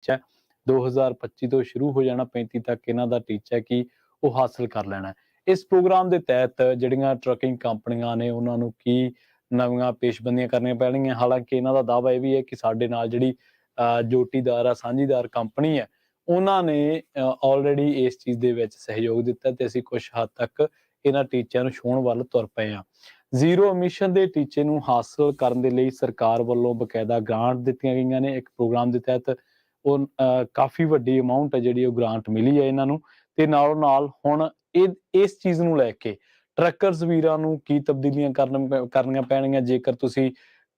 ਟੀਚਾ 2025 ਤੋਂ ਸ਼ੁਰੂ ਹੋ ਜਾਣਾ, 35 ਤੱਕ ਇਹਨਾਂ ਦਾ ਟੀਚਾ ਹੈ ਕਿ ਉਹ ਹਾਸਲ ਕਰ ਲੈਣਾ। ਇਸ ਪ੍ਰੋਗਰਾਮ ਦੇ ਤਹਿਤ ਜਿਹੜੀਆਂ ਟਰੱਕਿੰਗ ਕੰਪਨੀਆਂ ਨੇ ਉਹਨਾਂ ਨੂੰ ਕੀ ਨਵੀਆਂ ਪੇਸ਼ਬੰਦੀਆਂ ਕਰਨੀਆਂ ਪੈਣਗੀਆਂ। ਹਾਲਾਂਕਿ ਇਹਨਾਂ ਦਾ ਦਾਅਵਾ ਇਹ ਵੀ ਹੈ ਕਿ ਸਾਡੇ ਨਾਲ ਜਿਹੜੀ ਜੋਟੀਦਾਰ ਆ, ਸਾਂਝੀਦਾਰ ਕੰਪਨੀ ਹੈ, ਉਹਨਾਂ ਨੇ ਆਲਰੇਡੀ ਇਸ ਚੀਜ਼ ਦੇ ਵਿੱਚ ਸਹਿਯੋਗ ਦਿੱਤਾ ਤੇ ਅਸੀਂ ਕੁਝ ਹੱਦ ਤੱਕ ਇਹਨਾਂ ਟੀਚਿਆਂ ਨੂੰ ਛੂਹਣ ਵੱਲ ਤੁਰ ਪਏ ਹਾਂ। ਜ਼ੀਰੋ ਐਮਿਸ਼ਨ ਦੇ ਟੀਚੇ ਨੂੰ ਹਾਸਲ ਕਰਨ ਦੇ ਲਈ ਸਰਕਾਰ ਵੱਲੋਂ ਬਕਾਇਦਾ ਗ੍ਰਾਂਟ ਦਿੱਤੀਆਂ ਗਈਆਂ ਨੇ। ਇੱਕ ਪ੍ਰੋਗਰਾਮ ਦੇ ਤਹਿਤ ਉਹ ਕਾਫੀ ਵੱਡੀ ਅਮਾਊਂਟ ਹੈ ਜਿਹੜੀ ਉਹ ਗ੍ਰਾਂਟ ਮਿਲੀ ਹੈ ਇਹਨਾਂ ਨੂੰ। ਤੇ ਨਾਲੋਂ ਨਾਲ ਹੁਣ ਇਸ ਚੀਜ਼ ਨੂੰ ਲੈ ਕੇ ਟਰੱਕਰਸ ਵੀਰਾਂ ਨੂੰ ਕੀ ਤਬਦੀਲੀਆਂ ਕਰਨੀਆਂ ਪੈਣਗੀਆਂ। ਜੇਕਰ ਤੁਸੀਂ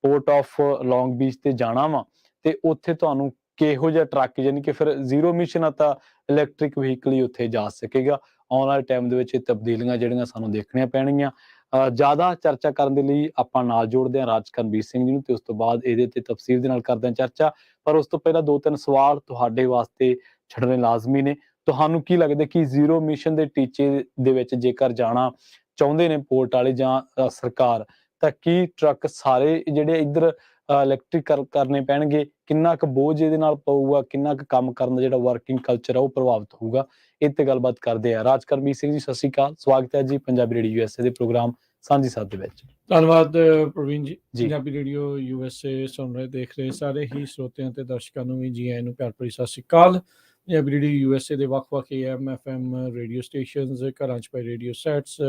ਪੋਰਟ ਆਫ ਲੌਂਗ ਬੀਚ ਤੇ ਜਾਣਾ ਵਾ ਤੇ ਉੱਥੇ ਤੁਹਾਨੂੰ ਕਿਹੋ ਜਿਹਾ ਟਰੱਕ, ਯਾਨੀ ਕਿ ਫਿਰ ਜ਼ੀਰੋ ਐਮਿਸ਼ਨ ਆ ਤਾਂ ਇਲੈਕਟ੍ਰਿਕ ਵਹੀਕਲ ਹੀ ਉੱਥੇ ਜਾ ਸਕੇਗਾ। ਆਉਣ ਵਾਲੇ ਟਾਈਮ ਦੇ ਵਿੱਚ ਇਹ ਤਬਦੀਲੀਆਂ ਜਿਹੜੀਆਂ ਸਾਨੂੰ ਦੇਖਣੀਆਂ ਪੈਣਗੀਆਂ। ਜ਼ਿਆਦਾ ਚਰਚਾ ਕਰਨ ਦੇ ਲਈ ਆਪਾਂ ਨਾਲ ਜੋੜਦੇ ਹਾਂ ਰਾਜ ਕਰਨਵੀਰ ਸਿੰਘ ਜੀ ਨੂੰ, ਤੇ ਉਸ ਤੋਂ ਬਾਅਦ ਇਹਦੇ ਤੇ ਤਫਸੀਲ ਦੇ ਨਾਲ ਕਰਦੇ ਹਾਂ ਚਰਚਾ। ਪਰ ਉਸ ਤੋਂ ਪਹਿਲਾਂ 2-3 ਸਵਾਲ ਤੁਹਾਡੇ ਵਾਸਤੇ ਛੱਡਣੇ ਲਾਜ਼ਮੀ ਨੇ। ਤੁਹਾਨੂੰ ਕੀ ਲੱਗਦਾ ਕਿ ਜ਼ੀਰੋ ਐਮਿਸ਼ਨ ਦੇ ਟੀਚੇ ਦੇ ਵਿੱਚ ਜੇਕਰ ਜਾਣਾ ਚਾਹੁੰਦੇ ਨੇ ਪੋਰਟ ਵਾਲੇ ਜਾਂ ਸਰਕਾਰ, ਤਾਂ ਕੀ ਟਰੱਕ ਸਾਰੇ ਜਿਹੜੇ ਇੱਧਰ ਇਲੈਕਟ੍ਰਿਕ ਕਰਨੇ ਪੈਣਗੇ? ਕਿੰਨਾ ਕੁ ਬੋਝ ਇਹਦੇ ਨਾਲ ਪਊਗਾ? ਕਿੰਨਾ ਕੁ ਕੰਮ ਕਰਨ ਦਾ ਜਿਹੜਾ ਵਰਕਿੰਗ ਕਲਚਰ ਆ ਉਹ ਪ੍ਰਭਾਵਿਤ ਹੋਊਗਾ? ਇਹ ਤੇ ਗੱਲਬਾਤ ਕਰਦੇ ਆ। ਰਾਜ ਕਰਨਵੀਰ ਸਿੰਘ ਜੀ, ਸਤਿ ਸ਼੍ਰੀ ਅਕਾਲ, ਸਵਾਗਤ ਹੈ ਜੀ ਪੰਜਾਬੀ ਰੇਡੀਓ USA ਦੇ ਪ੍ਰੋਗਰਾਮ ਸਾਂਝੀ ਸਾਥ ਦੇ ਵਿੱਚ। ਧੰਨਵਾਦ ਪ੍ਰਵੀਨ ਜੀ। ਪੰਜਾਬੀ ਰੇਡੀਓ USA ਸੁਣ ਰਹੇ ਦੇਖ ਰਹੇ ਸਾਰੇ ਹੀ ਸਰੋਤਿਆਂ ਤੇ ਦਰਸ਼ਕਾਂ ਨੂੰ ਵੀ ਜੀ ਆਇਆਂ ਨੂੰ ਪਿਆਰ ਭਰੀ ਸਤਿ ਸ਼੍ਰੀ ਅਕਾਲ। ਪੰਜਾਬੀ ਰੇਡੀਓ USA ਦੇ ਵੱਖ-ਵੱਖ AM FM ਰੇਡੀਓ ਸਟੇਸ਼ਨਸ, ਘਰਾਂ 'ਚ ਪਏ radio sets,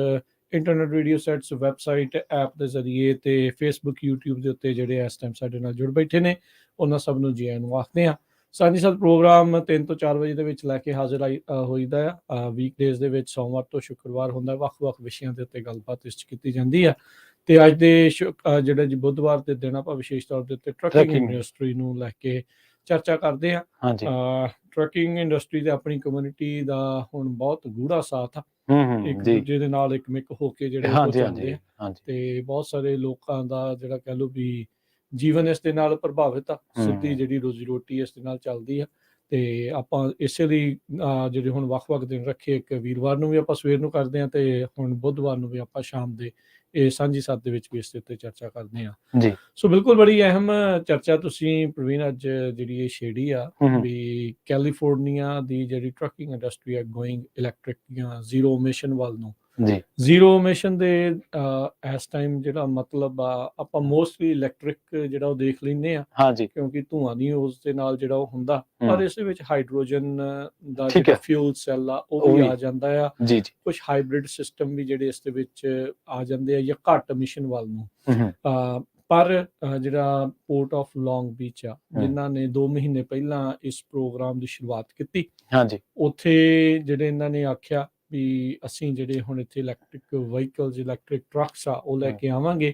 internet radio sets, website, app ਦੇ ਜ਼ਰੀਏ ਤੇ ਫੇਸਬੁੱਕ, YouTube ਦੇ ਉੱਤੇ ਜਿਹੜੇ ਇਸ ਟਾਈਮ ਸਾਡੇ ਨਾਲ ਜੁੜ ਬੈਠੇ ਨੇ, ਉਹਨਾਂ ਸਭ ਨੂੰ ਜੀ ਆਇਆਂ ਨੂੰ ਆਖਦੇ ਹਾਂ। ਸਾਂਝੀ ਸਾਥ ਪ੍ਰੋਗਰਾਮ 3 ਤੋਂ 4 ਵਜੇ ਦੇ ਵਿੱਚ ਲੈ ਕੇ ਹਾਜ਼ਰ ਹੋਈਦਾ ਆ। ਵੀਕਡੇਜ਼ ਦੇ ਵਿੱਚ ਸੋਮਵਾਰ ਤੋਂ ਸ਼ੁੱਕਰਵਾਰ ਹੁੰਦਾ। ਵੱਖ-ਵੱਖ ਵਿਸ਼ਿਆਂ ਦੇ ਉੱਤੇ ਗੱਲਬਾਤ ਇਸ 'ਚ ਕੀਤੀ ਜਾਂਦੀ ਆ। ਤੇ ਅੱਜ ਦੇ ਜਿਹੜਾ ਜੀ ਬੁੱਧਵਾਰ ਦੇ ਦਿਨ ਆਪਾਂ ਵਿਸ਼ੇਸ਼ ਤੌਰ ਦੇ ਉੱਤੇ ਟਰੱਕਿੰਗ ਇੰਡਸਟਰੀ ਨੂੰ ਲੈ ਕੇ ਚਰਚਾ ਕਰਦੇ ਹਾਂ। ਟਰੱਕਿੰਗ ਇੰਡਸਟਰੀ ਤੇ ਆਪਣੀ ਕਮਿਊਨਿਟੀ ਦਾ ਹੁਣ ਬਹੁਤ ਗੂੜਾ ਸਾਥ ਆ। ਇੱਕ ਦੂਜੇ ਦੇ ਨਾਲ ਇੱਕ ਮਿਕ ਹੋ ਕੇ ਜਿਹੜੇ ਉਹ ਚੱਲਦੇ ਆ ਤੇ ਬਹੁਤ ਸਾਰੇ ਲੋਕਾਂ ਦਾ ਜਿਹੜਾ ਕਹਿ ਲਓ ਵੀ ਜੀਵਨ ਇਸ ਦੇ ਨਾਲ ਪ੍ਰਭਾਵਿਤ ਆ। ਸਿੱਧੀ ਜਿਹੜੀ ਰੋਜ਼ੀ ਰੋਟੀ ਇਸ ਦੇ ਨਾਲ ਚੱਲਦੀ ਆ। ਤੇ ਆਪਾਂ ਇਸੇ ਲਈ ਜਿਹੜੇ ਹੁਣ ਵੱਖ-ਵੱਖ ਦਿਨ ਰੱਖੇ, ਇੱਕ ਵੀਰਵਾਰ ਨੂੰ ਵੀ ਆਪਾਂ ਸਵੇਰ ਨੂੰ ਕਰਦੇ ਹਾਂ ਤੇ ਹੁਣ ਬੁੱਧਵਾਰ ਨੂੰ ਵੀ ਆਪਾਂ ਸ਼ਾਮ ਦੇ ਇਹ ਸਾਂਝੀ ਸਾਥ ਦੇ ਵਿੱਚ ਵੀ ਇਸ ਦੇ ਉੱਤੇ ਚਰਚਾ ਕਰਦੇ ਹਾਂ। ਸੋ ਬਿਲਕੁਲ ਬੜੀ ਅਹਿਮ ਚਰਚਾ ਤੁਸੀਂ ਪ੍ਰਵੀਨ ਅੱਜ ਜਿਹੜੀ ਇਹ ਛੇੜੀ ਆ ਵੀ ਕੈਲੀਫੋਰਨੀਆ ਦੀ ਜਿਹੜੀ ਟਰੱਕਿੰਗ ਇੰਡਸਟਰੀ ਹੈ ਗੋਇੰਗ ਇਲੈਕਟ੍ਰਿਕ ਜਾਂ ਜ਼ੀਰੋ ਐਮਿਸ਼ਨ ਵੱਲ ਨੂੰ। ਜ਼ੀਰੋ ਐਮਿਸ਼ਨ ਦੇ ਇਸ ਟਾਈਮ ਜਿਹੜਾ ਮਤਲਬ ਆ ਆਪਾਂ ਮੋਸਟਲੀ ਇਲੈਕਟ੍ਰਿਕ ਜਿਹੜਾ ਉਹ ਦੇਖ ਲੈਂਦੇ ਆ ਕਿਉਂਕਿ ਧੂੰਆਂ ਨਹੀਂ ਉਸ ਦੇ ਨਾਲ ਜਿਹੜਾ ਉਹ ਹੁੰਦਾ। ਪਰ ਇਸ ਦੇ ਵਿੱਚ ਹਾਈਡਰੋਜਨ ਦਾ ਜਿਹੜਾ ਫਿਊਲ ਸੈੱਲ ਆ ਉਹ ਵੀ ਆ ਜਾਂਦਾ ਆ। ਕੁਝ ਹਾਈਬ੍ਰਿਡ ਸਿਸਟਮ ਵੀ ਜਿਹੜੇ ਇਸ ਦੇ ਵਿੱਚ ਆ ਜਾਂਦੇ ਆ ਜਾਂ ਘੱਟ ਐਮਿਸ਼ਨ ਵੱਲ ਨੂੰ। ਪਰ ਜਿਹੜਾ ਪੋਰਟ ਆਫ ਲੌਂਗ ਬੀਚ ਆ, ਜਿਨ੍ਹਾਂ ਨੇ 2 ਮਹੀਨੇ ਪਹਿਲਾਂ ਇਸ ਪ੍ਰੋਗਰਾਮ ਦੀ ਸ਼ੁਰੂਆਤ ਕੀਤੀ, ਉੱਥੇ ਜਿਹੜੇ ਇਹਨਾਂ ਨੇ ਆਖਿਆ ਵੀ ਅਸੀਂ ਜਿਹੜੇ ਹੁਣ ਇੱਥੇ ਇਲੈਕਟ੍ਰਿਕ ਵਹੀਕਲਸ, ਇਲੈਕਟ੍ਰਿਕ ਟਰੱਕਸ ਆ ਉਹ ਲੈ ਕੇ ਆਵਾਂਗੇ।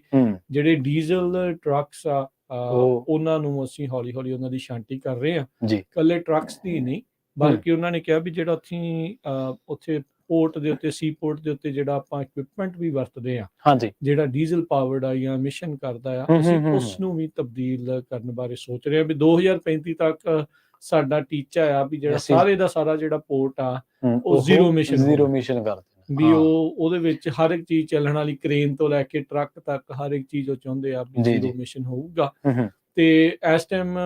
ਜਿਹੜੇ ਡੀਜ਼ਲ ਟਰੱਕਸ ਆ ਉਹਨਾਂ ਨੂੰ ਅਸੀਂ ਹੌਲੀ ਹੌਲੀ ਉਹਨਾਂ ਦੀ ਛਾਂਟੀ ਕਰ ਰਹੇ ਹਾਂ। ਇਕੱਲੇ ਟਰੱਕਸ ਦੀ ਨਹੀਂ, ਬਲਕਿ ਉਹਨਾਂ ਨੇ ਕਿਹਾ ਵੀ ਜਿਹੜਾ ਅਸੀਂ ਉੱਥੇ ਪੋਰਟ ਦੇ ਉੱਤੇ, ਸੀ ਪੋਰਟ ਦੇ ਉੱਤੇ ਜਿਹੜਾ ਆਪਾਂ ਇਕਵਿਪਮੈਂਟ ਵੀ ਵਰਤਦੇ ਆ, ਜਿਹੜਾ ਡੀਜ਼ਲ ਪਾਵਰਡ ਆ ਜਾਂ ਐਮਿਸ਼ਨ ਕਰਦਾ ਆ, ਅਸੀਂ ਉਸ ਨੂੰ ਵੀ ਤਬਦੀਲ ਕਰਨ ਬਾਰੇ ਸੋਚ ਰਹੇ ਹਾਂ। ਵੀ 2035 ਤੱਕ ਸਾਡਾ ਟੀਚਾ ਆ ਵੀ ਜਿਹੜਾ ਸਾਰੇ ਦਾ ਸਾਰਾ ਜਿਹੜਾ ਪੋਰਟ ਆ ਉਹ ਜ਼ੀਰੋ ਐਮਿਸ਼ਨ ਕਰ ਵੀ ਉਹਦੇ ਵਿੱਚ ਹਰ ਇੱਕ ਚੀਜ਼ ਚੱਲਣ ਵਾਲੀ, ਕ੍ਰੇਨ ਤੋਂ ਲੈ ਕੇ ਟਰੱਕ ਤੱਕ ਹਰ ਇੱਕ ਚੀਜ਼ ਉਹ ਚਾਹੁੰਦੇ ਆ ਵੀ ਜ਼ੀਰੋ ਐਮਿਸ਼ਨ ਹੋਊਗਾ। ਤੇ ਇਸ ਟਾਈਮ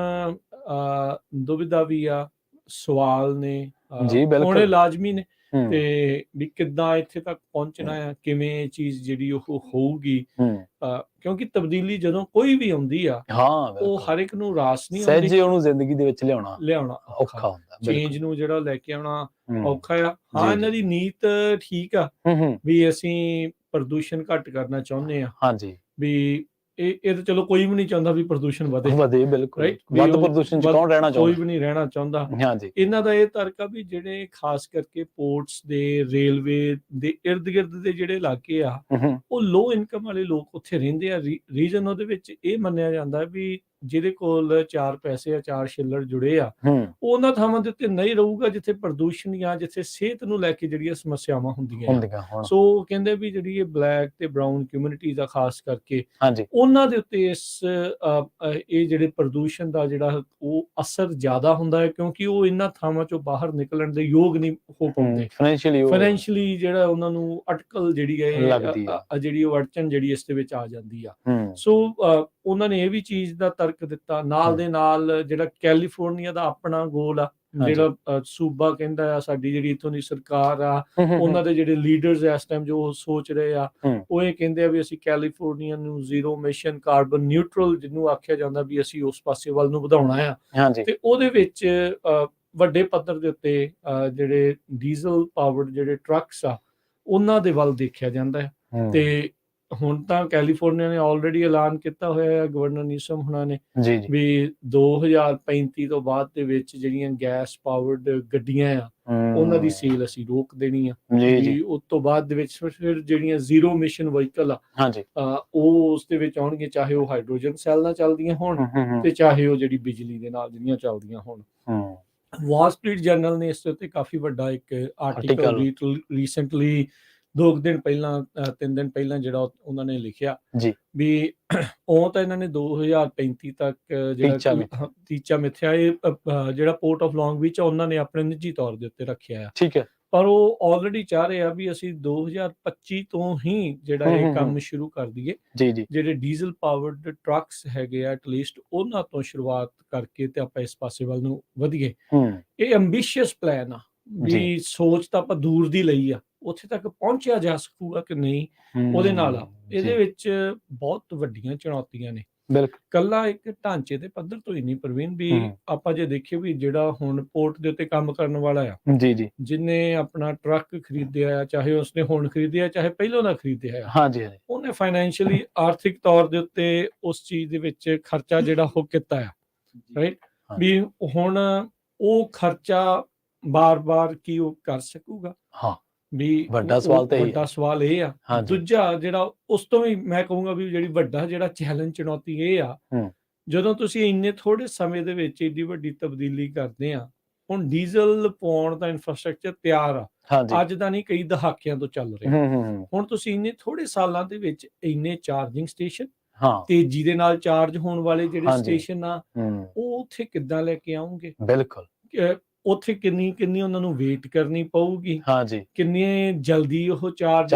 ਦੁਵਿਧਾ ਵੀ ਆ, ਸਵਾਲ ਨੇ, ਹੋਣੇ ਲਾਜ਼ਮੀ ਨੇ ਤੇ ਵੀ ਕਿੱਦਾਂ ਇੱਥੇ ਤੱਕ ਪਹੁੰਚਣਾ ਆ, ਕਿਵੇਂ ਇਹ ਚੀਜ਼ ਜਿਹੜੀ ਉਹ ਹੋਊਗੀ। ਕਿਉਂਕਿ ਤਬਦੀਲੀ ਜਦੋਂ ਕੋਈ ਵੀ ਆਉਂਦੀ ਆ ਉਹ ਹਰ ਇੱਕ ਨੂੰ ਰਾਸ ਨਹੀਂ ਆਉਂਦੀ। ਸਹਿਜੇ ਉਹਨੂੰ ਜ਼ਿੰਦਗੀ ਦੇ ਵਿੱਚ ਲਿਆਉਣਾ ਔਖਾ ਹੁੰਦਾ। ਚੇਂਜ ਨੂੰ ਜਿਹੜਾ ਲੈ ਕੇ ਆਉਣਾ ਔਖਾ ਆ। ਇਹਨਾਂ ਦੀ ਨੀਤ ਠੀਕ ਆ ਵੀ ਅਸੀਂ ਪ੍ਰਦੂਸ਼ਣ ਘੱਟ ਕਰਨਾ ਚਾਹੁੰਦੇ ਆ। ਵੀ ਇਹ ਤਾਂ ਚਲੋ ਕੋਈ ਵੀ ਨਹੀਂ ਚਾਹੁੰਦਾ ਵੀ ਪ੍ਰਦੂਸ਼ਣ ਵਧੇ। ਬਿਲਕੁਲ ਵੱਧ ਪ੍ਰਦੂਸ਼ਣ ਚ ਕੌਣ ਰਹਿਣਾ ਚਾਹੁੰਦਾ? ਕੋਈ ਵੀ ਨਹੀਂ ਰਹਿਣਾ ਚਾਹੁੰਦਾ। ਇਹਨਾਂ ਦਾ ਇਹ ਤਰਕ ਆ ਵੀ ਜਿਹੜੇ ਖਾਸ ਕਰਕੇ ਪੋਰਟਸ ਦੇ, ਰੇਲਵੇ ਦੇ ਇਰਦ ਗਿਰਦ ਦੇ ਜਿਹੜੇ ਇਲਾਕੇ ਆ ਉਹ ਲੋ ਇਨਕਮ ਵਾਲੇ ਲੋਕ ਉੱਥੇ ਰਹਿੰਦੇ ਆ। ਰੀਜ਼ਨ ਉਹਦੇ ਵਿੱਚ ਇਹ ਮੰਨਿਆ ਜਾਂਦਾ ਵੀ ਜਿਹਦੇ ਕੋਲ 4 ਪੈਸੇ ਆ, 4 ਛਿੱਲੜ ਜੁੜੇ ਆ, ਉਹ ਉਹਨਾਂ ਥਾਵਾਂ ਦੇ ਉੱਤੇ ਨਹੀਂ ਰਹੂਗਾ ਜਿੱਥੇ ਪ੍ਰਦੂਸ਼ਣ ਜਾਂ ਜਿੱਥੇ ਸਿਹਤ ਨੂੰ ਲੈ ਕੇ ਜਿਹੜੀਆਂ ਸਮੱਸਿਆਵਾਂ ਹੁੰਦੀਆਂ। ਸੋ ਕਹਿੰਦੇ ਵੀ ਜਿਹੜੀ ਇਹ ਬਲੈਕ ਤੇ ਬਰਾਊਨ ਕਮਿਊਨਿਟੀ ਦਾ ਖਾਸ ਕਰਕੇ ਉਹਨਾਂ ਦੇ ਉੱਤੇ ਇਹ ਜਿਹੜੇ ਪ੍ਰਦੂਸ਼ਣ ਦਾ ਜਿਹੜਾ ਉਹ ਅਸਰ ਜ਼ਿਆਦਾ ਹੁੰਦਾ ਹੈ ਕਿਉਂਕਿ ਉਹ ਇਹਨਾਂ ਥਾਵਾਂ ਚੋਂ ਬਾਹਰ ਨਿਕਲਣ ਦੇ ਯੋਗ ਨਹੀਂ ਹੋ ਪਾਉਂਦੇ। ਫਾਈਨੈਂਸ਼ੀਅਲੀ ਜਿਹੜਾ ਉਹਨਾਂ ਨੂੰ ਅਟਕਲ ਜਿਹੜੀ ਹੈ ਜਿਹੜੀ ਉਹ ਅੜਚਨ ਜਿਹੜੀ ਇਸ ਦੇ ਵਿੱਚ ਆ ਜਾਂਦੀ ਆ। ਸੋ ਉਹਨਾਂ ਨੇ ਇਹ ਵੀ ਚੀਜ਼ ਦਾ ਤਰਕ ਵਰਕ ਦਿੱਤਾ। ਨਾਲ ਦੇ ਨਾਲ ਜਿਹੜਾ ਕੈਲੀਫੋਰਨੀਆ ਦਾ ਆਪਣਾ ਗੋਲ ਆ, ਜਿਹੜਾ ਸੂਬਾ ਕਹਿੰਦਾ ਆ, ਸਾਡੀ ਜਿਹੜੀ ਇੱਥੋਂ ਦੀ ਸਰਕਾਰ ਆ, ਉਹਨਾਂ ਦੇ ਜਿਹੜੇ ਲੀਡਰਸ ਇਸ ਟਾਈਮ ਜੋ ਸੋਚ ਰਹੇ ਆ, ਉਹ ਇਹ ਕਹਿੰਦੇ ਆ ਵੀ ਅਸੀਂ ਕੈਲੀਫੋਰਨੀਆ ਨੂੰ ਜ਼ੀਰੋ ਐਮਿਸ਼ਨ ਕਾਰਬਨ ਨਿਊਟਰਲ ਜਿਹਨੂੰ ਆਖਿਆ ਜਾਂਦਾ ਵੀ ਅਸੀਂ ਉਸ ਪਾਸੇ ਵੱਲ ਨੂੰ ਵਧਾਉਣਾ ਆ। ਤੇ ਉਹਦੇ ਵਿੱਚ ਵੱਡੇ ਪੱਧਰ ਦੇ ਉੱਤੇ ਜਿਹੜੇ ਡੀਜ਼ਲ ਪਾਵਰਡ ਜਿਹੜੇ ਟਰੱਕਸ ਆ ਉਹਨਾਂ ਦੇ ਵੱਲ ਦੇਖਿਆ ਜਾਂਦਾ ਹੈ। ਤੇ ਹੁਣ ਤਾਂ ਕੈਲੀਫੋਰਨੀਆ ਨੇ ਆਲਰੇਡੀ ਐਲਾਨ ਕੀਤਾ ਹੋਇਆ ਹੈ, ਗਵਰਨਰ ਨਿਊਸਮ ਹੁਣਾਂ ਨੇ, ਵੀ 2035 ਤੋਂ ਬਾਅਦ ਦੇ ਵਿੱਚ ਜਿਹੜੀਆਂ ਗੈਸ ਪਾਵਰਡ ਗੱਡੀਆਂ ਆ ਉਹਨਾਂ ਦੀ ਸੇਲ ਅਸੀਂ ਰੋਕ ਦੇਣੀ ਆ। ਉਸ ਤੋਂ ਬਾਅਦ ਦੇ ਵਿੱਚ ਫਿਰ ਜਿਹੜੀਆਂ ਜ਼ੀਰੋ ਐਮਿਸ਼ਨ ਵਹੀਕਲ ਆ ਉਹ ਉਸ ਦੇ ਵਿੱਚ ਆਉਣਗੇ, ਚਾਹੇ ਉਹ ਹਾਈਡਰੋਜਨ ਸੈੱਲ ਨਾਲ ਚੱਲਦੀਆਂ ਹੋਣ ਤੇ ਚਾਹੇ ਉਹ ਜਿਹੜੀ ਬਿਜਲੀ ਦੇ ਨਾਲ ਜਿਹੜੀਆਂ ਚੱਲਦੀਆਂ ਹੋਣ। ਵਾਲ ਸਟਰੀਟ ਜਰਨਲ ਨੇ ਇਸ ਉੱਤੇ ਕਾਫੀ ਵੱਡਾ ਇੱਕ ਆਰਟੀਕਲ ਰੀਸੈਂਟਲੀ 2 ਦਿਨ ਪਹਿਲਾਂ 3 ਦਿਨ ਪਹਿਲਾਂ ਜਿਹੜਾ ਉਹਨਾਂ ਨੇ ਲਿਖਿਆ ਵੀ ਉਹ ਤਾਂ ਇਹਨਾਂ ਨੇ 2035 ਤੱਕ ਜਿਹੜਾ ਟੀਚਾ ਮਿੱਥਿਆ, ਇਹ ਜਿਹੜਾ ਪੋਰਟ ਆਫ ਲੌਂਗ ਬੀਚ ਉਹਨਾਂ ਨੇ ਆਪਣੇ ਨਿੱਜੀ ਤੌਰ ਦੇ ਉੱਤੇ ਰੱਖਿਆ ਆ। ਪਰ ਉਹ ਆਲਰੇਡੀ ਚਾਹ ਰਹੇ ਆ ਵੀ ਅਸੀਂ 2025 ਤੋਂ ਹੀ ਜਿਹੜਾ ਇਹ ਕੰਮ ਸ਼ੁਰੂ ਕਰ ਦਈਏ। ਜਿਹੜੇ ਡੀਜ਼ਲ ਪਾਵਰਡ ਟਰੱਕਸ ਹੈਗੇ ਆ ਐਟਲੀਸਟ ਉਹਨਾਂ ਤੋਂ ਸ਼ੁਰੂਆਤ ਕਰਕੇ ਤੇ ਆਪਾਂ ਇਸ ਪਾਸੇ ਵੱਲ ਨੂੰ ਵਧੀਏ। ਇਹ ਐਂਬੀਸ਼ੀਅਸ ਪਲਾਨ ਆ, ਵੀ ਸੋਚ ਤਾਂ ਆਪਾਂ ਦੂਰ ਦੀ ਲਈ ਆ, ਉੱਥੇ ਤੱਕ ਪਹੁੰਚਿਆ ਜਾ ਸਕੂਗਾ ਕਿ ਨਹੀਂ ਉਹਦੇ ਨਾਲ ਆ। ਇਹਦੇ ਵਿੱਚ ਬਹੁਤ ਵੱਡੀਆਂ ਚੁਣੌਤੀਆਂ ਨੇ। ਕੱਲਾ ਇੱਕ ਢਾਂਚੇ ਦੇ ਪੱਧਰ ਤੋਂ ਹੀ ਨਹੀਂ ਪ੍ਰਵੀਨ, ਵੀ ਆਪਾਂ ਜੇ ਦੇਖੀਏ ਵੀ ਜਿਹੜਾ ਹੁਣ ਪੋਰਟ ਦੇ ਉੱਤੇ ਕੰਮ ਕਰਨ ਵਾਲਾ ਆ, ਜਿਹਨੇ ਆਪਣਾ ਟਰੱਕ ਖਰੀਦਿਆ ਆ, ਚਾਹੇ ਉਸਨੇ ਹੁਣ ਖਰੀਦਿਆ ਚਾਹੇ ਪਹਿਲਾਂ ਦਾ ਖਰੀਦਿਆ ਆ, ਉਹਨੇ ਫਾਈਨੈਂਸ਼ੀਅਲੀ ਆਰਥਿਕ ਤੌਰ ਦੇ ਉੱਤੇ ਉਸ ਚੀਜ਼ ਦੇ ਵਿੱਚ ਖਰਚਾ ਜਿਹੜਾ ਉਹ ਕੀਤਾ ਆ, ਰਾਈਟ। ਵੀ ਹੁਣ ਉਹ ਖਰਚਾ ਬਾਰ-ਬਾਰ ਕੀ ਉਹ ਕਰ ਸਕੂਗਾ? ਵੀ ਵੱਡਾ ਸਵਾਲ ਇਹ ਆ। ਦੂਜਾ ਜਿਹੜਾ ਉਸ ਤੋਂ ਵੀ ਮੈਂ ਕਹੂੰਗਾ ਵੀ ਜਿਹੜੀ ਵੱਡਾ ਜਿਹੜਾ ਚੈਲੰਜ ਚੁਣੌਤੀ ਇਹ ਆ, ਜਦੋਂ ਤੁਸੀਂ ਇੰਨੇ ਥੋੜੇ ਸਮੇਂ ਦੇ ਵਿੱਚ ਏਡੀ ਵੱਡੀ ਤਬਦੀਲੀ ਕਰਦੇ ਆ। ਹੁਣ ਡੀਜ਼ਲ ਪਾਉਣ ਦਾ ਇਨਫਰਾਸਟ੍ਰਕਚਰ ਤਿਆਰ ਆ, ਅੱਜ ਦਾ ਨਹੀਂ ਕਈ ਦਹਾਕਿਆਂ ਤੋਂ ਚੱਲ ਰਿਹਾ। ਹੁਣ ਤੁਸੀਂ ਇੰਨੇ ਥੋੜੇ ਸਾਲਾਂ ਦੇ ਵਿੱਚ ਇੰਨੇ ਚਾਰਜਿੰਗ ਸਟੇਸ਼ਨ, ਤੇਜ਼ੀ ਦੇ ਨਾਲ ਚਾਰਜ ਹੋਣ ਵਾਲੇ ਜਿਹੜੇ ਸਟੇਸ਼ਨ ਆ, ਉਹ ਉੱਥੇ ਕਿੱਦਾਂ ਲੈ ਕੇ ਆਉਂਗੇ? ਬਿਲਕੁਲ ਉੱਥੇ ਕਿੰਨੀ ਉਹਨਾਂ ਨੂੰ ਵੇਟ ਕਰਨੀ ਪਊਗੀ, ਕਿੰਨੇ ਜਲਦੀ ਉਹ ਚਾਰਜ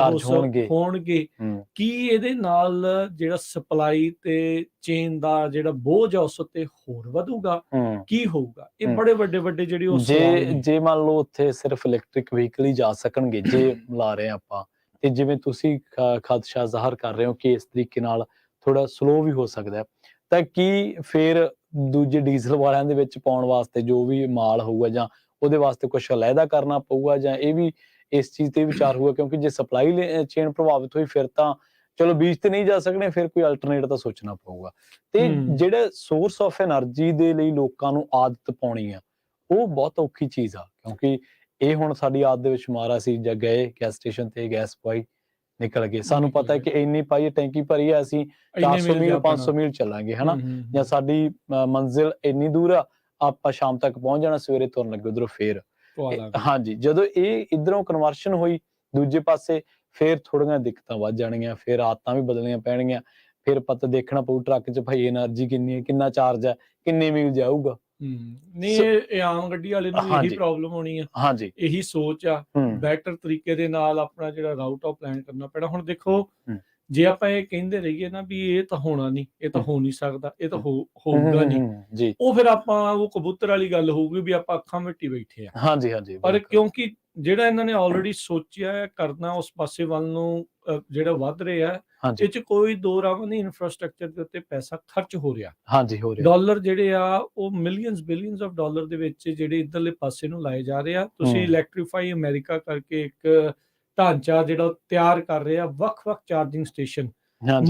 ਹੋਣਗੇ, ਕੀ ਇਹਦੇ ਨਾਲ ਜਿਹੜਾ ਸਪਲਾਈ ਤੇ ਚੇਨ ਦਾ ਜਿਹੜਾ ਬੋਝ ਆ ਉਸ ਉੱਤੇ ਹੋਰ ਵਧੂਗਾ, ਕੀ ਹੋਊਗਾ? ਇਹ ਬੜੇ ਵੱਡੇ ਜਿਹੜੀ ਉਹ ਜੇ ਮੰਨ ਲਓ ਉੱਥੇ ਸਿਰਫ ਇਲੈਕਟ੍ਰਿਕ ਵਹੀਕਲ ਹੀ ਜਾ ਸਕਣਗੇ ਜੇ ਲਾ ਰਹੇ ਆਪਾਂ, ਤੇ ਜਿਵੇਂ ਤੁਸੀਂ ਖਦਸ਼ਾ ਜ਼ਾਹਰ ਕਰ ਰਹੇ ਹੋ ਕਿ ਇਸ ਤਰੀਕੇ ਨਾਲ ਥੋੜਾ ਸਲੋ ਵੀ ਹੋ ਸਕਦਾ, ਤਾਂ ਕੀ ਫਿਰ ਦੂਜੇ ਡੀਜ਼ਲ ਵਾਲਿਆਂ ਦੇ ਵਿੱਚ ਪਾਉਣ ਵਾਸਤੇ ਜੋ ਵੀ ਮਾਲ ਹੋਊਗਾ ਜਾਂ ਉਹਦੇ ਵਾਸਤੇ ਕੁਝ ਅਲੱਗਾ ਕਰਨਾ ਪਊਗਾ, ਜਾਂ ਇਹ ਵੀ ਇਸ ਚੀਜ਼ ਤੇ ਵਿਚਾਰ ਹੋਊਗਾ? ਕਿਉਂਕਿ ਜੇ ਸਪਲਾਈ ਚੇਨ ਪ੍ਰਭਾਵਿਤ ਹੋਈ ਫਿਰ ਤਾਂ ਚਲੋ ਬੀਚ ਤੇ ਨਹੀਂ ਜਾ ਸਕਦੇ, ਫਿਰ ਕੋਈ ਅਲਟਰਨੇਟ ਤਾਂ ਸੋਚਣਾ ਪਊਗਾ। ਤੇ ਜਿਹੜੇ ਸੋਰਸ ਆਫ એનર્ਜੀ ਦੇ ਲਈ ਲੋਕਾਂ ਨੂੰ ਆਦਤ ਪਾਉਣੀ ਆ, ਉਹ ਬਹੁਤ ਔਖੀ ਚੀਜ਼ ਆ, ਕਿਉਂਕਿ ਇਹ ਹੁਣ ਸਾਡੀ ਆਦਤ ਦੇ ਵਿੱਚ ਮਾਰਾ ਸੀ, ਜਾਂ ਗਏ ਗੈਸ ਸਟੇਸ਼ਨ ਤੇ ਗੈਸ ਪਵਾਈ ਨਿਕਲ ਗਏ, ਸਾਨੂੰ ਪਤਾ ਹੈ ਕਿ ਇੰਨੀ ਪਾਈ ਟੈਂਕੀ ਭਰੀ ਆ, ਅਸੀਂ 400 ਮੀਲ 500 ਮੀਲ ਚੱਲਾਂਗੇ, ਹਨਾ, ਜਾਂ ਸਾਡੀ ਮੰਜ਼ਿਲ ਇੰਨੀ ਦੂਰ ਆ, ਆਪਾਂ ਸ਼ਾਮ ਤੱਕ ਪਹੁੰਚ ਜਾਣਾ, ਸਵੇਰੇ ਤੁਰਨ ਲੱਗੇ ਉਧਰੋਂ ਫੇਰ। ਜਦੋਂ ਇਹ ਇਧਰੋਂ ਕਨਵਰਸ਼ਨ ਹੋਈ ਦੂਜੇ ਪਾਸੇ, ਫੇਰ ਥੋੜੀਆਂ ਦਿੱਕਤਾਂ ਵੱਧ ਜਾਣਗੀਆਂ, ਫੇਰ ਆਦਤਾਂ ਵੀ ਬਦਲਣੀਆਂ ਪੈਣਗੀਆਂ, ਫਿਰ ਪਤਾ ਦੇਖਣਾ ਪਊ ਟਰੱਕ 'ਚ ਭਾਈ એનર્ਜੀ ਕਿੰਨੀ ਹੈ, ਕਿੰਨਾ ਚਾਰਜ ਹੈ, ਕਿੰਨੇ ਮੀਲ ਜਾਊਗਾ। ਨਹੀਂ, ਇਹ ਆਮ ਗੱਡੀ ਵਾਲੇ ਨੂੰ ਇਹੀ ਪ੍ਰੋਬਲਮ ਹੋਣੀ ਆ, ਇਹੀ ਸੋਚ ਆ। ਬੈਟਰ ਤਰੀਕੇ ਦੇ ਨਾਲ ਆਪਣਾ ਜਿਹੜਾ ਰਾਊਟ ਆ ਪਲਾਨ ਕਰਨਾ ਪੈਣਾ। ਹੁਣ ਦੇਖੋ, ਜੇ ਆਪਾਂ ਇਹ ਕਹਿੰਦੇ ਰਹੀਏ ਨਾ ਵੀ ਇਹ ਤਾਂ ਹੋਣਾ ਨਹੀਂ, ਇਹ ਤਾਂ ਹੋ ਨਹੀਂ ਸਕਦਾ, ਇਹ ਤਾਂ ਹੋਊਗਾ ਨਹੀਂ, ਉਹ ਫਿਰ ਆਪਾਂ ਉਹ ਕਬੂਤਰ ਵਾਲੀ ਗੱਲ ਹੋਊਗੀ ਵੀ ਆਪਾਂ ਅੱਖਾਂ ਮਿੱਟੀ ਬੈਠੇ ਆ। ਪਰ ਕਿਉਂਕਿ ਜਿਹੜਾ ਇਹਨਾਂ ਨੇ ਆਲਰੇਡੀ ਸੋਚਿਆ ਹੈ ਕਰਨਾ, ਉਸ ਪਾਸੇ ਵੱਲ ਨੂੰ ਜਿਹੜਾ ਵੱਧ ਰਿਹਾ, ਇਹ 'ਚ ਕੋਈ ਦੋ ਰਾਹ ਨਹੀਂ। ਇਨਫਰਾਸਟ੍ਰਕਚਰ ਦੇ ਉੱਤੇ ਪੈਸਾ ਖਰਚ ਹੋ ਰਿਹਾ, ਡਾਲਰ ਜਿਹੜੇ ਆ ਉਹ ਬਿਲੀਅਨਸ ਆਫ ਡਾਲਰ ਦੇ ਵਿੱਚ ਜਿਹੜੇ ਇੱਧਰਲੇ ਪਾਸੇ ਨੂੰ ਲਾਏ ਜਾ ਰਹੇ ਆ। ਤੁਸੀਂ ਇਲੈਕਟ੍ਰੀਫਾਈ ਅਮਰੀਕਾ ਕਰਕੇ ਇੱਕ ਢਾਂਚਾ ਜਿਹੜਾ ਤਿਆਰ ਕਰ ਰਿਹਾ, ਵੱਖ-ਵੱਖ ਚਾਰਜਿੰਗ ਸਟੇਸ਼ਨ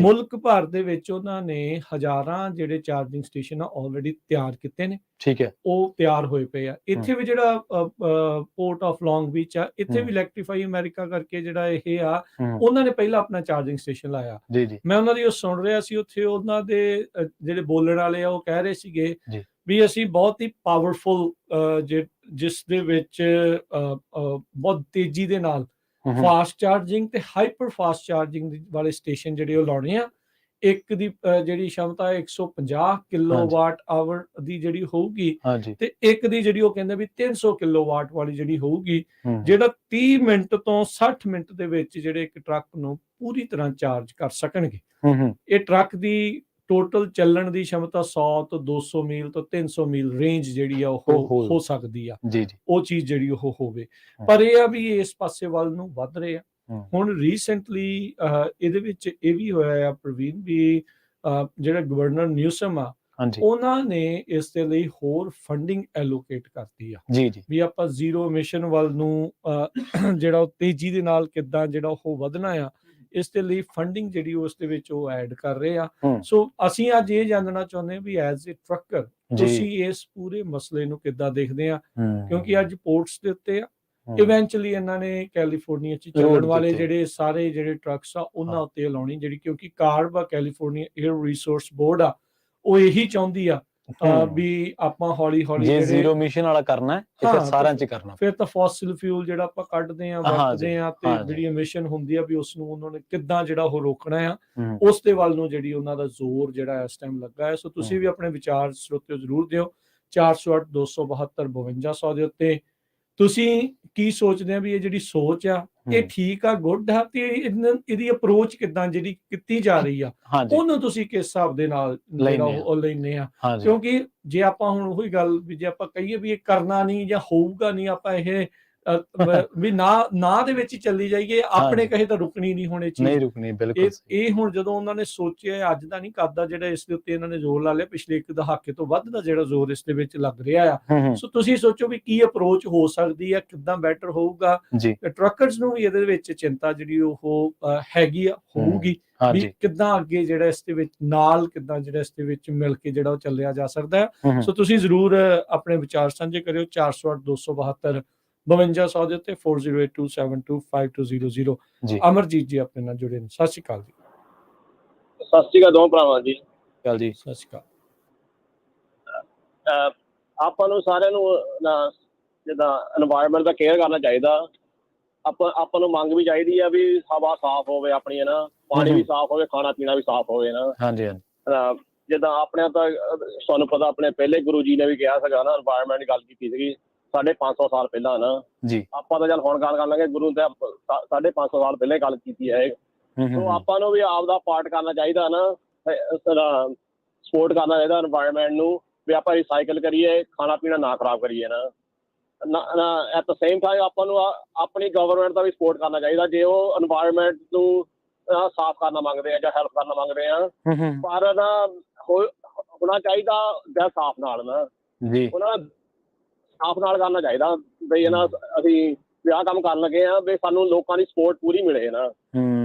ਮੁਲਕ ਭਰ ਦੇ ਵਿੱਚ ਉਹਨਾਂ ਨੇ ਹਜ਼ਾਰਾਂ ਜਿਹੜੇ ਚਾਰਜਿੰਗ ਸਟੇਸ਼ਨ ਆ ਆਲਰੇਡੀ ਤਿਆਰ ਕੀਤੇ ਨੇ, ਉਹ ਤਿਆਰ ਹੋਏ ਪਏ ਆ। ਇੱਥੇ ਵੀ ਜਿਹੜਾ ਪੋਰਟ ਆਫ ਲੌਂਗ ਬੀਚ ਆ, ਇੱਥੇ ਵੀ ਇਲੈਕਟ੍ਰੀਫਾਈ ਅਮਰੀਕਾ ਕਰਕੇ ਜਿਹੜਾ ਇਹ ਆ, ਉਹਨਾਂ ਨੇ ਪਹਿਲਾਂ ਆਪਣਾ ਚਾਰਜਿੰਗ ਸਟੇਸ਼ਨ ਲਾਇਆ। ਮੈਂ ਉਹਨਾਂ ਦੀ ਉਹ ਸੁਣ ਰਿਹਾ ਸੀ, ਉੱਥੇ ਉਹਨਾਂ ਦੇ ਜਿਹੜੇ ਬੋਲਣ ਵਾਲੇ ਆ ਉਹ ਕਹਿ ਰਹੇ ਸੀਗੇ ਵੀ ਅਸੀਂ ਬਹੁਤ ਹੀ ਪਾਵਰਫੁਲ, ਜਿਸ ਦੇ ਵਿੱਚ ਬਹੁਤ ਤੇਜ਼ੀ ਦੇ ਨਾਲ ਫਾਸਟ ਚਾਰਜਿੰਗ ਤੇ ਹਾਈਪਰ ਫਾਸਟ ਚਾਰਜਿੰਗ ਵਾਲੇ ਸਟੇਸ਼ਨ ਜਿਹੜੇ ਉਹ ਲਾਉਣੇ ਆ। ਇੱਕ ਦੀ ਜਿਹੜੀ ਸ਼ਮਤਾ 150 ਕਿਲੋਵਾਟ ਆਵਰ ਦੀ ਜਿਹੜੀ ਹੋਊਗੀ, ਤੇ ਇੱਕ ਦੀ ਜਿਹੜੀ ਉਹ ਕਹਿੰਦੇ ਵੀ 300 ਕਿਲੋਵਾਟ ਵਾਲੀ ਜਿਹੜੀ ਹੋਊਗੀ, ਜਿਹੜਾ 30 ਮਿੰਟ ਤੋਂ 60 ਮਿੰਟ ਦੇ ਵਿੱਚ ਜਿਹੜੇ ਇੱਕ ਟਰੱਕ ਨੂੰ ਪੂਰੀ ਤਰ੍ਹਾਂ ਚਾਰਜ ਕਰ ਸਕਣਗੇ। ਇਹ ਟਰੱਕ ਦੀ ਟੋਟਲ ਚੱਲਣ ਦੀ ਸ਼ਮਤਾ 100 ਤੋਂ 200 ਮੀਲ ਤੋਂ 300 ਮੀਲ ਰੇਂਜ ਜਿਹੜੀ ਆ ਉਹ ਹੋ ਸਕਦੀ ਆ, ਜੀ ਜੀ, ਉਹ ਚੀਜ਼ ਜਿਹੜੀ ਉਹ ਹੋਵੇ। ਪਰ ਇਹ ਆ ਵੀ ਇਸ ਪਾਸੇ ਵੱਲ ਨੂੰ ਵੱਧ ਰਹੇ ਆ। ਹੁਣ ਰੀਸੈਂਟਲੀ ਇਹਦੇ ਵਿੱਚ ਇਹ ਵੀ ਹੋਇਆ ਆ ਪ੍ਰਵੀਨ ਵੀ ਜਿਹੜਾ ਗਵਰਨਰ ਨਿਊਸਮ ਆ, ਉਹਨਾਂ ਨੇ ਇਸ ਦੇ ਲਈ ਹੋਰ ਫੰਡਿੰਗ ਐਲੋਕੇਟ ਕਰਤੀ ਆ ਜੀ ਜੀ, ਵੀ ਆਪਾਂ ਜ਼ੀਰੋ ਐਮਿਸ਼ਨ ਵੱਲ ਨੂੰ ਜਿਹੜਾ ਉਹ ਤੇਜ਼ੀ ਦੇ ਨਾਲ ਕਿੱਦਾਂ ਜਿਹੜਾ ਉਹ ਵਧਣਾ ਆ, ਇਸ ਦੇ ਲਈ ਫੰਡਿੰਗ ਜਿਹੜੀ ਉਸ ਦੇ ਵਿੱਚ ਉਹ ਐਡ ਕਰ ਰਹੇ ਆ। ਸੋ ਅਸੀਂ ਅੱਜ ਇਹ ਜਾਣਨਾ ਚਾਹੁੰਦੇ ਹਾਂ ਵੀ ਐਜ਼ ਏ ਟਰੱਕਰ ਤੁਸੀਂ ਇਸ ਪੂਰੇ ਮਸਲੇ ਨੂੰ ਕਿੱਦਾਂ ਦੇਖਦੇ ਆ, ਕਿਉਂਕਿ ਅੱਜ ਪੋਰਟਸ ਦੇ ਉੱਤੇ ਆ, ਇਵੈਂਚੁਅਲੀ ਇਹਨਾਂ ਨੇ ਕੈਲੀਫੋਰਨੀਆ 'ਚ ਚੱਲਣ ਵਾਲੇ ਜਿਹੜੇ ਸਾਰੇ ਜਿਹੜੇ ਟਰੱਕਸ ਆ ਉਹਨਾਂ ਉੱਤੇ ਲਾਉਣੀ, ਜਿਹੜੀ ਕਿਉਂਕਿ carb California air resource board ਆ, ਉਹ ਇਹੀ ਚਾਹੁੰਦੀ ਆ ਵੀ ਆਪਾਂ ਹੌਲੀ ਹੌਲੀ ਜੇ ਜ਼ੀਰੋ ਐਮਿਸ਼ਨ ਵਾਲਾ ਕਰਨਾ ਹੈ ਤੇ ਫਿਰ ਸਾਰਿਆਂ 'ਚ ਕਰਨਾ, ਫਿਰ ਤਾਂ ਫੋਸਿਲ ਫਿਊਲ ਜਿਹੜਾ ਆਪਾਂ ਕੱਢਦੇ ਆ ਵਰਤਦੇ ਆ ਤੇ ਜਿਹੜੀ ਐਮਿਸ਼ਨ ਹੁੰਦੀ ਆ ਵੀ ਉਸ ਨੂੰ ਉਹਨਾਂ ਨੇ ਕਿੱਦਾਂ ਜਿਹੜਾ ਉਹ ਰੋਕਣਾ ਆ, ਉਸ ਦੇ ਵੱਲ ਨੂੰ ਜਿਹੜੀ ਉਹਨਾਂ ਦਾ ਜ਼ੋਰ ਜਿਹੜਾ ਇਸ ਟਾਈਮ ਲੱਗਾ ਹੈ। ਸੋ ਤੁਸੀਂ ਵੀ ਆਪਣੇ ਵਿਚਾਰ ਸਰੋਤਿਓ ਜ਼ਰੂਰ ਦਿਓ 408 272 5200 ਦੇ ਉੱਤੇ। ਤੁਸੀਂ ਕੀ ਸੋਚਦੇ ਆ ਵੀ ਇਹ ਜਿਹੜੀ ਸੋਚ ਆ ਇਹ ਠੀਕ ਆ, ਗੁੱਡ ਆ, ਤੇ ਇਹਦੀ ਅਪਰੋਚ ਕਿੱਦਾਂ ਜਿਹੜੀ ਕੀਤੀ ਜਾ ਰਹੀ ਆ ਉਹਨੂੰ ਤੁਸੀਂ ਕਿਸ ਹਿਸਾਬ ਦੇ ਨਾਲ ਲੈਂਦੇ ਆ? ਕਿਉਂਕਿ ਜੇ ਆਪਾਂ ਹੁਣ ਉਹੀ ਗੱਲ ਵੀ ਜੇ ਆਪਾਂ ਕਹੀਏ ਵੀ ਇਹ ਕਰਨਾ ਨਹੀਂ ਜਾਂ ਹੋਊਗਾ ਨਹੀਂ, ਆਪਾਂ ਇਹ ਵੀ ਨਾ ਦੇ ਵਿੱਚ ਚੱਲੀ ਜਾਈਏ, ਆਪਣੇ ਕਹੇ ਤਾਂ ਰੁਕਣੀ ਨਹੀਂ ਹੁਣ ਇਹ ਚੀਜ਼, ਨਹੀਂ ਰੁਕਣੀ ਬਿਲਕੁਲ। ਇਹ ਹੁਣ ਜਦੋਂ ਉਹਨਾਂ ਨੇ ਸੋਚਿਆ, ਅੱਜ ਦਾ ਨਹੀਂ ਕਰਦਾ ਜਿਹੜਾ ਇਸ ਦੇ ਉੱਤੇ ਇਹਨਾਂ ਨੇ ਜ਼ੋਰ ਲਾ ਲਿਆ, ਪਿਛਲੇ 1 ਦਹਾਕੇ ਤੋਂ ਵੱਧ ਦਾ ਜਿਹੜਾ ਜ਼ੋਰ ਇਸ ਦੇ ਵਿੱਚ ਲੱਗ ਰਿਹਾ ਆ। ਸੋ ਤੁਸੀਂ ਸੋਚੋ ਵੀ ਕੀ ਅਪਰੋਚ ਹੋ ਸਕਦੀ ਆ, ਕਿੱਦਾਂ ਬੈਟਰ ਹੋਊਗਾ। ਟਰੱਕਰਸ ਨੂੰ ਵੀ ਇਹਦੇ ਵਿੱਚ ਚਿੰਤਾ ਜਿਹੜੀ ਉਹ ਹੈਗੀ ਆ, ਹੋਊਗੀ ਵੀ ਕਿੱਦਾਂ ਅੱਗੇ ਜਿਹੜਾ ਇਸ ਦੇ ਵਿੱਚ ਨਾਲ ਕਿੱਦਾਂ ਜਿਹੜਾ ਇਸ ਦੇ ਵਿੱਚ ਮਿਲ ਕੇ ਜਿਹੜਾ ਉਹ ਚੱਲਿਆ ਜਾ ਸਕਦਾ ਹੈ। ਸੋ ਤੁਸੀਂ ਜ਼ਰੂਰ ਆਪਣੇ ਵਿਚਾਰ ਸਾਂਝੇ ਕਰਿਓ 408 272 5200 ਦੇ ਉੱਤੇ 4082725200। ਅਮਰਜੀਤ ਜੀ ਆਪਣੇ ਨਾਲ ਜੁੜੇ ਨੇ। ਸਤਿ ਸ਼੍ਰੀ ਅਕਾਲ ਜੀ। ਸਤਿ ਸ਼੍ਰੀ ਅਕਾਲ ਦੋਵਾਂ ਭਰਾਵਾਂ ਜੀ। ਜੀ ਸਤਿ ਸ਼੍ਰੀ ਅਕਾਲ। ਆਪਾਂ ਨੂੰ ਸਾਰਿਆਂ ਨੂੰ ਜਿੱਦਾਂ এনवायरमेंट ਦਾ ਕੇਅਰ ਕਰਨਾ ਚਾਹੀਦਾ। ਆਪਾਂ ਨੂੰ ਮੰਗ ਵੀ ਚਾਹੀਦੀ ਆ ਵੀ ਹਵਾ ਸਾਫ਼ ਹੋਵੇ ਆਪਣੀ, ਨਾ ਪਾਣੀ ਵੀ ਸਾਫ਼ ਹੋਵੇ, ਖਾਣਾ ਪੀਣਾ ਵੀ ਸਾਫ਼ ਹੋਵੇ ਨਾ। ਹਾਂਜੀ ਜਿੱਦਾਂ ਆਪਣੇ ਤਾਂ ਤੁਹਾਨੂੰ ਪਤਾ ਆਪਣੇ ਪਹਿਲੇ ਗੁਰੂ ਜੀ ਨੇ ਵੀ ਕਿਹਾ ਸੀਗਾ ਨਾ, এনवायरमेंट ਦੀ ਗੱਲ ਕੀਤੀ ਸੀਗੀ 550 ਸਾਲ ਪਹਿਲਾਂ ਨਾ ਜੀ। ਆਪਾਂ ਤਾਂ ਚੱਲ ਹੁਣ ਗੱਲ ਕਰ ਲਾਂਗੇ, ਗੁਰੂ ਤੇ 550 ਸਾਲ ਪਹਿਲਾਂ ਗੱਲ ਕੀਤੀ ਹੈ। ਸੋ ਆਪਾਂ ਨੂੰ ਵੀ ਆਪਦਾ ਪਾਰਟ ਕਰਨਾ ਚਾਹੀਦਾ ਨਾ, ਸਪੋਰਟ ਕਰਨਾ ਚਾਹੀਦਾ এনवायरमेंट ਨੂੰ, ਵੀ ਆਪਾਂ ਰਿਸਾਈਕਲ ਕਰੀਏ, ਖਾਣਾ ਪੀਣਾ ਨਾ ਖਰਾਬ ਕਰੀਏ ਨਾ। ਐਟ ਦ ਸੇਮ ਟਾਈਮ ਆਪਾਂ ਨੂੰ ਆਪਣੀ ਗਵਰਨਮੈਂਟ ਦਾ ਵੀ ਸਪੋਰਟ ਕਰਨਾ ਚਾਹੀਦਾ, ਜੇ ਉਹ এনवायरमेंट ਨੂੰ ਸਾਫ਼ ਕਰਨਾ ਮੰਗਦੇ ਆ ਜਾਂ ਹੈਲਪ ਕਰਨਾ ਮੰਗਦੇ ਆ, ਪਰ ਨਾ ਹੋਣਾ ਚਾਹੀਦਾ ਜਾਂ ਸਾਫ਼ ਨਾਲ ਨਾ ਜੀ, ਉਹਨਾਂ ਸਾਫ਼ ਨਾਲ ਕਰਨਾ ਚਾਹੀਦਾ ਬਈ ਨਾ ਅਸੀਂ ਆਹ ਕੰਮ ਕਰਨ ਲੱਗੇ ਆ ਵੀ ਸਾਨੂੰ ਲੋਕਾਂ ਦੀ ਸਪੋਰਟ ਪੂਰੀ ਮਿਲੇ ਨਾ।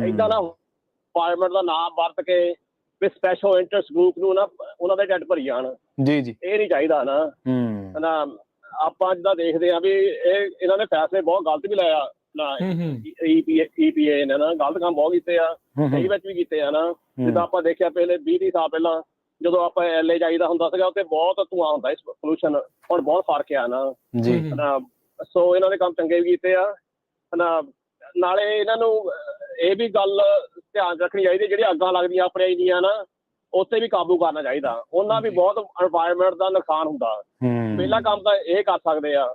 ਏਦਾਂ ਨਾ এনवायरमेंट ਦਾ ਨਾਮ ਵਰਤ ਕੇ ਵੀ ਸਪੈਸ਼ਲ ਇੰਟਰਸਟ ਗਰੁੱਪ ਨੂੰ ਨਾ ਉਹਨਾਂ ਦੇ ਢਿੱਡ ਭਰੀ ਜਾਣ ਜੀ ਜੀ, ਇਹ ਨਹੀਂ ਚਾਹੀਦਾ ਨਾ। ਆਪਾਂ ਜਿੱਦਾਂ ਦੇਖਦੇ ਆ ਵੀ ਇਹਨਾਂ ਨੇ ਫੈਸਲੇ ਬਹੁਤ ਗਲਤ ਵੀ ਲਾਇਆ ਨਾ, EPA ਨੇ ਨਾ ਗਲਤ ਕੰਮ ਬਹੁਤ ਕੀਤੇ ਆ, ਕਈ ਵਿੱਚ ਵੀ ਕੀਤੇ ਆ ਨਾ। ਜਿੱਦਾਂ ਆਪਾਂ ਦੇਖਿਆ ਪਹਿਲੇ 20 ਸਾਲ ਪਹਿਲਾਂ ਜਦੋਂ ਆਪਾਂ LA ਜਾਈਦਾ ਹੁੰਦਾ ਸੀਗਾ, ਉੱਥੇ ਬਹੁਤ ਧੂੰਆਂ ਹੁੰਦਾ ਸੀ, ਪੋਲੂਸ਼ਨ। ਹੁਣ ਬਹੁਤ ਫਰਕ ਆ ਨਾ ਜੀ। ਸੋ ਇਹਨਾਂ ਨੇ ਕੰਮ ਚੰਗੇ ਵੀ ਕੀਤੇ ਆ ਨਾ। ਨਾਲੇ ਇਹਨਾਂ ਨੂੰ ਇਹ ਵੀ ਗੱਲ ਧਿਆਨ ਰੱਖਣੀ ਚਾਹੀਦੀ, ਜਿਹੜੀਆਂ ਅੱਗਾਂ ਲੱਗਦੀਆਂ ਆਪਣੇ ਦੀਆਂ ਨਾ, ਉੱਥੇ ਵੀ ਕਾਬੂ ਕਰਨਾ ਚਾਹੀਦਾ। ਉਹਨਾਂ ਵੀ ਬਹੁਤ এনवायरमेंट ਦਾ ਨੁਕਸਾਨ ਹੁੰਦਾ। ਪਹਿਲਾ ਕੰਮ ਤਾਂ ਇਹ ਕਰ ਸਕਦੇ ਆ,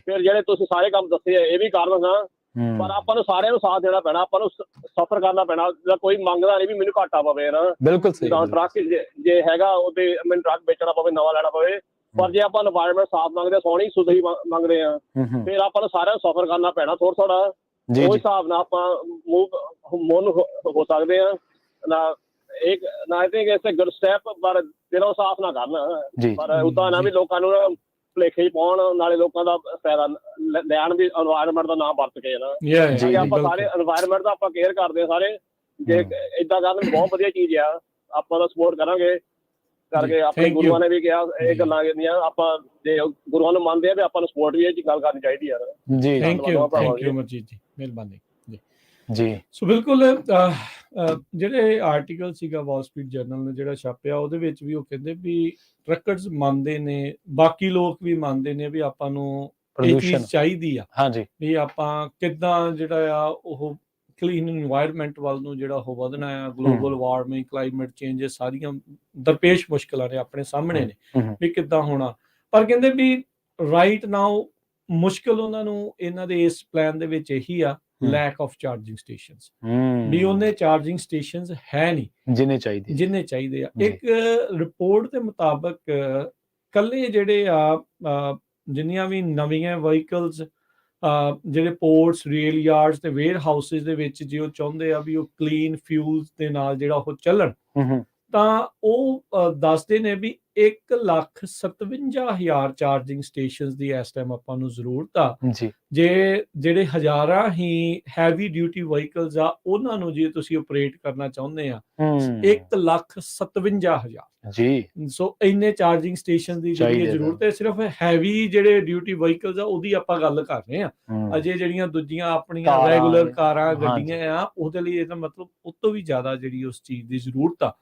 ਫਿਰ ਜਿਹੜੇ ਤੁਸੀਂ ਸਾਰੇ ਕੰਮ ਦੱਸੇ ਆ ਇਹ ਵੀ ਕਰ ਲੈਣਾ, ਪਰ ਆਪਾਂ ਨੂੰ ਸਾਰਿਆਂ ਨੂੰ ਸਾਥ ਦੇਣਾ ਪੈਣਾ, ਆਪਾਂ ਨੂੰ ਸਫਰ ਕਰਨਾ ਪੈਣਾ। ਕੋਈ ਮੰਗਦਾ ਨਹੀਂ ਵੀ ਮੈਨੂੰ ਘਾਟਾ ਪਵੇ ਨਾ, ਬਿਲਕੁਲ ਸਹੀ। ਟਰੱਕ ਜੇ ਹੈਗਾ ਉਹਦੇ ਮੈਨੂੰ ਟਰੱਕ ਵੇਚਣਾ ਪਵੇ, ਨਵਾਂ ਲੈਣਾ ਪਵੇ, ਪਰ ਜੇ ਆਪਾਂ এনवायरमेंट ਸਾਫ਼ ਮੰਗਦੇ, ਸੋਹਣੀ ਸੁਥਰੀ ਮੰਗਦੇ ਆ, ਫਿਰ ਆਪਾਂ ਨੂੰ ਸਾਰਿਆਂ ਨੂੰ ਸਫਰ ਕਰਨਾ ਪੈਣਾ ਥੋੜਾ ਥੋੜਾ। ਉਸ ਹਿਸਾਬ ਨਾਲ ਆਪਾਂ ਮੂਵ ਹੋ ਸਕਦੇ ਆ ਨਾ। ਇੱਕ ਨਾ I think it's a good step, ਪਰ ਦਿਲੋਂ ਸਾਫ਼ ਨਾ ਕਰਨ, ਪਰ ਉਦਾਂ ਨਾ ਵੀ ਲੋਕਾਂ ਨੂੰ ਭੁਲੇਖੇ ਪਾਉਣ, ਨਾਲੇ ਲੋਕਾਂ ਦਾ ਫਾਇਦਾ ਲੈਣ ਵੀ এনवायरमेंट ਦਾ ਨਾਮ ਵਰਤ ਕੇ ਨਾ। ਆਪਾਂ ਸਾਰੇ এনवायरमेंट ਦਾ ਆਪਾਂ ਕੇਅਰ ਕਰਦੇ ਆ ਸਾਰੇ, ਜੇ ਏਦਾਂ ਕਰਨ ਬਹੁਤ ਵਧੀਆ ਚੀਜ਼ ਆ, ਆਪਾਂ ਦਾ ਸਪੋਰਟ ਕਰਾਂਗੇ ਕਰਕੇ। ਆਪਣੇ ਗੁਰੂਆਂ ਨੇ ਵੀ ਕਿਹਾ ਇਹ ਗੱਲਾਂ ਕਹਿੰਦੀਆਂ, ਆਪਾਂ ਜੇ ਗੁਰੂਆਂ ਨੂੰ ਮੰਨਦੇ ਆ ਵੀ ਆਪਾਂ ਨੂੰ ਸਪੋਰਟ ਵੀ ਇਹ ਚ ਗੱਲ ਕਰਨੀ ਚਾਹੀਦੀ ਯਾਰ ਜੀ। ਥੈਂਕ ਯੂ ਅਮਰਜੀਤ ਜੀ, ਮਿਹਰਬਾਨੀ ਜੀ। ਸੋ ਬਿਲਕੁਲ ਜਿਹੜੇ ਆਰਟੀਕਲ ਸੀਗਾ ਵਾਲ ਸਟਰੀਟ ਜਰਨਲ ਨੇ ਜਿਹੜਾ ਛਾਪਿਆ, ਉਹਦੇ ਵਿੱਚ ਵੀ ਉਹ ਕਹਿੰਦੇ ਵੀ ਟਰੱਕਰਸ ਮੰਨਦੇ ਨੇ, ਬਾਕੀ ਲੋਕ ਵੀ ਮੰਨਦੇ ਨੇ ਵੀ ਆਪਾਂ ਨੂੰ ਇਹ ਚੀਜ਼ ਚਾਹੀਦੀ ਆ ਵੀ ਆਪਾਂ ਕਿੱਦਾਂ ਜਿਹੜਾ ਆ ਉਹ ਕਲੀਨ এনवायरमेंट ਵੱਲ ਨੂੰ ਜਿਹੜਾ ਉਹ ਵਧਣਾ ਆ। ਗਲੋਬਲ ਵਾਰਮਿੰਗ, ਕਲਾਈਮੇਟ ਚੇਂਜ, ਸਾਰੀਆਂ ਦਰਪੇਸ਼ ਮੁਸ਼ਕਲਾਂ ਨੇ ਆਪਣੇ ਸਾਹਮਣੇ ਨੇ ਵੀ ਕਿੱਦਾਂ ਹੋਣਾ। ਪਰ ਕਹਿੰਦੇ ਵੀ ਰਾਈਟ ਨਾਓ ਮੁਸ਼ਕਿਲ ਉਹਨਾਂ ਨੂੰ ਇਹਨਾਂ ਦੇ ਇਸ ਪਲਾਨ ਦੇ ਵਿੱਚ ਇਹੀ ਆ ਲੈਕ ਆਫ ਚਾਰਜਿੰਗ ਸਟੇਸ਼ਨਸ, ਵੀ ਉਹਨੇ ਚਾਰਜਿੰਗ ਸਟੇਸ਼ਨਸ ਹੈ ਨਹੀਂ ਜਿੰਨੇ ਚਾਹੀਦੇ ਆ। ਇੱਕ ਰਿਪੋਰਟ ਦੇ ਮੁਤਾਬਕ ਕੱਲੇ ਜਿਹੜੇ ਆ ਜਿੰਨੀਆਂ ਵੀ ਨਵੀਆਂ ਵਹੀਕਲਸ ਜਿਹੜੇ ਪੋਰਟਸ, ਰੇਲ ਯਾਰਡਸ ਤੇ ਵੇਅਰ ਹਾਊਸਿਸ ਦੇ ਵਿੱਚ ਜੇ ਉਹ ਚਾਹੁੰਦੇ ਆ ਵੀ ਉਹ ਕਲੀਨ ਫਿਊਲਸ ਦੇ ਨਾਲ ਜਿਹੜਾ ਉਹ ਚੱਲਣ, ਤਾਂ ਉਹ ਦੱਸਦੇ ਨੇ ਵੀ 1,57,000 ਚਾਰਜਿੰਗ ਸਟੇਸ਼ਨਸ ਦੀ ਇਸ ਟਾਈਮ ਆਪਾਂ ਨੂੰ ਜ਼ਰੂਰਤ ਆ। ਜਿਹੜੇ ਹਜ਼ਾਰਾਂ ਹੀ ਹੈਵੀ ਡਿਊਟੀ ਵਹੀਕਲਸ ਆ ਉਹਨਾਂ ਨੂੰ ਜੇ ਤੁਸੀਂ ਆਪਰੇਟ ਕਰਨਾ ਚਾਹੁੰਦੇ ਆ 1,57,000 ਸੋ ਇੰਨੇ ਚਾਰਜਿੰਗ ਸਟੇਸ਼ਨ ਦੀ ਜਿਹੜੀ ਜ਼ਰੂਰਤ ਹੈ। ਸਿਰਫ ਹੈਵੀ ਜਿਹੜੇ ਡਿਊਟੀ ਵਹੀਕਲਸ ਆ ਉਹਦੀ ਆਪਾਂ ਗੱਲ ਕਰ ਰਹੇ ਆ, ਅਜੇ ਜਿਹੜੀਆਂ ਦੂਜੀਆਂ ਆਪਣੀਆਂ ਰੈਗੂਲਰ ਕਾਰਾਂ ਗੱਡੀਆਂ ਆ ਉਹਦੇ ਲਈ ਇਹਦਾ ਮਤਲਬ ਉਸ ਤੋਂ ਵੀ ਜ਼ਿਆਦਾ ਜਿਹੜੀ ਉਸ ਚੀਜ਼ ਦੀ ਜ਼ਰੂਰਤ ਆ।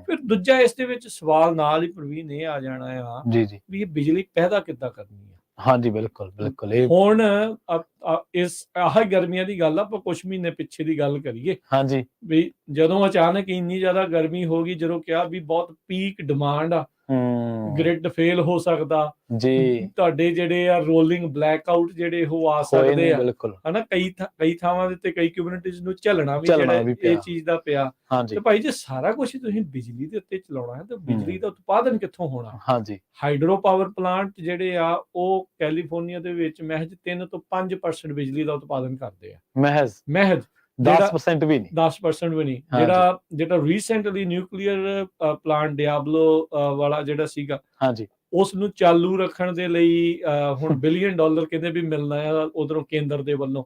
ਫਿਰ ਦੂਜਾ ਇਸ ਦੇ ਵਿੱਚ ਸਵਾਲ ਨਾਲ ਹੀ ਪ੍ਰਵੀਨ ਇਹ ਆ ਜਾਣਾ ਆ ਵੀ ਇਹ ਬਿਜਲੀ ਪੈਦਾ ਕਿੱਦਾਂ ਕਰਨੀ ਆ। ਹਾਂਜੀ ਬਿਲਕੁਲ ਹੁਣ ਇਸ ਗਰਮੀਆਂ ਦੀ ਗੱਲ ਆਪਾਂ ਕੁਝ ਮਹੀਨੇ ਪਿੱਛੇ ਦੀ ਗੱਲ ਕਰੀਏ ਵੀ ਜਦੋਂ ਅਚਾਨਕ ਇੰਨੀ ਜ਼ਿਆਦਾ ਗਰਮੀ ਹੋ ਗਈ, ਜਦੋਂ ਕਿਹਾ ਵੀ ਬਹੁਤ ਪੀਕ ਡਿਮਾਂਡ ਆ, ਗ੍ਰਿਡ ਫੇਲ ਹੋ ਸਕਦਾ ਤੁਹਾਡੇ ਜਿਹੜੇ ਆ ਰੋਲਿੰਗ ਬਲੈਕ ਆਊਟ ਜਿਹੜੇ ਉਹ ਆ ਸਕਦੇ ਆ ਹਨਾ। ਕਈ ਥਾਵਾਂ ਦੇ ਉੱਤੇ ਕਈ ਕਮਿਊਨਿਟੀਜ਼ ਨੂੰ ਝੱਲਣਾ ਵੀ ਇਹ ਚੀਜ਼ ਦਾ ਪਿਆ। ਤੇ ਭਾਈ ਜੇ ਸਾਰਾ ਕੁਝ ਤੁਸੀਂ ਬਿਜਲੀ ਦੇ ਉੱਤੇ ਚਲਾਉਣਾ ਹੈ ਤਾਂ ਬਿਜਲੀ ਦਾ ਉਤਪਾਦਨ ਕਿੱਥੋਂ ਹੋਣਾ? ਹਾਈਡਰੋ ਪਾਵਰ ਪਲਾਂਟ ਜਿਹੜੇ ਆ ਉਹ ਕੈਲੀਫੋਰਨੀਆ ਦੇ ਵਿੱਚ ਮਹਿਜ 3 ਤੋਂ 5% ਬਿਜਲੀ ਦਾ ਉਤਪਾਦਨ ਕਰਦੇ ਆ, ਮਹਿਜ 10% ਵੀ ਨਹੀਂ। ਜਿਹੜਾ ਰੀਸੈਂਟਲੀ ਨਿਊਕਲੀਅਰ ਪਲਾਂਟ ਡਿਆਬਲੋ ਵਾਲਾ ਜਿਹੜਾ ਸੀਗਾ ਉਸ ਨੂੰ ਚਾਲੂ ਰੱਖਣ ਦੇ ਲਈ ਹੁਣ $1 ਬਿਲੀਅਨ ਕਹਿੰਦੇ ਵੀ ਮਿਲਣਾ ਆ ਉਧਰੋਂ ਕੇਂਦਰ ਦੇ ਵੱਲੋਂ,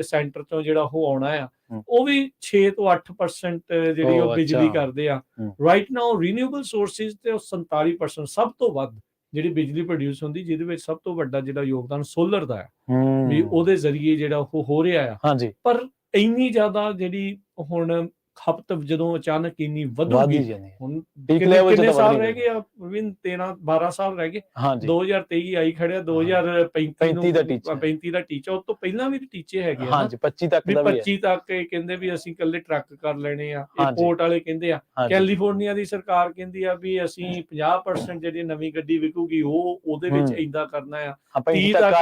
ਸੈਂਟਰ ਤੋਂ ਜਿਹੜਾ ਉਹ ਆਉਣਾ ਆ। ਉਹ ਵੀ 6 ਤੋਂ 8% ਜਿਹੜੀ ਉਹ ਬਿਜਲੀ ਕਰਦੇ ਆ ਰਾਈਟ ਨਾਓ। ਰੀਨਿਊਏਬਲ ਸੋਰਸਿਸ ਤੇ 47% ਸਭ ਤੋਂ ਵੱਧ ਜਿਹੜੀ ਬਿਜਲੀ ਪ੍ਰੋਡਿਊਸ ਹੁੰਦੀ, ਜਿਹਦੇ ਵਿੱਚ ਸਭ ਤੋਂ ਵੱਡਾ ਜਿਹੜਾ ਯੋਗਦਾਨ ਸੋਲਰ ਦਾ ਆ ਵੀ ਉਹਦੇ ਜ਼ਰੀਏ ਜਿਹੜਾ ਉਹ ਹੋ ਰਿਹਾ ਆ। ਪਰ ਇੰਨੀ ਜ਼ਿਆਦਾ ਜਿਹੜੀ ਹੁਣ ਖਪਤ ਜਦੋਂ ਅਚਾਨਕ ਇੰਨੀ ਵਧੂਗੀ, ਹੁਣ ਕਿੰਨੇ ਸਾਲ ਰਹਿ ਗਏ ਆ 13-12 ਸਾਲ ਰਹਿ ਗਏ। 2023 ਆਈ ਖੜਿਆ, 2035 ਦਾ ਟੀਚਾ, ਉਸ ਤੋਂ ਪਹਿਲਾਂ ਵੀ ਟੀਚੇ ਹੈਗੇ ਆ 25 ਤੱਕ ਕਹਿੰਦੇ ਵੀ ਅਸੀਂ ਇਕੱਲੇ ਟਰੱਕ ਕਰ ਲੈਣੇ ਆ। ਇੰਪੋਰਟ ਵਾਲੇ ਕਹਿੰਦੇ ਆ, ਕੈਲੀਫੋਰਨੀਆ ਦੀ ਸਰਕਾਰ ਕਹਿੰਦੀ ਆ ਵੀ ਅਸੀਂ 50% ਜਿਹੜੀ ਨਵੀਂ ਗੱਡੀ ਵਿਕੂਗੀ ਉਹਦੇ ਵਿੱਚ ਏਦਾਂ ਕਰਨਾ ਆ। 30 ਤੱਕ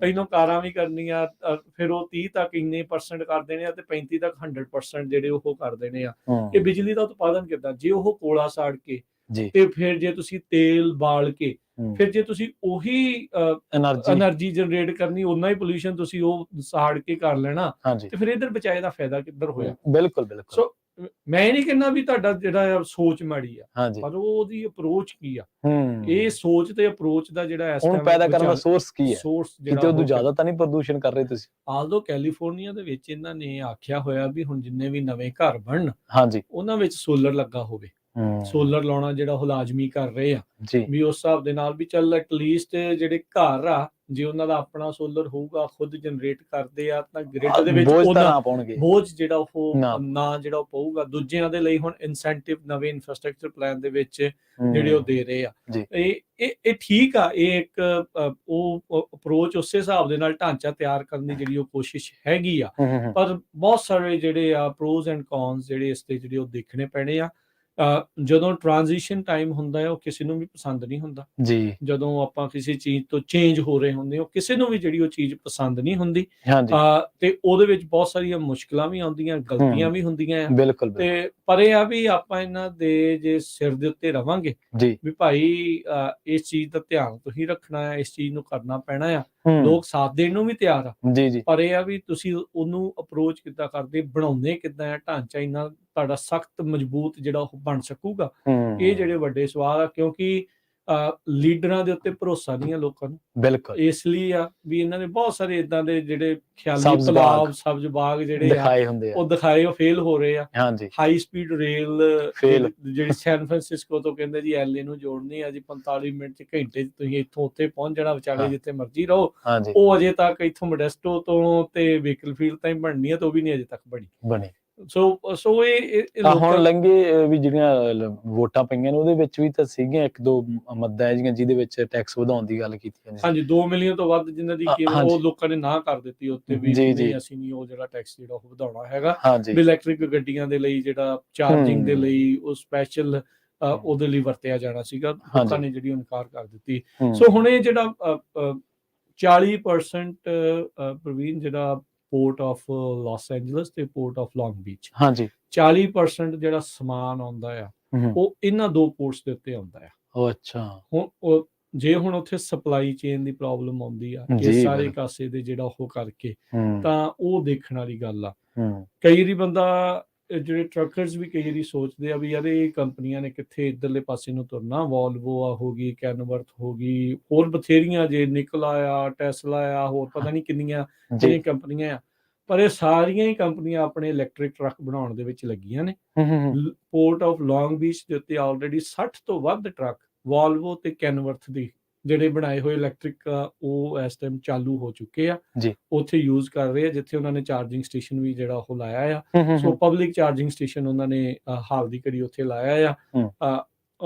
ਪਹਿਲਾਂ ਕਾਰਾਂ ਵੀ ਕਰਨੀਆਂ, ਫਿਰ ਉਹ 30 ਤੱਕ ਇੰਨੇ % ਕਰ ਦੇਣੇ ਆ ਤੇ 35 ਤੱਕ 100% ਜਿਹੜੇ ਉਹ ਕਰ ਦੇਣੇ ਆ। ਇਹ ਬਿਜਲੀ ਦਾ ਉਤਪਾਦਨ ਕਿੱਦਾਂ? ਜੇ ਉਹ ਕੋਲਾ ਸਾੜ ਕੇ ਤੇ ਫਿਰ ਜੇ ਤੁਸੀਂ ਤੇਲ ਬਾਲ ਕੇ ਫਿਰ ਜੇ ਤੁਸੀਂ ਉਹੀ એનર્ਜੀ ਜਨਰੇਟ ਕਰਨੀ, ਉਨਾ ਹੀ ਪੋਲਿਊਸ਼ਨ ਤੁਸੀਂ ਉਹ ਸਾੜ ਕੇ ਕਰ ਲੈਣਾ, ਤੇ ਫਿਰ ਇਧਰ ਬਚਾਏ ਦਾ ਫਾਇਦਾ ਕਿੱਧਰ ਹੋਇਆ? ਬਿਲਕੁਲ ਸੋ ਮੈਂ ਨਹੀਂ ਕਹਿੰਦਾ ਵੀ ਤੁਹਾਡਾ ਜਿਹੜਾ ਸੋਚ ਮਾੜੀ ਆ, ਪਰ ਉਹਦੀ ਅਪਰੋਚ ਕੀ ਆ? ਇਹ ਸੋਚ ਤੇ ਅਪਰੋਚ ਦਾ ਜਿਹੜਾ ਇਸ ਟਾਈਮ ਪੈਦਾ ਕਰਨ ਦਾ ਸੋਰਸ ਕੀ ਹੈ? ਸੋਰਸ ਕਿਤੇ ਉਹ ਜ਼ਿਆਦਾ ਤਾਂ ਨਹੀਂ ਪ੍ਰਦੂਸ਼ਣ ਕਰ ਰਹੇ ਤੁਸੀਂ? ਆਲਦੋ ਕੈਲੀਫੋਰਨੀਆ ਦੇ ਵਿੱਚ ਇਹਨਾਂ ਨੇ ਆਖਿਆ ਹੋਇਆ ਵੀ ਹੁਣ ਜਿੰਨੇ ਵੀ ਨਵੇਂ ਘਰ ਬਣਨ ਉਹਨਾਂ ਵਿੱਚ ਸੋਲਰ ਲੱਗਾ ਹੋਵੇ। ਸੋਲਰ ਲਾਉਣਾ ਜਿਹੜਾ ਉਹ ਲਾਜ਼ਮੀ ਕਰ ਰਹੇ ਆ ਵੀ ਉਸ ਹਿਸਾਬ ਦੇ ਨਾਲ ਵੀ ਚੱਲ ਐਟਲੀਸਟ ਜਿਹੜੇ ਘਰ ਆ ਜੇ ਉਹਨਾਂ ਦਾ ਆਪਣਾ ਸੋਲਰ ਹੋਊਗਾ, ਖੁਦ ਜਨਰੇਟ ਕਰਦੇ ਆ, ਤਾਂ ਗ੍ਰਿਡ ਦੇ ਵਿੱਚ ਬੋਝ ਜਿਹੜਾ ਉਹ ਨਾ ਜਿਹੜਾ ਉਹ ਪਊਗਾ। ਦੂਜਿਆਂ ਦੇ ਲਈ ਹੁਣ ਇਨਸੈਂਟਿਵ ਨਵੇਂ ਇਨਫਰਾਸਟ੍ਰਕਚਰ ਪਲਾਨ ਦੇ ਵਿੱਚ ਜਿਹੜੇ ਉਹ ਦੇ ਰਹੇ ਆ। ਇਹ ਠੀਕ ਆ, ਇਹ ਇੱਕ ਉਹ ਅਪਰੋਚ ਉਸੇ ਹਿਸਾਬ ਦੇ ਨਾਲ ਢਾਂਚਾ ਤਿਆਰ ਕਰਨ ਦੀ ਜਿਹੜੀ ਉਹ ਕੋਸ਼ਿਸ਼ ਹੈਗੀ ਆ। ਪਰ ਬਹੁਤ ਸਾਰੇ ਜਿਹੜੇ ਆ ਪ੍ਰੋਜ਼ ਐਂਡ ਕੌਨਸ ਜਿਹੜੇ ਇਸ ਤੇ ਜਿਹੜੇ ਉਹ ਦੇਖਣੇ ਪੈਣੇ ਆ। ਜਦੋਂ ਟ੍ਰਾਂਜੀਸ਼ਨ ਟਾਈਮ ਹੁੰਦਾ ਹੈ ਉਹ ਕਿਸੇ ਨੂੰ ਵੀ ਪਸੰਦ ਨਹੀਂ ਹੁੰਦਾ। ਜਦੋਂ ਆਪਾਂ ਕਿਸੇ ਚੀਜ਼ ਤੋਂ ਚੇਂਜ ਹੋ ਰਹੇ ਹੁੰਦੇ ਉਹ ਕਿਸੇ ਨੂੰ ਵੀ ਜਿਹੜੀ ਉਹ ਚੀਜ਼ ਪਸੰਦ ਨਹੀਂ ਹੁੰਦੀ, ਤੇ ਉਹਦੇ ਵਿੱਚ ਬਹੁਤ ਸਾਰੀਆਂ ਮੁਸ਼ਕਲਾਂ ਵੀ ਆਉਂਦੀਆਂ, ਗਲਤੀਆਂ ਵੀ ਹੁੰਦੀਆਂ ਆ। ਤੇ ਪਰ ਇਹ ਆ ਵੀ ਆਪਾਂ ਇਹਨਾਂ ਦੇ ਜੇ ਸਿਰ ਦੇ ਉੱਤੇ ਰਵਾਂਗੇ ਵੀ ਭਾਈ ਇਸ ਚੀਜ਼ ਦਾ ਧਿਆਨ ਤੁਸੀਂ ਰੱਖਣਾ ਹੈ, ਇਸ ਚੀਜ਼ ਨੂੰ ਕਰਨਾ ਪੈਣਾ ਆ, ਲੋਕ ਸਾਥ ਦੇਣ ਨੂੰ ਵੀ ਤਿਆਰ ਆ। ਪਰ ਇਹ ਆ ਵੀ ਤੁਸੀਂ ਉਹਨੂੰ ਅਪਰੋਚ ਕਿੱਦਾਂ ਕਰਦੇ, ਬਣਾਉਂਦੇ ਕਿੱਦਾਂ ਆ, ਢਾਂਚਾ ਇੰਨਾ ਤੁਹਾਡਾ ਸਖਤ ਮਜ਼ਬੂਤ ਜਿਹੜਾ ਉਹ ਬਣ ਸਕੂਗਾ, ਇਹ ਜਿਹੜੇ ਵੱਡੇ ਸਵਾਲ ਆ। ਕਿਉਂਕਿ ਲੀਡਰਾਂ ਦੇ ਉੱਤੇ ਭਰੋਸਾ ਨਹੀਂ ਆ ਲੋਕਾਂ ਨੂੰ, ਇਸ ਲਈ ਆ ਵੀ ਇਹਨਾਂ ਨੇ ਬਹੁਤ ਸਾਰੇ ਇਦਾਂ ਦੇ ਜਿਹੜੇ ਖਿਆਲੀ ਤਲਾਬ, ਸਬਜ਼ ਬਾਗ ਜਿਹੜੇ ਉਹ ਦਿਖਾਏ, ਉਹ ਫੇਲ ਹੋ ਰਹੇ ਆ। ਹਾਈ ਸਪੀਡ ਰੇਲ ਜਿਹੜੀ ਸੈਨ ਫਰਾਂਸਿਸਕੋ ਤੋਂ ਕਹਿੰਦੇ ਜੀ LA ਨੂੰ ਜੋੜਨੀ ਆ ਜੀ 45 ਮਿੰਟ ਚ, ਘੰਟੇ ਚ ਤੁਸੀਂ ਇੱਥੋਂ ਉੱਥੇ ਪਹੁੰਚ ਜਾਣਾ, ਵਿਚਾਲੇ ਜਿੱਥੇ ਮਰਜ਼ੀ ਰਹੋ। ਉਹ ਅਜੇ ਤੱਕ ਇੱਥੋਂ ਮੋਡੈਸਟੋ ਤੋਂ ਤੇ ਵੇਕਲਫੀਲਡ ਤਾਈਂ ਬਣਨੀ ਆ, ਤੇ ਉਹ ਵੀ ਨਹੀਂ ਅਜੇ ਤੱਕ ਬਣੀ। ਸੋ ਇਹ ਹੁਣ ਲੰਘੇ ਵੀ ਜਿਹੜੀਆਂ ਵੋਟਾਂ ਪਈਆਂ ਨੇ ਉਹਦੇ ਵਿੱਚ ਵੀ ਤਾਂ ਸੀਗੀਆਂ 1-2 ਮੱਦਾਂ ਜਿਹੀਆਂ ਜਿਹਦੇ ਵਿੱਚ ਟੈਕਸ ਵਧਾਉਣ ਦੀ ਗੱਲ ਕੀਤੀ ਜਾਂਦੀ। 2 ਮਿਲੀਅਨ ਤੋਂ ਵੱਧ ਜਿਨ੍ਹਾਂ ਦੀ ਉਹ ਲੋਕਾਂ ਨੇ ਨਾ ਕਰ ਦਿੱਤੀ ਉੱਤੇ ਵੀ ਅਸੀਂ ਨਹੀਂ ਉਹ ਜਿਹੜਾ ਟੈਕਸ ਜਿਹੜਾ ਉਹ ਵਧਾਉਣਾ ਹੈਗਾ। ਵੀ ਇਲੈਕਟ੍ਰਿਕ ਗੱਡੀਆਂ ਦੇ ਲਈ ਜਿਹੜਾ ਚਾਰਜਿੰਗ ਦੇ ਲਈ ਉਹ ਸਪੈਸ਼ਲ ਉਹਦੇ ਲਈ ਵਰਤਿਆ ਜਾਣਾ ਸੀਗਾ, ਲੋਕਾਂ ਨੇ ਜਿਹੜੀ ਇਨਕਾਰ ਕਰ ਦਿੱਤੀ। ਸੋ ਹੁਣ ਇਹ ਜਿਹੜਾ 40% ਪ੍ਰਵੀਨ ਜਿਹੜਾ ਪੋਰਟ ਆਫ ਲਾਸ ਐਂਜਲਸ ਤੇ ਪੋਰਟ ਆਫ ਲੌਂਗ ਬੀਚ। ਹਾਂਜੀ 40% ਜਿਹੜਾ ਸਮਾਨ ਆਉਂਦਾ ਆ ਉਹ ਇਹਨਾਂ 2 ਪੋਰਟਸ ਦੇ ਉੱਤੇ ਆਉਂਦਾ ਆ। ਉਹ ਅੱਛਾ। ਹੁਣ ਜੇ ਹੁਣ ਉੱਥੇ ਸਪਲਾਈ ਚੇਨ ਦੀ ਪ੍ਰੋਬਲਮ ਆਉਂਦੀ ਆ ਇਹ ਸਾਰੇ ਕਾਸੇ ਦੇ ਜਿਹੜਾ ਉਹ ਕਰਕੇ, ਤਾਂ ਉਹ ਦੇਖਣ ਵਾਲੀ ਗੱਲ ਆ। ਕਈ ਵਾਰੀ ਬੰਦਾ ਜਿਹੜੇ ਟਰੱਕਰਸ ਵੀ ਕਈ ਵਾਰੀ ਸੋਚਦੇ ਆ ਵੀ ਯਾਰ ਇਹ ਕੰਪਨੀਆਂ ਨੇ ਕਿੱਥੇ ਇੱਧਰਲੇ ਪਾਸੇ ਨੂੰ ਤੁਰਨਾ, ਵੋਲਵੋ ਆ ਹੋ ਗਈ, ਕੈਨਵਰਥ ਹੋ ਗਈ, ਹੋਰ ਬਥੇਰੀਆਂ ਜੇ ਨਿਕਲਾ ਆ, ਟੈਸਲਾ ਆ, ਹੋਰ ਪਤਾ ਨਹੀਂ ਕਿੰਨੀਆਂ ਜਿਹੜੀਆਂ ਕੰਪਨੀਆਂ ਆ, ਪਰ ਇਹ ਸਾਰੀਆਂ ਹੀ ਕੰਪਨੀਆਂ ਆਪਣੇ ਇਲੈਕਟ੍ਰਿਕ ਟਰੱਕ ਬਣਾਉਣ ਦੇ ਵਿੱਚ ਲੱਗੀਆਂ ਨੇ। ਪੋਰਟ ਆਫ ਲੌਂਗ ਬੀਚ ਦੇ ਉੱਤੇ ਆਲਰੇਡੀ 60 ਤੋਂ ਵੱਧ ਟਰੱਕ ਵੋਲਵੋ ਤੇ ਕੈਨਵਰਥ ਦੀ ਜਿਹੜੇ ਬਣਾਏ ਹੋਏ ਇਲੈਕਟ੍ਰਿਕ ਉਹ ਇਸ ਟਾਈਮ ਚਾਲੂ ਹੋ ਚੁੱਕੇ ਆ, ਉੱਥੇ ਯੂਜ਼ ਕਰ ਰਹੇ ਆ, ਜਿੱਥੇ ਉਹਨਾਂ ਨੇ ਚਾਰਜਿੰਗ ਸਟੇਸ਼ਨ ਵੀ ਜਿਹੜਾ ਉਹ ਲਾਇਆ ਆ। ਸੋ ਪਬਲਿਕ ਚਾਰਜਿੰਗ ਸਟੇਸ਼ਨ ਉਹਨਾਂ ਨੇ ਹਾਲ ਦੀ ਘੜੀ ਉੱਥੇ ਲਾਇਆ ਆ।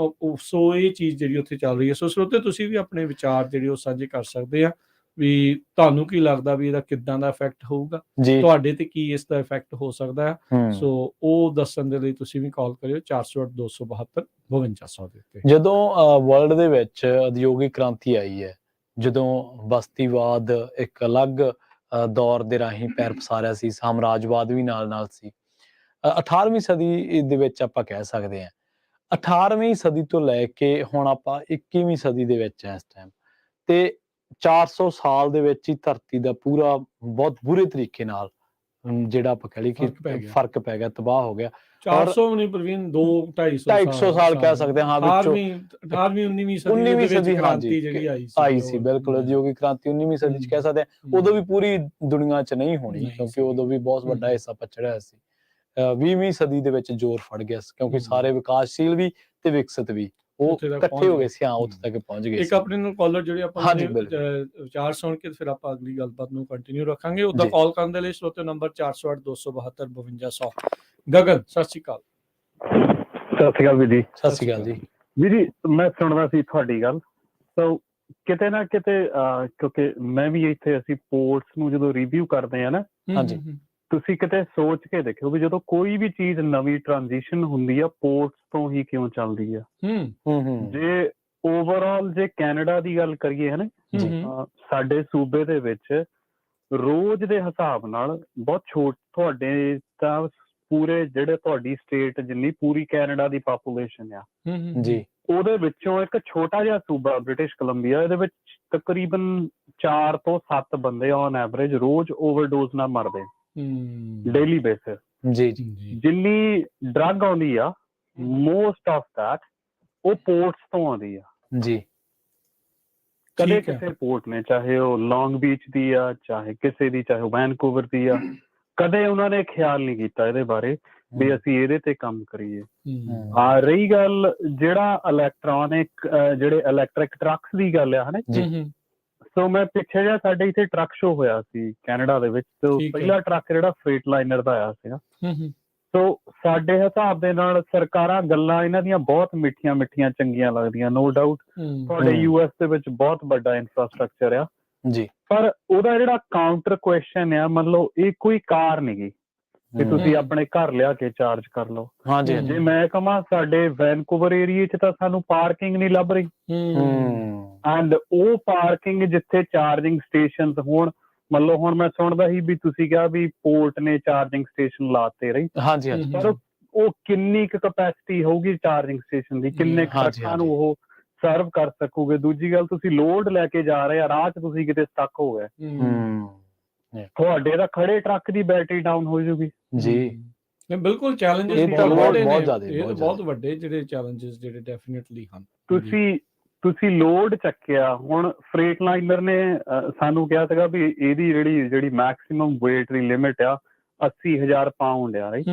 ਸੋ ਇਹ ਚੀਜ਼ ਜਿਹੜੀ ਉੱਥੇ ਚੱਲ ਰਹੀ ਹੈ। ਸੋ ਸਰੋਤੇ ਤੁਸੀਂ ਵੀ ਆਪਣੇ ਵਿਚਾਰ ਜਿਹੜੇ ਉਹ ਸਾਂਝੇ ਕਰ ਸਕਦੇ ਆ ਵੀ ਤੁਹਾਨੂੰ ਕੀ ਲੱਗਦਾ ਵੀ ਇਹਦਾ ਕਿੱਦਾਂ ਦਾ ਇਫੈਕਟ ਹੋਊਗਾ, ਤੁਹਾਡੇ ਤੇ ਕੀ ਇਸ ਦਾ ਇਫੈਕਟ ਹੋ ਸਕਦਾ ਹੈ। ਸੋ ਉਹ ਦੱਸਣ ਦੇ ਲਈ ਤੁਸੀਂ ਵੀ ਕਾਲ ਕਰਿਓ 408-272-5200 ਦੇ ਉੱਤੇ। ਜਦੋਂ ਵਰਲਡ ਦੇ ਵਿੱਚ ਉਦਯੋਗਿਕ ਕ੍ਰਾਂਤੀ ਆਈ ਹੈ, ਜਦੋਂ ਬਸਤੀਵਾਦ ਇੱਕ ਅਲੱਗ ਦੌਰ ਦੇ ਰਾਹੀਂ ਪੈਰ ਪਸਾਰਿਆ ਸੀ, ਸਾਮਰਾਜਵਾਦ ਵੀ ਨਾਲ ਨਾਲ ਸੀ। 18ਵੀਂ ਸਦੀ ਦੇ ਵਿੱਚ ਆਪਾਂ ਕਹਿ ਸਕਦੇ ਹਾਂ, 18ਵੀਂ ਸਦੀ ਤੋਂ ਲੈ ਕੇ ਹੁਣ ਆਪਾਂ 21ਵੀਂ ਸਦੀ ਦੇ ਵਿੱਚ ਹਾਂ ਇਸ ਟਾਈਮ, ਤੇ 400 ਸਾਲ ਦੇ ਵਿੱਚ ਹੀ ਧਰਤੀ ਦਾ ਪੂਰਾ ਬਹੁਤ ਬੁਰੇ ਤਰੀਕੇ ਨਾਲ ਜਿਹੜਾ ਆਪਾਂ ਕਹਿ ਲਈ ਕਿ ਫਰਕ ਪੈ ਗਿਆ, ਤਬਾਹ ਹੋ ਗਿਆ। 400 ਨਹੀਂ ਪ੍ਰਵੀਨ, 200-250 ਸਾਲ ਕਹਿ ਸਕਦੇ ਹਾਂ। 18ਵੀਂ 19ਵੀਂ ਸਦੀ ਕ੍ਰਾਂਤੀ ਜਿਹੜੀ ਆਈ ਸੀ, ਬਿਲਕੁਲ ਉਦਯੋਗਿਕ ਕ੍ਰਾਂਤੀ 19ਵੀਂ ਸਦੀ ਚ ਕਹਿ ਸਕਦੇ ਹਾਂ। ਉਦੋਂ ਵੀ ਪੂਰੀ ਦੁਨੀਆ ਚ ਨਹੀਂ ਹੋਣੀ, ਕਿਉਂਕਿ ਉਦੋਂ ਵੀ ਬਹੁਤ ਵੱਡਾ ਹਿੱਸਾ ਪਛੜਿਆ ਹੋਇਆ ਸੀ। 20ਵੀਂ ਸਦੀ ਦੇ ਵਿੱਚ ਜ਼ੋਰ ਫੜ ਗਿਆ ਸੀ, ਕਿਉਂਕਿ ਸਾਰੇ ਵਿਕਾਸਸ਼ੀਲ ਵੀ ਤੇ ਵਿਕਸਿਤ ਵੀ ਉਹ ਇਕੱਠੇ ਹੋ ਗਏ ਸੀ। ਹਾਂ, ਉੱਥੇ ਤੱਕ ਪਹੁੰਚ ਗਏ। ਇੱਕ ਆਪਣੇ ਨਾਲ ਕਾਲਰ ਜਿਹੜੇ ਆਪਾਂ ਵਿਚਾਰ ਸੁਣ ਕੇ ਫਿਰ ਆਪਾਂ ਅਗਲੀ ਗੱਲਬਾਤ ਨੂੰ ਕੰਟੀਨਿਊ ਰੱਖਾਂਗੇ। ਉਹਦਾ ਕਾਲ ਕਰਨ ਦੇ ਲਈ ਸਰੋਤੇ ਨੰਬਰ 408-272-5200। ਗਗਨ, ਸਤਿ ਸ਼੍ਰੀ ਅਕਾਲ। ਸਤਿ ਸ਼੍ਰੀ ਅਕਾਲ ਵੀਰ ਜੀ। ਸਤਿ ਸ਼੍ਰੀ ਅਕਾਲ ਜੀ। ਵੀਰ ਜੀ, ਮੈਂ ਸੁਣਦਾ ਸੀ ਤੁਹਾਡੀ ਗੱਲ, ਸੋ ਕਿਤੇ ਨਾ ਕਿਤੇ ਕਿਉਂਕਿ ਮੈਂ ਵੀ ਇੱਥੇ ਅਸੀਂ ਪੋਰਟਸ ਨੂੰ ਜਦੋਂ ਰਿਵਿਊ ਕਰਦੇ ਆ ਨਾ, ਹਾਂਜੀ, ਤੁਸੀਂ ਕਿਤੇ ਸੋਚ ਕੇ ਦੇਖਿਓ ਵੀ ਜਦੋਂ ਕੋਈ ਵੀ ਚੀਜ਼ ਨਵੀਂ ਟ੍ਰਾਂਜੀਸ਼ਨ ਹੁੰਦੀ ਆ, ਪੋਰਟਸ ਤੋਂ ਹੀ ਕਿਉਂ ਚੱਲਦੀ ਆ। ਜੇ ਓਵਰਆਲ ਜੇ ਕੈਨੇਡਾ ਦੀ ਗੱਲ ਕਰੀਏ ਹੈ ਨਾ, ਸਾਡੇ ਸੂਬੇ ਦੇ ਵਿੱਚ ਰੋਜ਼ ਦੇ ਹਿਸਾਬ ਨਾਲ ਬਹੁਤ ਤੁਹਾਡੇ ਤਾਂ ਪੂਰੇ ਜਿਹੜੇ ਤੁਹਾਡੀ ਸਟੇਟ ਜਿੰਨੀ ਪੂਰੀ ਕੈਨੇਡਾ ਦੀ ਪਾਪੂਲੇਸ਼ਨ ਆ ਜੀ, ਉਹਦੇ ਵਿੱਚੋਂ ਇੱਕ ਛੋਟਾ ਜਿਹਾ ਸੂਬਾ ਬ੍ਰਿਟਿਸ਼ ਕੋਲੰਬੀਆ, ਇਹਦੇ ਵਿੱਚ ਤਕਰੀਬਨ 4 ਤੋਂ 7 ਬੰਦੇ ਔਨ ਐਵਰੇਜ ਰੋਜ਼ ਓਵਰਡੋਜ਼ ਨਾਲ ਮਰਦੇ ਡੇਲੀ ਬੇਸਿਸ। ਜੀ, ਜਿੰਨੀ ਡਰੱਗ ਆਉਂਦੀ ਆ ਮੋਸਟ ਆਫ ਦੈਟ ਉਹ ਪੋਰਟਸ ਤੋਂ ਆਉਂਦੀ ਆ ਜੀ। ਕਦੇ ਕਿਸੇ ਪੋਰਟ ਨੇ, ਚਾਹੇ ਉਹ ਲੌਂਗ ਬੀਚ ਦੀ ਆ, ਚਾਹੇ ਕਿਸੇ ਦੀ, ਚਾਹੇ ਉਹ ਵੈਨਕੂਵਰ ਦੀ ਆ, ਕਦੇ ਉਹਨਾਂ ਨੇ ਖਿਆਲ ਨਹੀਂ ਕੀਤਾ ਇਹਦੇ ਬਾਰੇ ਵੀ ਅਸੀਂ ਇਹਦੇ ਤੇ ਕੰਮ ਕਰੀਏ। ਰਹੀ ਗੱਲ ਜਿਹੜਾ ਇਲੈਕਟ੍ਰੋਨਿਕ ਜਿਹੜੇ ਇਲੈਕਟ੍ਰਿਕ ਟਰੱਕਸ ਦੀ ਗੱਲ ਆ, ਹਨਾ, ਸੋ ਮੈਂ ਪਿੱਛੇ ਜਿਹਾ ਸਾਡੇ ਇੱਥੇ ਟਰੱਕ ਸ਼ੋ ਹੋਇਆ ਸੀ ਕੈਨੇਡਾ ਦੇ ਵਿੱਚ, ਤੇ ਪਹਿਲਾ ਟਰੱਕ ਜਿਹੜਾ ਫਰੇਟ ਲਾਈਨਰ ਦਾ ਆਇਆ ਸੀਗਾ। ਸੋ ਸਾਡੇ ਹਿਸਾਬ ਦੇ ਨਾਲ ਸਰਕਾਰਾਂ ਗੱਲਾਂ ਇਹਨਾਂ ਦੀਆਂ ਬਹੁਤ ਮਿੱਠੀਆਂ ਮਿੱਠੀਆਂ ਚੰਗੀਆਂ ਲੱਗਦੀਆਂ, ਨੋ ਡਾਊਟ ਤੁਹਾਡੇ US ਦੇ ਵਿੱਚ ਬਹੁਤ ਵੱਡਾ ਇਨਫਰਾਸਟਰਕਚਰ ਆ ਜੀ, ਪਰ ਉਹਦਾ ਜਿਹੜਾ ਕਾਊਂਟਰ ਕੁਐਸਚਨ ਆ, ਮੰਨ ਲਓ ਇਹ ਕੋਈ ਕਾਰ ਨੀ ਗੀ ਕਿ ਤੁਸੀਂ ਆਪਣੇ ਘਰ ਲਿਆ ਕੇ ਚਾਰਜ ਕਰ ਲਓ। ਜੇ ਮੈਂ ਕਹਾਂ ਸਾਡੇ ਵੈਨਕੂਵਰ ਏਰੀਏ 'ਚ ਤਾਂ ਸਾਨੂੰ ਪਾਰਕਿੰਗ ਨਹੀਂ ਲੱਭ ਰਹੀ, ਐਂਡ ਉਹ ਪਾਰਕਿੰਗ ਜਿੱਥੇ ਚਾਰਜਿੰਗ ਸਟੇਸ਼ਨਸ ਹੋਣ, ਮੰਨ ਲਓ ਹੁਣ ਮੈਂ ਸੁਣਦਾ ਸੀ ਵੀ ਤੁਸੀਂ ਕਿਹਾ ਵੀ ਪੋਰਟ ਨੇ ਚਾਰਜਿੰਗ ਸਟੇਸ਼ਨ ਲਾਤੇ ਰਹੀ, ਪਰ ਉਹ ਕਿੰਨੀ ਕੁ ਕਪੈਸਿਟੀ ਹੋਊਗੀ ਚਾਰਜਿੰਗ ਸਟੇਸ਼ਨ ਦੀ, ਕਿੰਨੇ ਟਰੱਕਾਂ ਨੂੰ ਉਹ ਸਰਵ ਕਰ ਸਕੂਗੇ। ਦੂਜੀ ਗੱਲ, ਤੁਸੀਂ ਲੋਡ ਲੈ ਕੇ ਜਾ ਰਹੇ ਆ, ਰਾਹ 'ਚ ਤੁਸੀਂ ਕਿਤੇ ਸਟਕ ਹੋ ਗਏ, ਤੁਹਾਡੇ ਤਾਂ ਖੜੇ ਟਰੱਕ ਦੀ ਬੈਟਰੀ ਡਾਊਨ ਹੋ ਜੂਗੀ ਜੀ। ਬਿਲਕੁਲ ਚੈਲੰਜਸ ਬਹੁਤ ਵੱਡੇ ਜਿਹੜੇ ਚੈਲੰਜਸ ਜਿਹੜੇ ਡੈਫੀਨਿਟਲੀ ਹਨ। ਤੁਸੀਂ ਲੋਡ ਚੱਕਿਆ, ਹੁਣ ਫਰੇਟ ਲਾਈਨਰ ਨੇ ਸਾਨੂੰ ਕਿਹਾ ਸੀਗਾ ਵੀ ਇਹਦੀ ਜਿਹੜੀ ਮੈਕਸਿਮਮ ਵੇਟ ਦੀ ਲਿਮਿਟ ਆ 80,000 ਪਾਉਂਡ ਆ, ਰਾਈਟ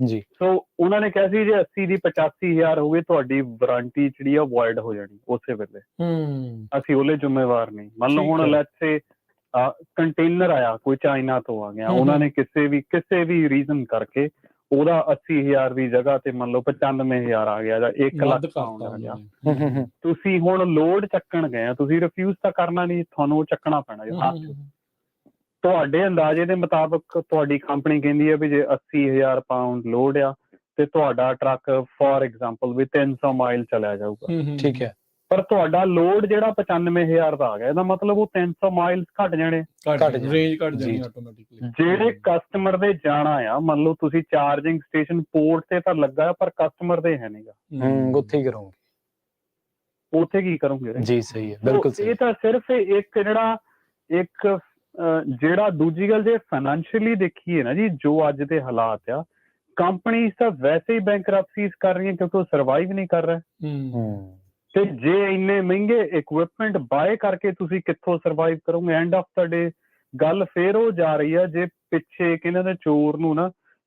ਜੀ। ਸੋ ਉਹਨਾਂ ਨੇ ਕਿਹਾ ਸੀ ਜੇ 80 ਦੀ 85,000 ਹੋਵੇ ਤੁਹਾਡੀ ਵਾਰੰਟੀ ਜਿਹੜੀ ਆ ਵੋਇਡ ਹੋ ਜਾਣੀ ਉਸੇ ਵੇਲੇ, ਅਸੀਂ ਉਹਲੇ ਜ਼ਿੰਮੇਵਾਰ ਨਹੀਂ। ਮੰਨ ਲਓ ਹੁਣ ਲੈਟਸ ਸੇ ਕੰਟੇਨਰ ਆਇਆ ਕੋਈ ਚਾਈਨਾ ਤੋਂ ਆ ਗਿਆ, ਉਹਨਾਂ ਨੇ ਕਿਸੇ ਵੀ ਰੀਜ਼ਨ ਕਰਕੇ ਉਹਦਾ 80,000 ਦੀ ਜਗ੍ਹਾ ਤੇ ਮੰਨ ਲਓ 95,000 ਆ ਗਿਆ ਜਾਂ 1 ਲੱਖ ਪਾਉਂਡ ਆ ਗਿਆ। ਤੁਸੀਂ ਹੁਣ ਲੋਡ ਚੱਕਣ ਗਏ ਆ, ਤੁਸੀਂ ਰਿਫਿਊਜ਼ ਤਾਂ ਕਰਨਾ ਨਹੀਂ, ਤੁਹਾਨੂੰ ਉਹ ਚੱਕਣਾ ਪੈਣਾ। ਤੁਹਾਡੇ ਅੰਦਾਜ਼ੇ ਦੇ ਮੁਤਾਬਕ ਤੁਹਾਡੀ ਕੰਪਨੀ ਕਹਿੰਦੀ ਹੈ ਵੀ ਜੇ 80,000 ਪਾਉਂਡ ਲੋਡ ਆ ਤੇ ਤੁਹਾਡਾ ਟਰੱਕ ਫੋਰ ਐਗਜ਼ਾਮਪਲ ਵੀ 300 ਮਾਈਲ ਚਲਿਆ ਜਾਊਗਾ, ਠੀਕ ਹੈ, ਪਰ ਤੁਹਾਡਾ ਲੋਡ ਜਿਹੜਾ 95,000 ਦਾ ਆ ਗਿਆ, ਇਹਦਾ ਮਤਲਬ ਉਹ 300 ਮਾਈਲਸ ਘਟ ਜਾਣੇ, ਰੇਂਜ ਘਟ ਜਾਣੀ ਆਟੋਮੈਟਿਕਲੀ। ਜਿਹੜੇ ਕਸਟਮਰ ਦੇ ਜਾਣਾ ਆ, ਮੰਨ ਲਓ ਤੁਸੀਂ ਚਾਰਜਿੰਗ ਸਟੇਸ਼ਨ ਪੋਰਟ ਤੇ ਤਾਂ ਲੱਗਾ ਪਰ ਕਸਟਮਰ ਦੇ ਹੈ ਨਹੀਂਗਾ, ਉੱਥੇ ਹੀ ਕਰੋਗੇ, ਉੱਥੇ ਕੀ ਕਰੋਗੇ ਜੀ? ਸਹੀ ਹੈ, ਬਿਲਕੁਲ ਸਹੀ। ਇਹ ਤਾਂ ਸਿਰਫ ਇੱਕ ਜਿਹੜਾ ਦੂਜੀ ਗੱਲ, ਜੇ ਫਾਈਨੈਂਸ਼ੀਅਲੀ ਦੇਖੀਏ ਨਾ ਜੀ, ਜੋ ਅੱਜ ਦੇ ਹਾਲਾਤ ਆ, ਕੰਪਨੀਆਂ ਤਾਂ ਵੈਸੇ ਹੀ ਬੈਂਕਰਪਸੀਜ਼ ਕਰ ਰਹੀਆਂ ਕਿਉਂਕਿ ਉਹ ਸਰਵਾਈਵ ਨਹੀਂ ਕਰ ਰਹੇ। ਤੇ ਜੇ ਇੰਨੇ ਮਹਿੰਗੇ ਇਕਵਿਪਮੈਂਟ ਬਾਏ ਕਰਕੇ ਤੁਸੀਂ ਕਿੱਥੋਂ ਸਰਵਾਈਵ ਕਰੋਗੇ? ਐਂਡ ਆਫ ਦਾ ਡੇ ਗੱਲ ਫੇਰ ਉਹ ਜਾ ਰਹੀ ਆ, ਜੇ ਪਿੱਛੇ ਕਿਹਨਾਂ ਦੇ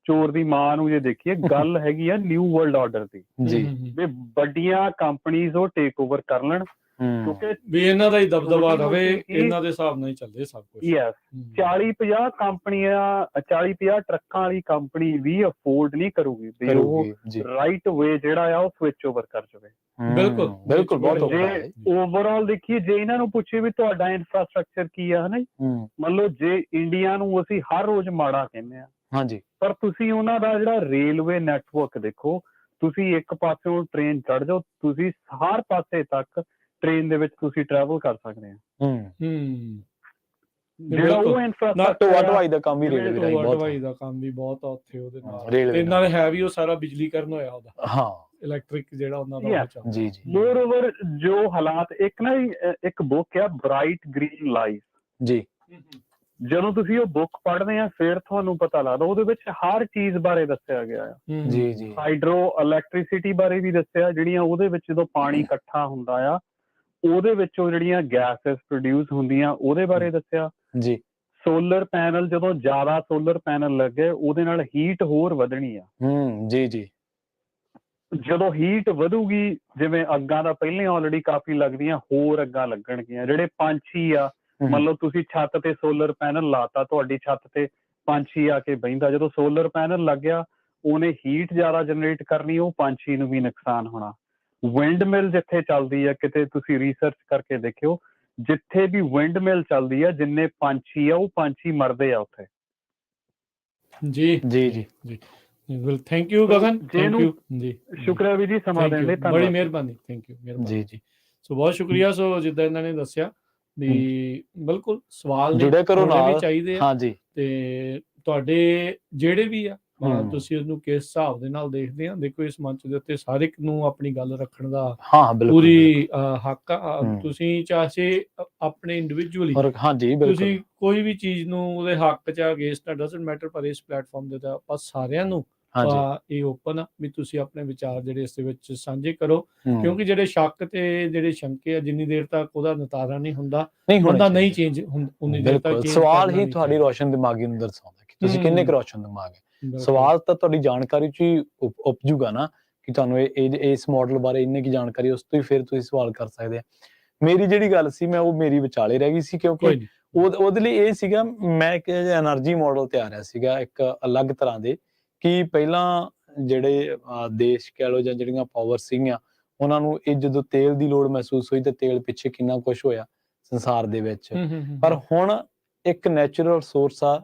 ਚੋਰ ਦੀ ਮਾਂ ਨੂੰ ਜੇ ਦੇਖੀਏ, ਗੱਲ ਹੈਗੀ ਆ ਨਿਊ ਵਰਲਡ ਆਰਡਰ ਦੀ ਜੀ, ਵੀ ਵੱਡੀਆਂ ਕੰਪਨੀਆਂ ਉਹ ਟੇਕ ਓਵਰ ਕਰ ਲੈਣ, ਕਿਉਂਕਿ ਵੀ ਇਹਨਾਂ ਦਾ ਹੀ ਦਬਦਬਾ ਰਵੇ, ਇਹਨਾਂ ਦੇ ਹਿਸਾਬ ਨਾਲ ਹੀ ਚੱਲਦੇ ਸਭ ਕੁਝ। ਯੈਸ, 40-50 ਕੰਪਨੀਆਂ, 40-50 ਟਰੱਕਾਂ ਵਾਲੀ ਕੰਪਨੀ ਵੀ ਅਫੋਰਡ ਨਹੀਂ ਕਰੂਗੀ ਵੀ ਉਹ ਰਾਈਟ ਵੇ ਜਿਹੜਾ ਆ ਉਹ ਸਵਿਚ ਓਵਰ ਕਰ ਜਾਵੇ। ਬਿਲਕੁਲ ਬਿਲਕੁਲ, ਬਹੁਤ ਜੇ ਓਵਰਆਲ ਦੇਖੀਏ, ਜੇ ਇਹਨਾਂ ਨੂੰ ਪੁੱਛੇ ਵੀ ਤੁਹਾਡਾ ਇਨਫਰਾਸਟ੍ਰਕਚਰ ਕੀ ਆ, ਹਨਾ, ਮੰਨ ਲਓ ਜੇ ਇੰਡੀਆ ਨੂੰ ਅਸੀਂ ਹਰ ਰੋਜ਼ ਮਾੜਾ ਕਹਿੰਦੇ ਆ, ਹਾਂਜੀ, ਪਰ ਤੁਸੀਂ ਉਹਨਾਂ ਦਾ ਜਿਹੜਾ ਰੇਲਵੇ ਨੈਟਵਰਕ ਦੇਖੋ, ਤੁਸੀਂ ਇੱਕ ਪਾਸਿਓਂ ਟ੍ਰੇਨ ਚੜ੍ਹ ਜਾਓ, ਤੁਸੀਂ ਹਰ ਪਾਸੇ ਤੱਕ ਟ੍ਰੇਨ ਦੇ ਵਿੱਚ ਤੁਸੀਂ ਟਰੈਵਲ ਕਰ ਸਕਦੇ ਆ। ਜਿਹੜਾ ਉਹ ਇਨਫਰਾਸਟ੍ਰਕਚਰ ਢੋਆ ਦਾ ਕੰਮ ਵੀ ਰੇਲਵੇ ਦਾ ਕੰਮ ਵੀ ਬਹੁਤ ਆ ਉੱਥੇ, ਉਹਦੇ ਨਾਲ ਤੇ ਨਾਲੇ ਹੈ ਵੀ ਉਹ ਸਾਰਾ ਬਿਜਲੀਕਰਨ ਹੋਇਆ ਉਹਦਾ, ਹਾਂ, ਇਲੈਕਟ੍ਰਿਕ ਜਿਹੜਾ ਉਹਨਾਂ ਦਾ ਜੀ ਜੀ। ਮੋਰ ਓਵਰ ਜੋ ਹਾਲਾਤ, ਇੱਕ ਬੁੱਕ ਆ ਬ੍ਰਾਈਟ ਗ੍ਰੀਨ ਲਾਈਫ ਜੀ, ਜਦੋਂ ਤੁਸੀਂ ਉਹ ਬੁੱਕ ਪੜ੍ਹਦੇ ਆ ਫਿਰ ਤੁਹਾਨੂੰ ਪਤਾ ਲੱਗਦਾ, ਉਹਦੇ ਵਿੱਚ ਹਰ ਚੀਜ਼ ਬਾਰੇ ਦੱਸਿਆ ਗਿਆ ਆ। ਜੀ ਜੀ, ਹਾਈਡਰੋ ਇਲੈਕਟ੍ਰਿਸਿਟੀ ਬਾਰੇ ਵੀ ਦੱਸਿਆ, ਜਿਹੜੀਆਂ ਉਹਦੇ ਵਿੱਚ ਜਦੋਂ ਪਾਣੀ ਇਕੱਠਾ ਹੁੰਦਾ ਆ ਉਹਦੇ ਵਿੱਚੋਂ ਜਿਹੜੀਆਂ ਗੈਸਸ ਪ੍ਰੋਡਿਊਸ ਹੁੰਦੀਆਂ ਉਹਦੇ ਬਾਰੇ ਦੱਸਿਆ ਜੀ। ਸੋਲਰ ਪੈਨਲ, ਜਦੋਂ ਜ਼ਿਆਦਾ ਸੋਲਰ ਪੈਨਲ ਲੱਗੇ ਉਹਦੇ ਨਾਲ ਹੀਟ ਹੋਰ ਵਧਣੀ ਆ। ਜੀ ਜੀ, ਜਦੋਂ ਹੀਟ ਵਧੂਗੀ, ਜਿਵੇਂ ਅੱਗਾਂ ਦਾ ਪਹਿਲਾਂ ਆਲਰੇਡੀ ਕਾਫੀ ਲੱਗਦੀਆਂ, ਹੋਰ ਅੱਗਾਂ ਲੱਗਣਗੀਆਂ। ਜਿਹੜੇ ਪੰਛੀ ਆ, ਮੰਨ ਲਓ ਤੁਸੀਂ ਛੱਤ ਤੇ ਸੋਲਰ ਪੈਨਲ ਲਾਤਾ, ਤੁਹਾਡੀ ਛੱਤ ਤੇ ਪੰਛੀ ਆ ਕੇ ਬਹਿੰਦਾ, ਜਦੋਂ ਸੋਲਰ ਪੈਨਲ ਲੱਗ ਗਿਆ ਉਹਨੇ ਹੀਟ ਜ਼ਿਆਦਾ ਜਨਰੇਟ ਕਰਨੀ, ਉਹ ਪੰਛੀ ਨੂੰ ਵੀ ਨੁਕਸਾਨ ਹੋਣਾ। ਵਿੰਡ ਮਿਲ ਜਿੱਥੇ ਚੱਲਦੀ ਆ, ਕਿਤੇ ਤੁਸੀਂ ਰਿਸਰਚ ਕਰਕੇ ਦੇਖਿਓ, ਜਿੱਥੇ ਵੀ ਵਿੰਡ ਮਿਲ ਚੱਲਦੀ ਆ, ਜਿੰਨੇ ਪੰਛੀ ਆ ਉਹ ਪੰਛੀ ਮਰਦੇ ਆ ਉੱਥੇ। ਜੀ ਜੀ ਜੀ ਜੀ, well thank you Gagan, thank you ਜੀ, ਸ਼ੁਕਰੀਆ ਵੀ ਜੀ ਸਮਾਂ ਦੇਣ ਲਈ, ਬੜੀ ਮਿਹਰਬਾਨੀ, ਥੈਂਕ ਯੂ ਜੀ ਜੀ। ਸੋ ਬਹੁਤ ਸ਼ੁਕਰੀਆ। ਸੋ ਜਿੱਦਾਂ ਇਹਨਾਂ ਨੇ ਦੱਸਿਆ ਵੀ ਬਿਲਕੁਲ ਸਵਾਲ ਜੁੜੇ ਕਰੋ ਨਾਲ ਚਾਹੀਦੇ ਆ, ਹਾਂਜੀ, ਤੇ ਤੁਹਾਡੇ ਜਿਹੜੇ ਵੀ ਆ ਤੁਸੀਂ ਉਹਨੂੰ ਕਿਸ ਹਿਸਾਬ ਦੇ ਨਾਲ ਦੇਖਦੇ ਆ। ਦੇਖੋ ਇਸ ਮੰਚ ਦੇ ਉੱਤੇ ਹਰ ਇੱਕ ਨੂੰ ਆਪਣੀ ਗੱਲ ਰੱਖਣ ਦਾ ਪੂਰੀ ਹੱਕ ਆ। ਤੁਸੀਂ ਚਾਹੇ ਆਪਣੇ ਇੰਡੀਵਿਜੂਅਲੀ, ਹਾਂਜੀ, ਤੁਸੀਂ ਕੋਈ ਵੀ ਚੀਜ਼ ਨੂੰ ਉਹਦੇ ਹੱਕ ਚ ਅਗੇਂਸਟ ਡਸਨਟ ਮੈਟਰ, ਪਰ ਇਸ ਪਲੇਟਫਾਰਮ ਦੇ ਤਾਂ ਆਪਾਂ ਸਾਰਿਆਂ ਨੂੰ ਇਹ ਓਪਨ ਆ ਵੀ ਤੁਸੀਂ ਆਪਣੇ ਵਿਚਾਰ ਜਿਹੜੇ ਇਸ ਦੇ ਵਿੱਚ ਸਾਂਝੇ ਕਰੋ, ਕਿਉਂਕਿ ਜਿਹੜੇ ਸ਼ੱਕ ਤੇ ਜਿਹੜੇ ਸ਼ੰਕੇ ਆ, ਜਿੰਨੀ ਦੇਰ ਤੱਕ ਉਹਦਾ ਨਿਤਾਰਾ ਨਹੀਂ ਹੁੰਦਾ ਨਹੀਂ ਚੇਂਜ ਉਨੀ ਦੇਰ ਤੱਕ। ਸਵਾਲ ਹੀ ਤੁਹਾਡੀ ਰੋਸ਼ਨ ਦਿਮਾਗੀ ਨੂੰ ਦਰਸਾਉਂਦਾ ਕਿ ਤੁਸੀਂ ਕਿੰਨੇ ਕੁ ਰੋਸ਼ਨ ਦਿਮਾਗ ਹੈ। ਸਵਾਲ ਤਾਂ ਤੁਹਾਡੀ ਜਾਣਕਾਰੀ ਚ ਹੀ ਉਪਜੂਗਾ ਨਾ, ਕਿ ਤੁਹਾਨੂੰ ਇਸ ਮਾਡਲ ਬਾਰੇ ਇੰਨੇ ਕੀ ਜਾਣਕਾਰੀ, ਉਸ ਤੋਂ ਹੀ ਫਿਰ ਤੁਸੀਂ ਸਵਾਲ ਕਰ ਸਕਦੇ ਆ। ਮੇਰੀ ਜਿਹੜੀ ਗੱਲ ਸੀ, ਮੈਂ ਉਹ ਮੇਰੀ ਵਿਚਾਲੇ ਰਹਿ ਗਈ ਸੀ, ਕਿਉਂਕਿ ਉਹਦੇ ਲਈ ਇਹ ਸੀਗਾ, ਮੈਂ ਇੱਕ ਐਨਰਜੀ ਮਾਡਲ ਤਿਆਰਿਆ ਸੀਗਾ ਇੱਕ ਅਲੱਗ ਤਰ੍ਹਾਂ ਦੇ, ਕਿ ਪਹਿਲਾਂ ਜਿਹੜੇ ਦੇਸ਼ ਕਹਿ ਲਓ ਜਾਂ ਜਿਹੜੀਆਂ ਪਾਵਰ ਸੀਗੀਆਂ, ਉਹਨਾਂ ਨੂੰ ਇਹ ਜਦੋਂ ਤੇਲ ਦੀ ਲੋੜ ਮਹਿਸੂਸ ਹੋਈ ਤਾਂ ਤੇਲ ਪਿੱਛੇ ਕਿੰਨਾ ਕੁਛ ਹੋਇਆ ਸੰਸਾਰ ਦੇ ਵਿੱਚ। ਪਰ ਹੁਣ ਇੱਕ ਨੈਚੁਰਲ ਸੋਰਸ ਆ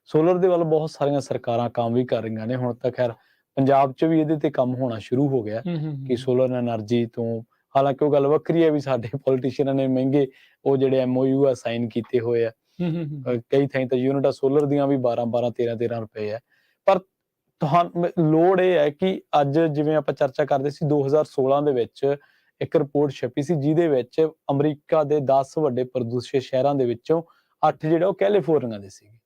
ਸੋਲਰ ਦੇ ਵੱਲ ਬਹੁਤ ਸਾਰੀਆਂ ਸਰਕਾਰਾਂ ਕੰਮ ਵੀ ਕਰ ਰਹੀਆਂ ਨੇ। ਹੁਣ ਤਾਂ ਖੈਰ ਪੰਜਾਬ 'ਚ ਵੀ ਇਹਦੇ ਤੇ ਕੰਮ ਹੋਣਾ ਸ਼ੁਰੂ ਹੋ ਗਿਆ ਕਿ ਸੋਲਰ ਐਨਰਜੀ ਤੋਂ, ਹਾਲਾਂਕਿ ਉਹ ਗੱਲ ਵੱਖਰੀ ਹੈ ਵੀ ਸਾਡੇ ਪੋਲੀਟੀਸ਼ੀਅਨਾਂ ਨੇ ਮਹਿੰਗੇ ਉਹ ਜਿਹੜੇ MOU ਆ ਸਾਈਨ ਕੀਤੇ ਹੋਏ ਆ, ਕਈ ਥਾਈਂ ਤਾਂ ਯੂਨਿਟਾਂ ਸੋਲਰ ਦੀਆਂ ਵੀ 12-12 13-13 ਰੁਪਏ ਆ। ਪਰ ਤੁਹਾਨੂੰ ਲੋੜ ਇਹ ਹੈ ਕਿ ਅੱਜ ਜਿਵੇਂ ਆਪਾਂ ਚਰਚਾ ਕਰਦੇ ਸੀ, 2016 ਦੇ ਵਿੱਚ ਇੱਕ ਰਿਪੋਰਟ ਛਪੀ ਸੀ ਜਿਹਦੇ ਵਿੱਚ ਅਮਰੀਕਾ ਦੇ 10 ਵੱਡੇ ਪ੍ਰਦੂਸ਼ਿਤ ਸ਼ਹਿਰਾਂ ਦੇ ਵਿੱਚੋਂ 8 ਜਿਹੜਾ ਉਹ ਕੈਲੀਫੋਰਨੀਆ ਦੇ ਸੀਗੇ,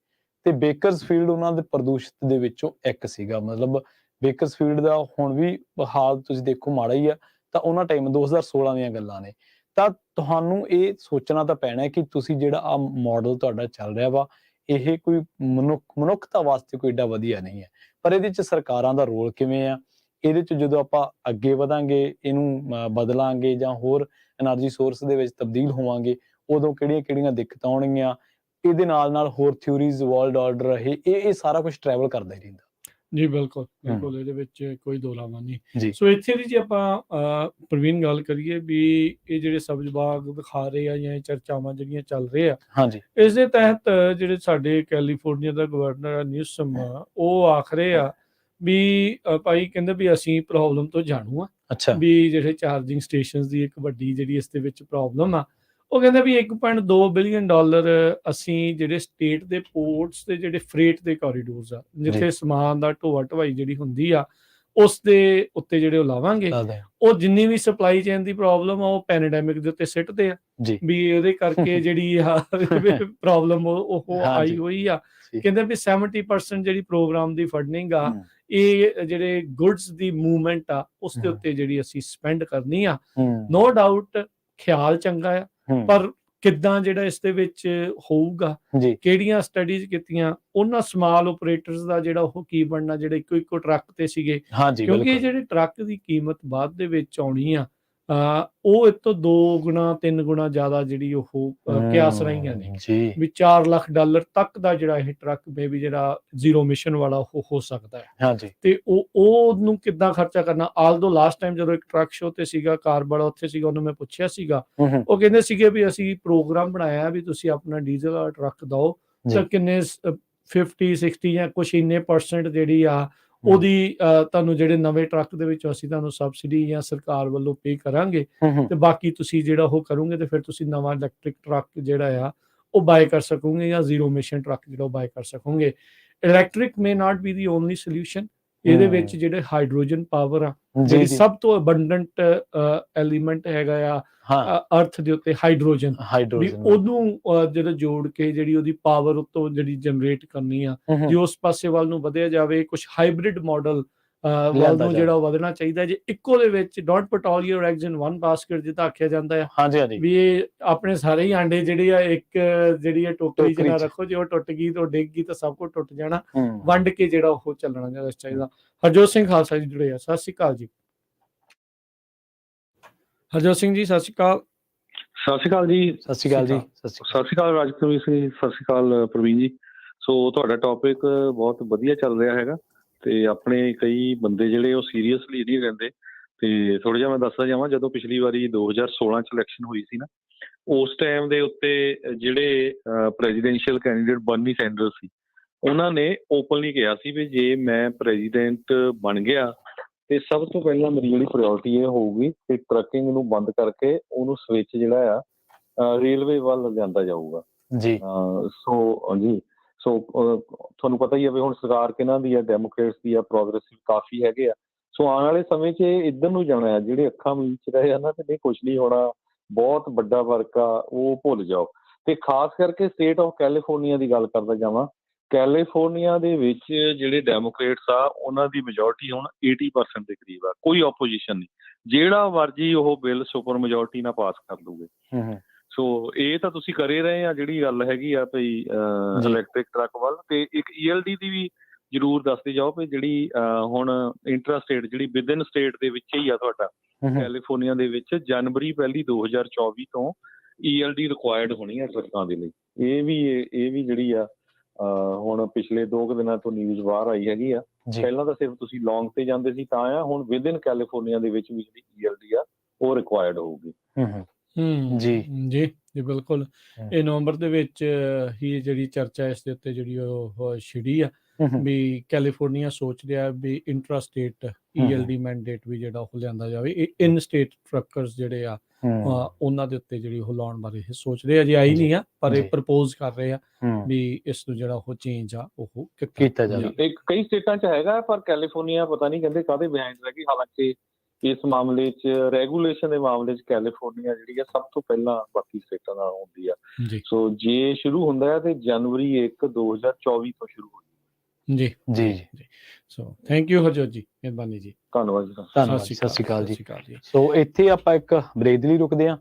ਤੇ ਬੇਕਰਸਫੀਲਡ ਉਹਨਾਂ ਦੇ ਪ੍ਰਦੂਸ਼ਿਤ ਦੇ ਵਿੱਚੋਂ ਇੱਕ ਸੀਗਾ। ਮਤਲਬ ਬੇਕਰਸਫੀਲਡ ਦਾ ਹੁਣ ਵੀ ਹਾਲ ਤੁਸੀਂ ਦੇਖੋ ਮਾੜਾ ਹੀ ਆ, ਤਾਂ ਉਹਨਾਂ ਟਾਈਮ 2016 ਦੀਆਂ ਗੱਲਾਂ ਨੇ। ਤਾਂ ਤੁਹਾਨੂੰ ਇਹ ਸੋਚਣਾ ਤਾਂ ਪੈਣਾ ਕਿ ਤੁਸੀਂ ਜਿਹੜਾ ਆ ਮਾਡਲ ਤੁਹਾਡਾ ਚੱਲ ਰਿਹਾ ਵਾ, ਇਹ ਕੋਈ ਮਨੁੱਖਤਾ ਵਾਸਤੇ ਕੋਈ ਏਡਾ ਵਧੀਆ ਨਹੀਂ ਹੈ। ਪਰ ਇਹਦੇ 'ਚ ਸਰਕਾਰਾਂ ਦਾ ਰੋਲ ਕਿਵੇਂ ਆ, ਇਹਦੇ 'ਚ ਜਦੋਂ ਆਪਾਂ ਅੱਗੇ ਵਧਾਂਗੇ, ਇਹਨੂੰ ਬਦਲਾਂਗੇ ਜਾਂ ਹੋਰ ਐਨਰਜੀ ਸੋਰਸ ਦੇ ਵਿੱਚ ਤਬਦੀਲ ਹੋਵਾਂਗੇ, ਉਦੋਂ ਕਿਹੜੀਆਂ ਦਿੱਕਤਾਂ ਆਉਣਗੀਆਂ। ਇਹਦੇ ਨਾਲ ਹੋਰ ਥਿਊਰੀਜ਼, ਵਰਲਡ ਆਰਡਰ, ਇਹ ਸਾਰਾ ਕੁਝ ਟਰੈਵਲ ਕਰਦਾ ਹੀ ਰਹਿੰਦਾ ਜੀ। ਬਿਲਕੁਲ ਬਿਲਕੁਲ, ਇਹਦੇ ਵਿੱਚ ਕੋਈ ਦੋਲਾਵਾ ਨਹੀਂ। ਸੋ ਇੱਥੇ ਦੀ ਜੇ ਆਪਾਂ ਪ੍ਰਵੀਨ ਗੱਲ ਕਰੀਏ ਵੀ ਇਹ ਜਿਹੜੇ ਸਬਜ਼ ਬਾਗ ਦਿਖਾ ਰਹੇ ਆ ਜਾਂ ਇਹ ਚਰਚਾਵਾਂ ਜਿਹੜੀਆਂ ਚੱਲ ਰਹੇ ਆ, ਹਾਂਜੀ, ਇਸ ਦੇ ਤਹਿਤ ਜਿਹੜੇ ਸਾਡੇ ਕੈਲੀਫੋਰਨੀਆ ਦਾ ਗਵਰਨਰ ਨਿਊਸਮ ਉਹ ਆਖ ਰਹੇ ਆ ਵੀ ਭਾਈ ਕਹਿੰਦੇ ਵੀ ਅਸੀਂ ਪ੍ਰੋਬਲਮ ਤੋਂ ਜਾਣੂ ਆ, ਅੱਛਾ ਵੀ ਜਿਹੜੇ ਚਾਰਜਿੰਗ ਸਟੇਸ਼ਨਸ ਦੀ ਇੱਕ ਵੱਡੀ ਜਿਹੜੀ ਇਸ ਦੇ ਵਿੱਚ ਪ੍ਰੋਬਲਮ ਆ, ਉਹ ਕਹਿੰਦਾ ਵੀ $1.2 ਬਿਲੀਅਨ ਅਸੀਂ ਜਿਹੜੇ ਸਟੇਟ ਦੇ ਪੋਰਟਸ ਤੇ ਜਿਹੜੇ ਫਰੇਟ ਦੇ ਕੋਰੀਡੋਰਸ ਆ, ਜਿੱਥੇ ਸਮਾਨ ਦਾ ਢੋਆ ਢਵਾਈ ਜਿਹੜੀ ਹੁੰਦੀ ਆ, ਉਸ ਦੇ ਉੱਤੇ ਜਿਹੜੇ ਉਹ ਲਾਵਾਂਗੇ। ਉਹ ਜਿੰਨੀ ਵੀ ਸਪਲਾਈ ਚੇਨ ਦੀ ਪ੍ਰੋਬਲਮ ਆ ਉਹ ਪੈਂਡੈਮਿਕ ਦੇ ਉੱਤੇ ਸਿੱਟਦੇ ਆ ਵੀ ਇਹਦੇ ਕਰਕੇ ਜਿਹੜੀ ਆ ਪ੍ਰੋਬਲਮ ਉਹ ਆਈ ਹੋਈ ਆ। ਕਹਿੰਦੇ ਵੀ 70% ਜਿਹੜੀ ਪ੍ਰੋਗਰਾਮ ਦੀ ਫੰਡਿੰਗ ਆ ਇਹ ਜਿਹੜੇ ਗੁੱਡਸ ਦੀ ਮੂਵਮੈਂਟ ਆ ਉਸ ਦੇ ਉੱਤੇ ਜਿਹੜੀ ਅਸੀਂ ਸਪੈਂਡ ਕਰਨੀ ਆ। ਨੋ ਡਾਊਟ ਖਿਆਲ ਚੰਗਾ ਆ, ਪਰ ਕਿੱਦਾਂ ਜਿਹੜਾ ਇਸ ਦੇ ਵਿੱਚ ਹੋਊਗਾ, ਕਿਹੜੀਆਂ ਸਟੱਡੀਜ਼ ਕੀਤੀਆਂ, ਉਹਨਾਂ ਸਮਾਲ ਆਪਰੇਟਰਸ ਦਾ ਜਿਹੜਾ ਉਹ ਕੀ ਬਣਨਾ ਜਿਹੜੇ ਇੱਕੋ ਟਰੱਕ ਤੇ ਸੀਗੇ, ਕਿਉਂਕਿ ਜਿਹੜੇ ਟਰੱਕ ਦੀ ਕੀਮਤ ਬਾਅਦ ਦੇ ਵਿੱਚ ਆਉਣੀ ਆ ਉਹ ਇਹ ਤੋਂ 2 ਗੁਣਾ 3 ਗੁਣਾ ਜ਼ਿਆਦਾ ਜਿਹੜੀ ਉਹ ਕਿਆਸ ਰਹੀਆਂ ਨੇ ਵੀ $4 ਲੱਖ ਤੱਕ ਦਾ ਜਿਹੜਾ ਇਹ ਟਰੱਕ ਵੀ ਜਿਹੜਾ ਜ਼ੀਰੋ ਮਿਸ਼ਨ ਵਾਲਾ ਉਹ ਹੋ ਸਕਦਾ ਹੈ। ਤੇ ਉਹਨੂੰ ਕਿੱਦਾਂ ਖਰਚਾ ਕਰਨਾ। ਆਲਦੋ ਲਾਸਟ ਟਾਈਮ ਜਦੋਂ ਇੱਕ ਟਰੱਕ ਸ਼ੋਅ ਤੇ ਸੀਗਾ, ਕਾਰ ਵਾਲਾ ਉੱਥੇ ਸੀਗਾ, ਉਹਨੂੰ ਮੈਂ ਪੁੱਛਿਆ ਸੀਗਾ, ਉਹ ਕਹਿੰਦੇ ਸੀਗੇ ਵੀ ਅਸੀਂ ਪ੍ਰੋਗਰਾਮ ਬਣਾਇਆ ਵੀ ਤੁਸੀਂ ਆਪਣਾ ਡੀਜ਼ਲ ਵਾਲਾ ਟਰੱਕ ਦਿਓ ਤਾਂ ਕਿੰਨੇ 50 60 ਜਾਂ ਕੁਛ ਇੰਨੇ % ਜਿਹੜੀ ਆ ਉਹਦੀ ਤੁਹਾਨੂੰ ਜਿਹੜੇ ਨਵੇਂ ਟਰੱਕ ਦੇ ਵਿੱਚ ਅਸੀਂ ਤੁਹਾਨੂੰ ਸਬਸਿਡੀ ਜਾਂ ਸਰਕਾਰ ਵੱਲੋਂ ਪੇ ਕਰਾਂਗੇ ਤੇ ਬਾਕੀ ਤੁਸੀਂ ਜਿਹੜਾ ਉਹ ਕਰੋਗੇ ਤੇ ਫਿਰ ਤੁਸੀਂ ਨਵਾਂ ਇਲੈਕਟ੍ਰਿਕ ਟਰੱਕ ਜਿਹੜਾ ਆ ਉਹ ਬਾਏ ਕਰ ਸਕੋਗੇ ਜਾਂ ਜ਼ੀਰੋ ਮਿਸ਼ਨ ਟਰੱਕ ਜਿਹੜਾ ਉਹ ਬਾਏ ਕਰ ਸਕੋਗੇ। Electric may not be the only solution. ਇਹਦੇ ਵਿੱਚ ਜਿਹੜੇ ਹਾਈਡਰੋਜਨ ਪਾਵਰ ਆ, ਜਿਹੜੀ ਸਭ ਤੋਂ ਅਬੰਡੈਂਟ ਐਲੀਮੈਂਟ ਹੈਗਾ ਆ ਅਰਥ ਦੇ ਉੱਤੇ, ਹਾਈਡਰੋਜਨ, ਉਹਨੂੰ ਜਿਹੜਾ ਜੋੜ ਕੇ ਜਿਹੜੀ ਉਹਦੀ ਪਾਵਰ ਉਤੋਂ ਜਿਹੜੀ ਜਨਰੇਟ ਕਰਨੀ ਆ, ਜੇ ਉਸ ਪਾਸੇ ਵੱਲ ਨੂੰ ਵਧਿਆ ਜਾਵੇ, ਕੁਝ ਹਾਈਬ੍ਰਿਡ ਮਾਡਲ ਵੱਲ ਨੂੰ ਜਿਹੜਾ ਉਹ ਵਧਣਾ ਚਾਹੀਦਾ। ਜੇ ਇੱਕੋ ਦੇ ਵਿੱਚ don't put all your eggs in one basket ਜਿੱਦਾਂ ਆਖਿਆ ਜਾਂਦਾ ਆ ਵੀ ਇਹ ਆਪਣੇ ਸਾਰੇ ਹੀ ਆਂਡੇ ਜਿਹੜੇ ਆ ਇੱਕ ਜਿਹੜੀ ਆ ਟੋਕਰੀ 'ਚ ਨਾ ਰੱਖੋ, ਜੇ ਉਹ ਟੁੱਟ ਗਈ ਤਾਂ ਡਿੱਗ ਗਈ ਤਾਂ ਸਭ ਕੁਝ ਟੁੱਟ ਜਾਣਾ। ਵੰਡ ਕੇ ਜਿਹੜਾ ਉਹ ਚੱਲਣਾ ਚਾਹੀਦਾ। ਹਰਜੋਤ ਸਿੰਘ ਖਾਲਸਾ ਜੀ ਜੁੜੇ ਆ, ਸਤਿ ਸ਼੍ਰੀ ਅਕਾਲ ਜੀ। ਹਰਜੋਤ ਸਿੰਘ ਜੀ ਸਤਿ ਸ਼੍ਰੀ ਅਕਾਲ। ਸਤਿ ਸ਼੍ਰੀ ਅਕਾਲ ਜੀ। ਸਤਿ ਸ਼੍ਰੀ ਅਕਾਲ ਜੀ। ਸਤਿ ਸ਼੍ਰੀ ਅਕਾਲ ਰਾਜਕਵੀਰ ਸਿੰਘ, ਸਤਿ ਸ਼੍ਰੀ ਅਕਾਲ ਪ੍ਰਵੀਨ ਜੀ। ਸੋ ਤੁਹਾਡਾ ਟੌਪਿਕ ਬਹੁਤ ਵਧੀਆ ਚੱਲ ਰਿਹਾ ਹੈਗਾ ਤੇ ਆਪਣੇ ਕਈ ਬੰਦੇ ਜਿਹੜੇ ਉਹ ਸੀਰੀਅਸਲੀ ਨਹੀਂ ਲੈਂਦੇ। ਤੇ ਥੋੜਾ ਜਿਹਾ ਮੈਂ ਦੱਸਦਾ ਜਾਵਾਂ, ਜਦੋਂ ਪਿਛਲੀ ਵਾਰੀ 2016 ਚ ਇਲੈਕਸ਼ਨ ਹੋਈ ਸੀ ਨਾ, ਉਸ ਟਾਈਮ ਦੇ ਉੱਤੇ ਜਿਹੜੇ ਪ੍ਰੈਜ਼ੀਡੈਂਸ਼ੀਅਲ ਕੈਂਡੀਡੇਟ ਬਰਨੀ ਸੈਂਡਰਸ ਸੀ, ਉਹਨਾਂ ਨੇ ਓਪਨਲੀ ਕਿਹਾ ਸੀ ਵੀ ਜੇ ਮੈਂ ਪ੍ਰੈਜ਼ੀਡੈਂਟ ਬਣ ਗਿਆ ਤੇ ਸਭ ਤੋਂ ਪਹਿਲਾਂ ਮੇਰੀ ਜਿਹੜੀ ਪ੍ਰਾਇਓਰਟੀ ਇਹ ਹੋਊਗੀ ਕਿ ਟਰੱਕਿੰਗ ਨੂੰ ਬੰਦ ਕਰਕੇ ਉਹਨੂੰ ਸਵਿਚ ਜਿਹੜਾ ਆ ਰੇਲਵੇ ਵੱਲ ਲਿਆਂਦਾ ਜਾਊਗਾ ਜੀ। ਸੋ ਤੁਹਾਨੂੰ ਪਤਾ ਹੀ ਹੈ ਵੀ ਹੁਣ ਸਰਕਾਰ ਕਿਹਨਾਂ ਦੀ ਆ, ਡੈਮੋਕ੍ਰੇਟਸ ਦੀ ਆ, ਪ੍ਰੋਗਰੈਸਿਵ ਕਾਫੀ ਹੈਗੇ ਆ। ਸੋ ਆਉਣ ਵਾਲੇ ਸਮੇਂ 'ਚ ਇੱਧਰ ਨੂੰ ਜਾਣਾ ਆ, ਜਿਹੜੇ ਅੱਖਾਂ ਮੀਚ ਰਹੇ ਆ ਨਾ ਤੇ ਨਹੀਂ ਕੁਛ ਨਹੀਂ ਹੋਣਾ, ਬਹੁਤ ਵੱਡਾ ਫਰਕ ਆ, ਉਹ ਭੁੱਲ ਜਾਓ। ਤੇ ਖਾਸ ਕਰਕੇ ਸਟੇਟ ਆਫ ਕੈਲੀਫੋਰਨੀਆ ਦੀ ਗੱਲ ਕਰਦਾ ਜਾਵਾਂ, ਕੈਲੀਫੋਰਨੀਆ ਦੇ ਵਿੱਚ ਜਿਹੜੇ ਡੈਮੋਕ੍ਰੇਟਸ ਆ ਉਹਨਾਂ ਦੀ ਮੈਜੋਰਟੀ ਹੁਣ 80% ਦੇ ਕਰੀਬ ਆ, ਕੋਈ ਆਪੋਜੀਸ਼ਨ ਨਹੀਂ, ਜਿਹੜਾ ਮਰਜੀ ਉਹ ਬਿੱਲ ਸੁਪਰ ਮੈਜੋਰਟੀ ਨਾਲ ਪਾਸ ਕਰ ਲੂਗੇ। ਸੋ ਇਹ ਤਾਂ ਤੁਸੀਂ ਕਰੇ ਰਹੇ ਆ ਜਿਹੜੀ ਗੱਲ ਹੈਗੀ ਆ ਭਈ ਇਲੈਕਟ੍ਰਿਕ ਟਰੱਕ ਵੱਲ। ਤੇ ਇੱਕ ELD ਦੀ ਵੀ ਜ਼ਰੂਰ ਦੱਸਦੇ ਜਾਓ ਵੀ ਜਿਹੜੀ ਹੁਣ ਇੰਟਰਾ ਸਟੇਟ ਜਿਹੜੀ ਵਿਦਨ ਸਟੇਟ ਦੇ ਵਿੱਚ ਹੀ ਆ ਤੁਹਾਡਾ ਕੈਲੀਫੋਰਨੀਆ ਦੇ ਵਿੱਚ ਜਨਵਰੀ 1 2024 ਤੋਂ ELD ਰਿਕੁਆਇਰਡ ਹੋਣੀ ਆ ਟਰੱਕਾਂ ਦੇ ਲਈ। ਇਹ ਵੀ ਜਿਹੜੀ ਆ ਹੁਣ ਪਿਛਲੇ 2 ਦਿਨਾਂ ਤੋਂ ਨਿਊਜ਼ ਬਾਹਰ ਆਈ ਹੈਗੀ ਆ। ਪਹਿਲਾਂ ਤਾਂ ਸਿਰਫ ਤੁਸੀਂ ਲੌਂਗ ਤੇ ਜਾਂਦੇ ਸੀ ਤਾਂ ਆ, ਹੁਣ ਵਿਦਨ ਕੈਲੀਫੋਰਨੀਆ ਦੇ ਵਿੱਚ ਵੀ ਜਿਹੜੀ ELD ਆ ਉਹ ਰਿਕੁਆਇਰਡ ਹੋਊਗੀ। ਜੀ ਜੀ ਜੀ ਬਿਲਕੁਲ। ਇਹ ਨਵੰਬਰ ਦੇ ਵਿੱਚ ਹੀ ਜਿਹੜੀ ਚਰਚਾ ਇਸ ਦੇ ਉੱਤੇ ਜਿਹੜੀ ਉਹ ਛਿੜੀ ਆ ਵੀ ਕੈਲੀਫੋਰਨੀਆ ਸੋਚ ਰਿਹਾ ਵੀ ਇੰਟਰਾ ਸਟੇਟ ELD ਮੈਂਡੇਟ ਵੀ ਜਿਹੜਾ ਉਹ ਲਿਆਂਦਾ ਜਾਵੇ। ਇਹ ਇਨ ਸਟੇਟ ਟਰੱਕਰਸ ਜਿਹੜੇ ਆ ਉਹਨਾਂ ਦੇ ਉੱਤੇ ਜਿਹੜੀ ਉਹ ਲਾਉਣ ਬਾਰੇ ਇਹ ਸੋਚ ਰਹੇ ਆ। ਜੇ ਆਈ ਨਹੀਂ ਆ ਪਰ ਇਹ ਪ੍ਰਪੋਜ਼ ਕਰ ਰਹੇ ਆ ਵੀ ਇਸ ਨੂੰ ਜਿਹੜਾ ਉਹ ਚੇਂਜ ਆ ਉਹ ਕੀਤਾ ਜਾਵੇ। ਕਈ ਸਟੇਟਾਂ 'ਚ ਹੈਗਾ ਪਰ ਕੈਲੀਫੋਰਨੀਆ ਪਤਾ ਨਹੀਂ ਕਹਿੰਦੇ ਕਾਹਦੇ ਬਿਹਾਈਂਡ ਰਹਿ ਗਈ। ਹਾਲਾਂਕਿ ਇਸ ਮਾਮਲੇ 'ਚ ਰੈਗੂਲੇਸ਼ਨ ਦੇ ਮਾਮਲੇ 'ਚ ਕੈਲੀਫੋਰਨੀਆ ਜਿਹੜੀ ਆ ਸਭ ਤੋਂ ਪਹਿਲਾਂ ਬਾਕੀ ਸਟੇਟਾਂ ਨਾਲ ਹੁੰਦੀ ਆ। ਸੋ ਜੇ ਸ਼ੁਰੂ ਹੁੰਦਾ ਹੈ ਤੇ ਜਨਵਰੀ 1 2024 ਤੋਂ ਸ਼ੁਰੂ ਹੋ ਜੀ ਜੀ ਜੀ। ਸੋ ਥੈਂਕ ਯੂ ਹਰਜੋਤ ਜੀ, ਮਿਹਰਬਾਨੀ ਜੀ, ਧੰਨਵਾਦ ਜੀ, ਧੰਨਵਾਦ, ਸਤਿ ਸ਼੍ਰੀ ਅਕਾਲ ਜੀ। ਸੋ ਇੱਥੇ ਆਪਾਂ ਇੱਕ ਬ੍ਰੇਕ ਲਈ ਰੁਕਦੇ ਹਾਂ।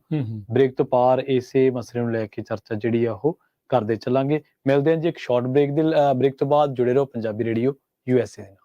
ਬ੍ਰੇਕ ਤੋਂ ਪਾਰ ਇਸੇ ਮਸਲੇ ਨੂੰ ਲੈ ਕੇ ਚਰਚਾ ਜਿਹੜੀ ਆ ਉਹ ਕਰਦੇ ਚੱਲਾਂਗੇ। ਮਿਲਦੇ ਹਾਂ ਜੀ ਇੱਕ ਸ਼ਾਰਟ ਬ੍ਰੇਕ ਤੋਂ ਬਾਅਦ। ਜੁੜੇ ਰਹੋ ਪੰਜਾਬੀ ਰੇਡੀਓ USA ਦੇ ਨਾਲ।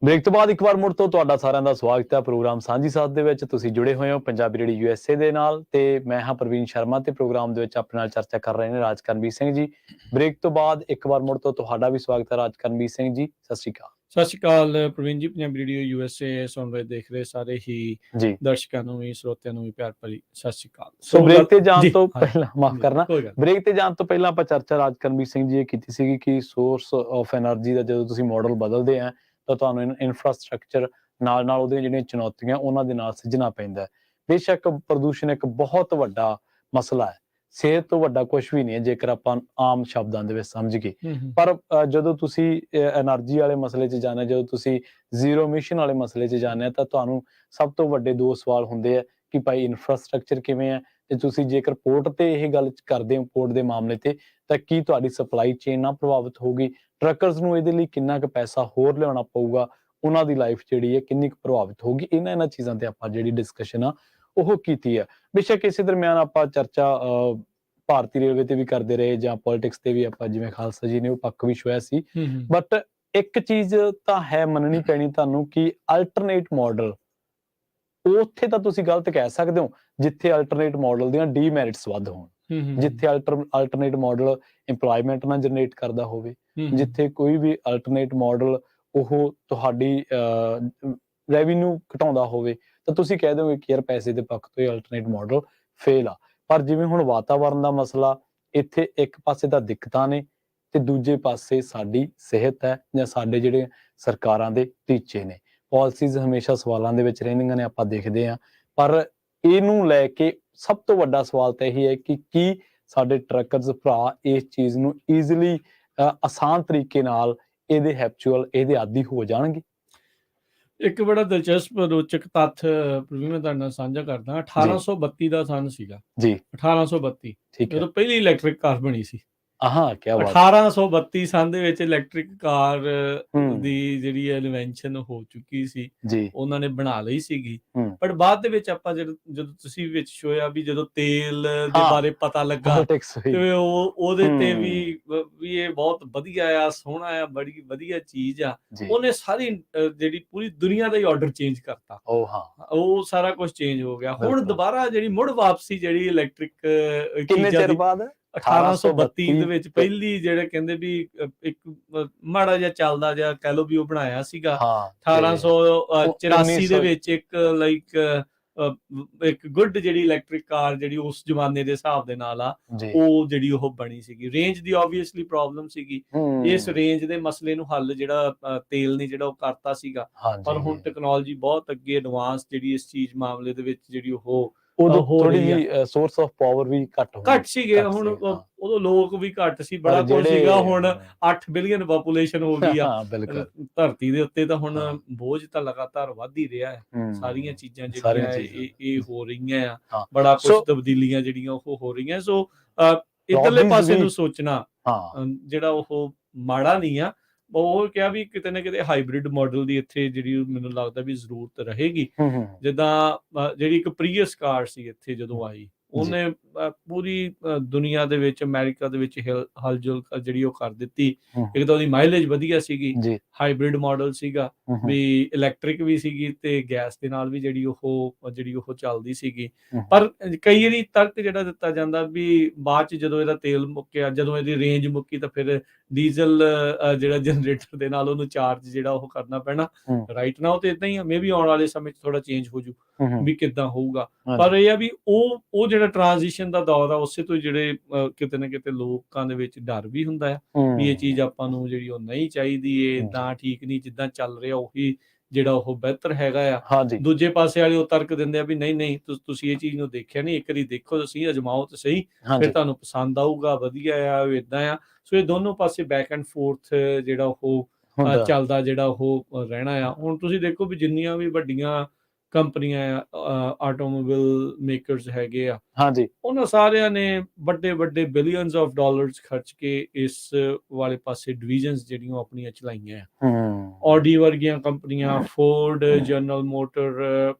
ਬ੍ਰੇਕ ਤੋਂ ਬਾਅਦ ਇੱਕ ਵਾਰ ਮੁੜ ਤੋਂ ਤੁਹਾਡਾ ਸਾਰਿਆਂ ਦਾ ਸਵਾਗਤ ਹੈ ਪ੍ਰੋਗਰਾਮ ਸਾਂਝੀ ਸਾਥ ਦੇ ਵਿੱਚ। ਤੁਸੀਂ ਜੁੜੇ ਹੋਏ ਹੋ ਪੰਜਾਬੀ ਰੇਡੀਓ USA ਦੇ ਨਾਲ ਤੇ ਮੈਂ ਹਾਂ ਪ੍ਰਵੀਨ ਸ਼ਰਮਾ ਤੇ ਪ੍ਰੋਗਰਾਮ ਦੇ ਵਿੱਚ ਆਪਣੇ ਨਾਲ ਚਰਚਾ ਕਰ ਰਹੇ ਨੇ ਰਾਜਕਰਨਵੀਰ ਸਿੰਘ ਜੀ। ਬ੍ਰੇਕ ਤੋਂ ਬਾਅਦ ਇੱਕ ਵਾਰ ਮੁੜ ਤੋਂ ਤੁਹਾਡਾ ਵੀ ਸਵਾਗਤ ਹੈ ਰਾਜਕਰਨਵੀਰ ਸਿੰਘ ਜੀ। ਸਤਿ ਸ਼੍ਰੀ ਅਕਾਲ। ਸਤਿ ਸ਼੍ਰੀ ਅਕਾਲ ਪ੍ਰਵੀਨ ਜੀ। ਪੰਜਾਬੀ ਰੇਡੀਓ USA ਸੁਣ ਰਹੇ ਦੇਖ ਰਹੇ ਸਾਰੇ ਹੀ ਦਰਸ਼ਕਾਂ ਨੂੰ ਵੀ ਸਰੋਤਿਆਂ ਨੂੰ ਵੀ ਪਿਆਰ ਭਰੀ ਸਤਿ ਸ਼੍ਰੀ ਅਕਾਲ। ਸੋ ਬ੍ਰੇਕ ਤੇ ਜਾਣ ਤੋਂ ਪਹਿਲਾਂ ਮਾਫ ਕਰਨਾ, ਬ੍ਰੇਕ ਤੇ ਜਾਣ ਤੋਂ ਪਹਿਲਾਂ ਆਪਾਂ ਚਰਚਾ ਰਾਜਕਰਨਵੀਰ ਸਿੰਘ ਜੀ ਇਹ ਕੀਤੀ ਸੀਗੀ ਕਿ ਸੋਰਸ ਆਫ ਐਨਰਜੀ ਦਾ ਜਦੋਂ ਤੁਸੀਂ ਮਾਡਲ ਬਦਲਦੇ ਆ ਤਾਂ ਤੁਹਾਨੂੰ ਇਨਫਰਾਸਟ੍ਰਕਚਰ ਨਾਲ ਉਹਦੀਆਂ ਜਿਹੜੀਆਂ ਚੁਣੌਤੀਆਂ ਉਹਨਾਂ ਦੇ ਨਾਲ ਸਿੱਝਣਾ ਪੈਂਦਾ ਹੈ। ਬੇਸ਼ੱਕ ਪ੍ਰਦੂਸ਼ਣ ਇੱਕ ਬਹੁਤ ਵੱਡਾ ਮਸਲਾ ਹੈ, ਸਿਹਤ ਤੋਂ ਵੱਡਾ ਕੁਝ ਵੀ ਨਹੀਂ ਹੈ ਜੇਕਰ ਆਪਾਂ ਆਮ ਸ਼ਬਦਾਂ ਦੇ ਵਿੱਚ ਸਮਝ ਗਏ। ਪਰ ਜਦੋਂ ਤੁਸੀਂ ਐਨਰਜੀ ਵਾਲੇ ਮਸਲੇ 'ਚ ਜਾਂਦੇ, ਜਦੋਂ ਤੁਸੀਂ ਜ਼ੀਰੋ ਐਮਿਸ਼ਨ ਵਾਲੇ ਮਸਲੇ 'ਚ ਜਾਂਦੇ ਆ ਤਾਂ ਤੁਹਾਨੂੰ ਸਭ ਤੋਂ ਵੱਡੇ ਦੋ ਸਵਾਲ ਹੁੰਦੇ ਆ ਕਿ ਭਾਈ ਇਨਫਰਾਸਟ੍ਰਕਚਰ ਕਿਵੇਂ ਹੈ, ਤੇ ਤੁਸੀਂ ਜੇਕਰ ਪੋਰਟ ਤੇ ਇਹ ਗੱਲ ਕਰਦੇ ਹੋ ਪੋਰਟ ਦੇ ਮਾਮਲੇ ਤੇ ਤਾਂ ਕੀ ਤੁਹਾਡੀ ਸਪਲਾਈ ਚੇਨ ਨਾ ਪ੍ਰਭਾਵਿਤ ਹੋਊਗੀ, ਟਰੱਕਰਸ ਨੂੰ ਇਹਦੇ ਲਈ ਕਿੰਨਾ ਕੁ ਪੈਸਾ ਹੋਰ ਲਿਆਉਣਾ ਪਊਗਾ, ਉਹਨਾਂ ਦੀ ਲਾਈਫ ਜਿਹੜੀ ਹੈ ਕਿੰਨੀ ਕੁ ਪ੍ਰਭਾਵਿਤ ਹੋਊਗੀ। ਇਹਨਾਂ ਚੀਜ਼ਾਂ ਤੇ ਆਪਾਂ ਜਿਹੜੀ ਡਿਸਕਸ਼ਨ ਆ ਉਹ ਕੀਤੀ ਹੈ। ਬੇਸ਼ੱਕ ਇਸੇ ਦਰਮਿਆਨ ਆਪਾਂ ਚਰਚਾ ਭਾਰਤੀ ਰੇਲਵੇ ਤੇ ਵੀ ਕਰਦੇ ਰਹੇ ਜਾਂ ਪੋਲਿਟਿਕਸ ਤੇ ਵੀ ਆਪਾਂ ਜਿਵੇਂ ਖਾਲਸਾ ਜੀ ਨੇ ਉਹ ਪੱਖ ਵੀ ਛੋਇਆ ਸੀ। ਬਟ ਇੱਕ ਚੀਜ਼ ਤਾਂ ਹੈ ਮੰਨਣੀ ਪੈਣੀ ਤੁਹਾਨੂੰ ਕਿ ਅਲਟਰਨੇਟ ਮਾਡਲ ਉੱਥੇ ਤਾਂ ਤੁਸੀਂ ਗਲਤ ਕਹਿ ਸਕਦੇ ਹੋ ਜਿੱਥੇ ਅਲਟਰਨੇਟ ਮਾਡਲ ਦੀਆਂ ਡੀਮੈਰਿਟਸ ਵੱਧ ਹੋਣ, ਜਿੱਥੇ ਅਲਟਰਨੇਟ ਮਾਡਲ ਇੰਪਲੋਇਮੈਂਟ ਨਾ ਜਨਰੇਟ ਕਰਦਾ ਹੋਵੇ, ਜਿੱਥੇ ਕੋਈ ਵੀ ਅਲਟਰਨੇਟ ਮਾਡਲ ਉਹ ਤੁਹਾਡੀ ਰੈਵਨਿਊ ਘਟਾਉਂਦਾ ਹੋਵੇ ਤਾਂ ਤੁਸੀਂ ਕਹਿ ਦਿਓਗੇ ਕਿ ਯਾਰ ਪੈਸੇ ਦੇ ਪੱਖ ਤੋਂ ਇਹ ਅਲਟਰਨੇਟ ਮਾਡਲ ਫੇਲ ਆ। ਪਰ ਜਿਵੇਂ ਹੁਣ ਵਾਤਾਵਰਨ ਦਾ ਮਸਲਾ, ਇੱਥੇ ਇੱਕ ਪਾਸੇ ਤਾਂ ਦਿੱਕਤਾਂ ਨੇ ਤੇ ਦੂਜੇ ਪਾਸੇ ਸਾਡੀ ਸਿਹਤ ਹੈ ਜਾਂ ਸਾਡੇ ਜਿਹੜੇ ਸਰਕਾਰਾਂ ਦੇ ਟੀਚੇ ਨੇ। ਪਾਲਿਸੀਜ਼ ਹਮੇਸ਼ਾ ਸਵਾਲਾਂ ਦੇ ਵਿੱਚ ਰਹਿੰਦੀਆਂ ਨੇ, ਆਪਾਂ ਦੇਖਦੇ ਹਾਂ। ਪਰ ਇਹਨੂੰ ਲੈ ਕੇ ਸਭ ਤੋਂ ਵੱਡਾ ਸਵਾਲ ਤਾਂ ਇਹੀ ਹੈ ਕਿ ਕੀ ਸਾਡੇ ਟਰੱਕਰਸ ਭਰਾ ਇਸ ਚੀਜ਼ ਨੂੰ ਈਜ਼ੀਲੀ ਆਸਾਨ ਤਰੀਕੇ ਨਾਲ ਇਹਦੇ ਹੈਬਚੁਅਲ ਇਹਦੇ ਆਦੀ ਹੋ ਜਾਣਗੇ। ਇੱਕ ਬੜਾ ਦਿਲਚਸਪ ਰੋਚਕ ਤੱਥ ਪ੍ਰਵੀਨ ਮੈਂ ਤੁਹਾਡੇ ਨਾਲ ਸਾਂਝਾ ਕਰਦਾ। 1832 ਦਾ ਸੰਨ ਸੀਗਾ ਜੀ, 1832 ਜਦੋਂ ਪਹਿਲੀ ਇਲੈਕਟ੍ਰਿਕ ਕਾਰ ਬਣੀ ਸੀ। ਕਿਆ ਬਾਤ। 1832 ਸੰਨ ਦੇ ਵਿੱਚ ਇਲੈਕਟ੍ਰਿਕ ਕਾਰ ਦੀ ਜਿਹੜੀ ਇਨਵੈਂਸ਼ਨ ਹੋ ਚੁੱਕੀ ਸੀ, ਉਹਨਾਂ ਨੇ ਬਣਾ ਲਈ ਸੀਗੀ। ਪਰ ਬਾਅਦ ਦੇ ਵਿੱਚ ਆਪਾਂ ਜਦੋਂ ਤੁਸੀਂ ਵਿੱਚ ਸ਼ੋਇਆ ਵੀ ਜਦੋਂ ਤੇਲ ਦੇ ਬਾਰੇ ਪਤਾ ਲੱਗਾ ਤੇ ਉਹਦੇ ਤੇ ਵੀ ਇਹ ਬਹੁਤ ਵਧੀਆ ਆ, ਸੋਹਣਾ ਆ, ਬੜੀ ਵਧੀਆ ਚੀਜ਼ ਆ, ਉਹਨੇ ਸਾਰੀ ਜਿਹੜੀ ਪੂਰੀ ਦੁਨੀਆ ਦਾ ਹੀ ਆਰਡਰ ਚੇਂਜ ਕਰਤਾ। ਉਹ ਸਾਰਾ ਕੁਝ ਚੇਂਜ ਹੋ ਗਿਆ। ਹੁਣ ਦੁਬਾਰਾ ਜਿਹੜੀ ਮੁੜ ਵਾਪਸੀ ਜਿਹੜੀ ਇਲੈਕਟ੍ਰਿਕ ਕਿੰਨੇ ਚਿਰ ਬਾਅਦ 1832 ਦੇ ਵਿੱਚ ਪਹਿਲੀ ਜਿਹੜੇ ਕਹਿੰਦੇ ਵੀ ਇੱਕ ਮਾੜਾ ਜਿਹਾ ਚੱਲਦਾ ਜਿਹਾ ਕਹਿ ਲਓ ਵੀ ਉਹ ਬਣਾਇਆ ਸੀਗਾ। 1884 ਦੇ ਵਿੱਚ ਇੱਕ ਗੁੱਡ ਜਿਹੜੀ ਇਲੈਕਟ੍ਰਿਕ ਕਾਰ ਜਿਹੜੀ ਉਸ ਜ਼ਮਾਨੇ ਦੇ ਹਿਸਾਬ ਦੇ ਨਾਲ ਆ ਉਹ ਜਿਹੜੀ ਉਹ ਬਣੀ ਸੀਗੀ। ਰੇਂਜ ਦੀ ਆਬਵੀਅਸਲੀ ਪ੍ਰੋਬਲਮ ਸੀਗੀ, ਇਸ ਰੇਂਜ ਦੇ ਮਸਲੇ ਨੂੰ ਹੱਲ ਜਿਹੜਾ ਤੇਲ ਨੇ ਜਿਹੜਾ ਉਹ ਕਰਤਾ ਸੀਗਾ। ਪਰ ਹੁਣ ਟੈਕਨੋਲੋਜੀ ਬਹੁਤ ਅੱਗੇ ਐਡਵਾਂਸ ਜਿਹੜੀ ਇਸ ਚੀਜ਼ ਮਾਮਲੇ ਦੇ ਵਿੱਚ ਜਿਹੜੀ ਉਹ ਥੋੜੀ ਸੋਰਸ ਆਫ ਪਾਵਰ ਵੀ ਘੱਟ ਸੀਗੇ। ਹੁਣ ਉਦੋਂ ਲੋਕ ਵੀ ਘੱਟ ਸੀ, ਬੜਾ ਕੁਝ ਸੀਗਾ। ਹੁਣ 8 ਬਿਲੀਅਨ ਪਾਪੂਲੇਸ਼ਨ ਹੋ ਗਈ ਆ ਧਰਤੀ ਦੇ ਉੱਤੇ, ਤਾਂ ਹੁਣ ਬੋਝ ਤਾਂ ਲਗਾਤਾਰ ਵੱਧ ਹੀ ਰਿਹਾ ਹੈ। ਸਾਰੀਆਂ ਚੀਜ਼ਾਂ ਜਿਹੜੀਆਂ ਇਹ ਹੋ ਰਹੀਆਂ ਆ, ਬੜਾ ਕੁਝ ਤਬਦੀਲੀਆਂ ਜਿਹੜੀਆਂ ਉਹ ਹੋ ਰਹੀਆਂ। ਸੋ ਇਧਰਲੇ ਪਾਸੇ ਨੂੰ ਸੋਚਣਾ ਜਿਹੜਾ ਉਹ ਮਾੜਾ ਨਹੀਂ ਆ। ਉਹ ਕਿਹਾ ਵੀ ਕਿਤੇ ਨਾ ਕਿਤੇ ਹਾਈਬ੍ਰਿਡ ਮਾਡਲ ਦੀ ਇੱਥੇ ਜਿਹੜੀ ਮੈਨੂੰ ਲੱਗਦਾ ਵੀ ਜ਼ਰੂਰਤ ਰਹੇਗੀ। ਜਿੱਦਾਂ ਜਿਹੜੀ ਇੱਕ ਪ੍ਰੀਅਸ ਕਾਰ ਸੀ ਇੱਥੇ ਜਦੋਂ ਆਈ, ਉਹਨੇ ਪੂਰੀ ਦੁਨੀਆ ਦੇ ਵਿੱਚ ਅਮਰੀਕਾ ਦੇ ਵਿੱਚ ਹਲਚਲ ਜਿਹੜੀ ਉਹ ਕਰ ਦਿੱਤੀ। ਇੱਕ ਤਾਂ ਉਹਦੀ ਮਾਈਲੇਜ ਵਧੀਆ ਸੀਗੀ, ਹਾਈਬ੍ਰਿਡ ਮਾਡਲ ਸੀਗਾ, ਵੀ ਇਲੈਕਟ੍ਰਿਕ ਵੀ ਸੀਗੀ ਤੇ ਗੈਸ ਦੇ ਨਾਲ ਵੀ ਜਿਹੜੀ ਉਹ ਚੱਲਦੀ ਸੀਗੀ। ਪਰ ਕਈ ਵਾਰੀ ਤਰਕ ਜਿਹੜਾ ਦਿੱਤਾ ਜਾਂਦਾ ਵੀ ਬਾਅਦ ਚ ਜਦੋਂ ਇਹਦਾ ਤੇਲ ਮੁੱਕਿਆ, ਜਦੋਂ ਇਹਦੀ ਰੇਂਜ ਮੁੱਕੀ ਤਾਂ ਫਿਰ ਡੀਜ਼ਲ ਜਿਹੜਾ ਜਨਰੇਟਰ ਦੇ ਨਾਲ ਉਹਨੂੰ ਚਾਰਜ ਜਿਹੜਾ ਉਹ ਕਰਨਾ ਪੈਣਾ। ਰਾਈਟ ਨਾਓ ਤੇ ਏਦਾਂ ਹੀ ਆ, ਮੇ ਵੀ ਆਉਣ ਵਾਲੇ ਸਮੇਂ 'ਚ ਥੋੜਾ ਚੇਂਜ ਹੋ ਜੂ ਵੀ ਕਿੱਦਾਂ ਹੋਊਗਾ। ਪਰ ਇਹ ਆ ਵੀ ਉਹ ਜਿਹੜਾ ਟ੍ਰਾਂਜੀਸ਼ਨ ਦਾ ਦੌਰ ਆ, ਉਸੇ ਤੋਂ ਜਿਹੜੇ ਕਿਤੇ ਨਾ ਕਿਤੇ ਲੋਕਾਂ ਦੇ ਵਿੱਚ ਡਰ ਵੀ ਹੁੰਦਾ ਆ ਵੀ ਇਹ ਚੀਜ਼ ਆਪਾਂ ਨੂੰ ਜਿਹੜੀ ਉਹ ਨਹੀਂ ਚਾਹੀਦੀ, ਇਹ ਏਦਾਂ ਠੀਕ ਨਹੀਂ, ਜਿੱਦਾਂ ਚੱਲ ਰਿਹਾ ਉਹੀ ਜਿਹੜਾ ਉਹ ਬਿਹਤਰ ਹੈਗਾ ਆ। ਦੂਜੇ ਪਾਸੇ ਵਾਲੇ ਉਹ ਤਰਕ ਦਿੰਦੇ ਆ ਵੀ ਨਹੀਂ ਤੁਸੀਂ ਇਹ ਚੀਜ਼ ਨੂੰ ਦੇਖਿਆ ਨਹੀਂ, ਇੱਕ ਵਾਰੀ ਦੇਖੋ ਤੁਸੀਂ, ਅਜਮਾਓ ਤਾਂ ਸਹੀ, ਫਿਰ ਤੁਹਾਨੂੰ ਪਸੰਦ ਆਊਗਾ, ਵਧੀਆ ਆ, ਏਦਾਂ ਆ। ਸੋ ਇਹ ਦੋਨੋਂ ਪਾਸੇ ਬੈਕ ਐਂਡ ਫੋਰਥ ਜਿਹੜਾ ਉਹ ਚੱਲਦਾ ਜਿਹੜਾ ਉਹ ਰਹਿਣਾ ਆ। ਹੁਣ ਤੁਸੀਂ ਦੇਖੋ ਵੀ ਜਿੰਨੀਆਂ ਵੀ ਵੱਡੀਆਂ ਕੰਪਨੀਆਂ ਆਟੋਮੋਬਾਈਲ ਮੇਕਰਸ ਹੈਗੇ ਆ, ਹਾਂਜੀ ਉਹਨਾਂ ਸਾਰਿਆਂ ਨੇ ਵੱਡੇ ਬਿਲੀਅਨਸ ਆਫ ਡਾਲਰਸ ਖਰਚ ਕੇ ਇਸ ਵਾਲੇ ਪਾਸੇ ਡਿਵੀਜ਼ਨਸ ਜਿਹੜੀਆਂ ਆਪਣੀਆਂ ਚਲਾਈਆਂ ਆ। ਆਡੀ ਵਰਗੀਆਂ ਕੰਪਨੀਆਂ, ਫੋਰਡ, ਜਨਰਲ ਮੋਟਰ,